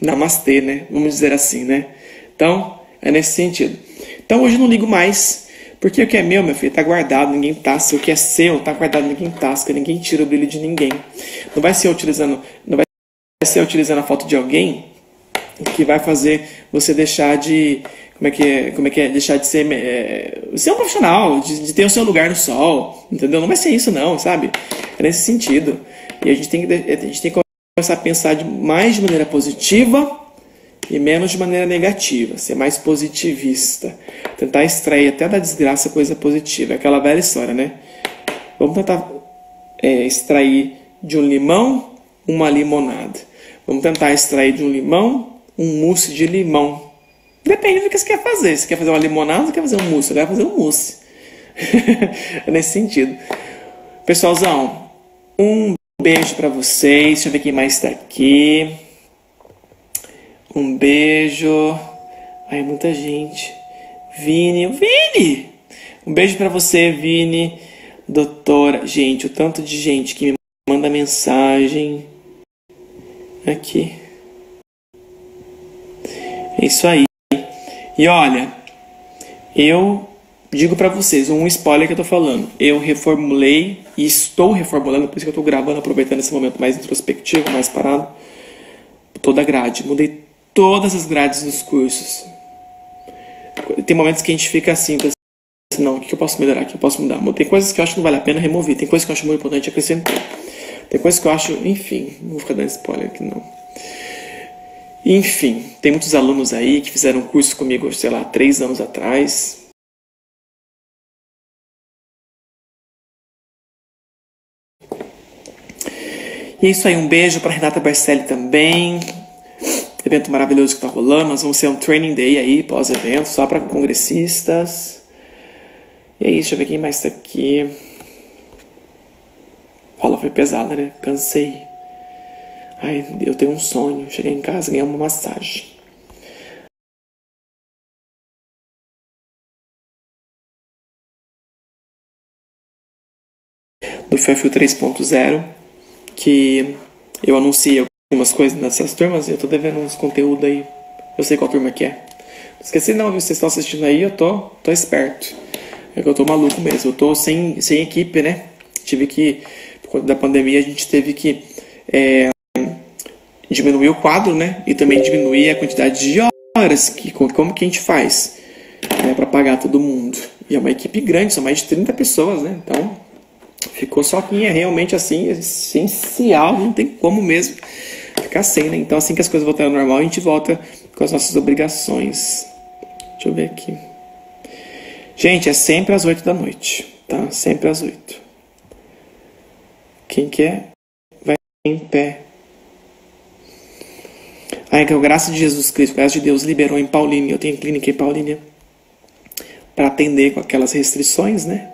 namastê, né? Vamos dizer assim, né? Então, é nesse sentido. Então, hoje eu não ligo mais, porque o que é meu, meu filho, tá guardado, ninguém tasca. O que é seu, tá guardado, ninguém tasca. Ninguém tira o brilho de ninguém. Não vai ser utilizando a foto de alguém que vai fazer você deixar de... Como é que é? Deixar de ser um profissional, de ter o seu lugar no sol, entendeu? Não vai ser isso não, sabe? É nesse sentido. E a gente tem que começar a pensar mais de maneira positiva e menos de maneira negativa. Ser mais positivista. Tentar extrair até da desgraça coisa positiva. É aquela velha história, né? Vamos tentar extrair de um limão uma limonada. Vamos tentar extrair de um limão um mousse de limão. Depende do que você quer fazer. Se quer fazer uma limonada ou quer fazer um mousse? Você vai fazer um mousse. É nesse sentido. Pessoalzão, um beijo pra vocês. Deixa eu ver quem mais tá aqui. Um beijo. Ai, muita gente. Vini. Um beijo pra você, Vini. Doutora. Gente, o tanto de gente que me manda mensagem. Aqui. É isso aí. E olha, eu digo pra vocês, um spoiler que eu tô falando. Eu reformulei e estou reformulando, por isso que eu tô gravando, aproveitando esse momento mais introspectivo, mais parado. Toda a grade. Mudei todas as grades dos cursos. Tem momentos que a gente fica assim, pensando, não, o que eu posso melhorar, o que eu posso mudar? Tem coisas que eu acho que não vale a pena remover, tem coisas que eu acho muito importante acrescentar. Tem coisas que eu acho, enfim, não vou ficar dando spoiler aqui não. Enfim, tem muitos alunos aí que fizeram curso comigo, sei lá, 3 anos atrás. E é isso aí, um beijo para Renata Barcelli também. Evento maravilhoso que tá rolando. Nós vamos ter um training day aí, pós-evento, só para congressistas. E é isso, deixa eu ver quem mais tá aqui. Rola foi pesada, né? Cansei. Ai, eu tenho um sonho. Cheguei em casa e ganhei uma massagem. Do Fairfield 3.0, que eu anunciei algumas coisas nessas turmas e eu tô devendo uns conteúdos aí. Eu sei qual turma que é. Não esqueci não, viu? Vocês estão assistindo aí, eu tô esperto. É que eu tô maluco mesmo. Eu tô sem equipe, né? Tive que, por conta da pandemia, a gente teve que diminuir o quadro, né? E também diminuir a quantidade de horas. Como que a gente faz, né, para pagar todo mundo? E é uma equipe grande, são mais de 30 pessoas, né? Então, ficou só quem é realmente assim, essencial, não tem como mesmo ficar sem, né? Então, assim que as coisas voltarem ao normal, a gente volta com as nossas obrigações. Deixa eu ver aqui. Gente, é sempre às 8 da noite, tá? Sempre às 8. Quem quer, vai em pé. Ai, que a graça de Jesus Cristo, a graça de Deus liberou em Paulínia. Eu tenho clínica em Paulínia para atender com aquelas restrições, né?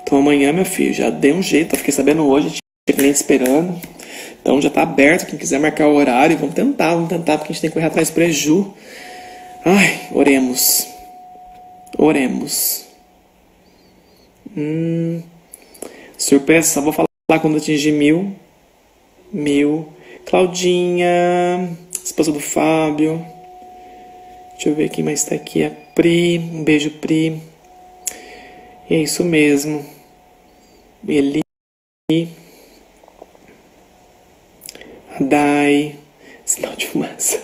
Então amanhã, meu filho, já dei um jeito. Eu fiquei sabendo hoje, tinha cliente esperando. Então já tá aberto, quem quiser marcar o horário, vamos tentar, porque a gente tem que correr atrás do preju. Ai, oremos. Surpresa, só vou falar quando atingir 1000. Claudinha, esposa do Fábio. Deixa eu ver quem mais tá aqui. A Pri. Um beijo, Pri. E é isso mesmo. Eli. A Dai. Sinal de fumaça.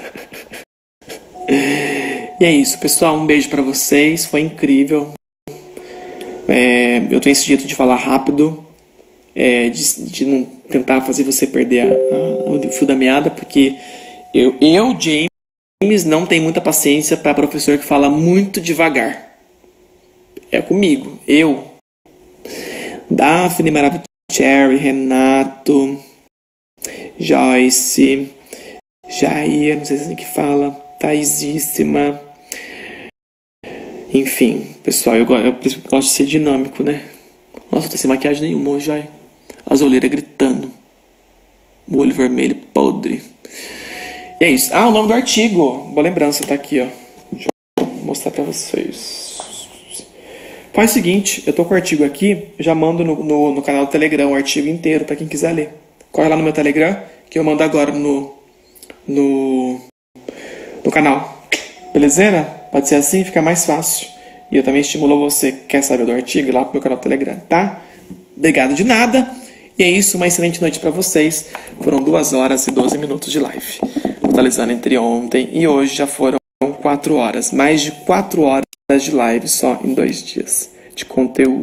E é isso, pessoal. Um beijo pra vocês. Foi incrível. Eu tenho esse jeito de falar rápido. De não tentar fazer você perder o fio da meada. Porque eu, James, não tenho muita paciência para professor que fala muito devagar. É comigo. Daphne, Maravilha, Cherry, Renato, Joyce, Jair, não sei se é assim que fala, Thaisíssima. Enfim, pessoal, eu gosto de ser dinâmico, né? Nossa, não tô sem maquiagem nenhuma hoje, ai. As olheiras gritando. O olho vermelho podre. E é isso. O nome do artigo. Boa lembrança, tá aqui, ó. Deixa eu mostrar pra vocês. Faz o seguinte, eu tô com o artigo aqui, eu já mando no canal do Telegram o artigo inteiro pra quem quiser ler. Corre lá no meu Telegram, que eu mando agora no canal. Belezeira? Pode ser assim, fica mais fácil. E eu também estimulo você que quer saber do artigo lá pro meu canal do Telegram, tá? Obrigado de nada. E é isso, uma excelente noite pra vocês. Foram 2 horas e 12 minutos de live. Totalizando entre ontem e hoje já foram 4 horas. Mais de 4 horas de live só em 2 dias de conteúdo.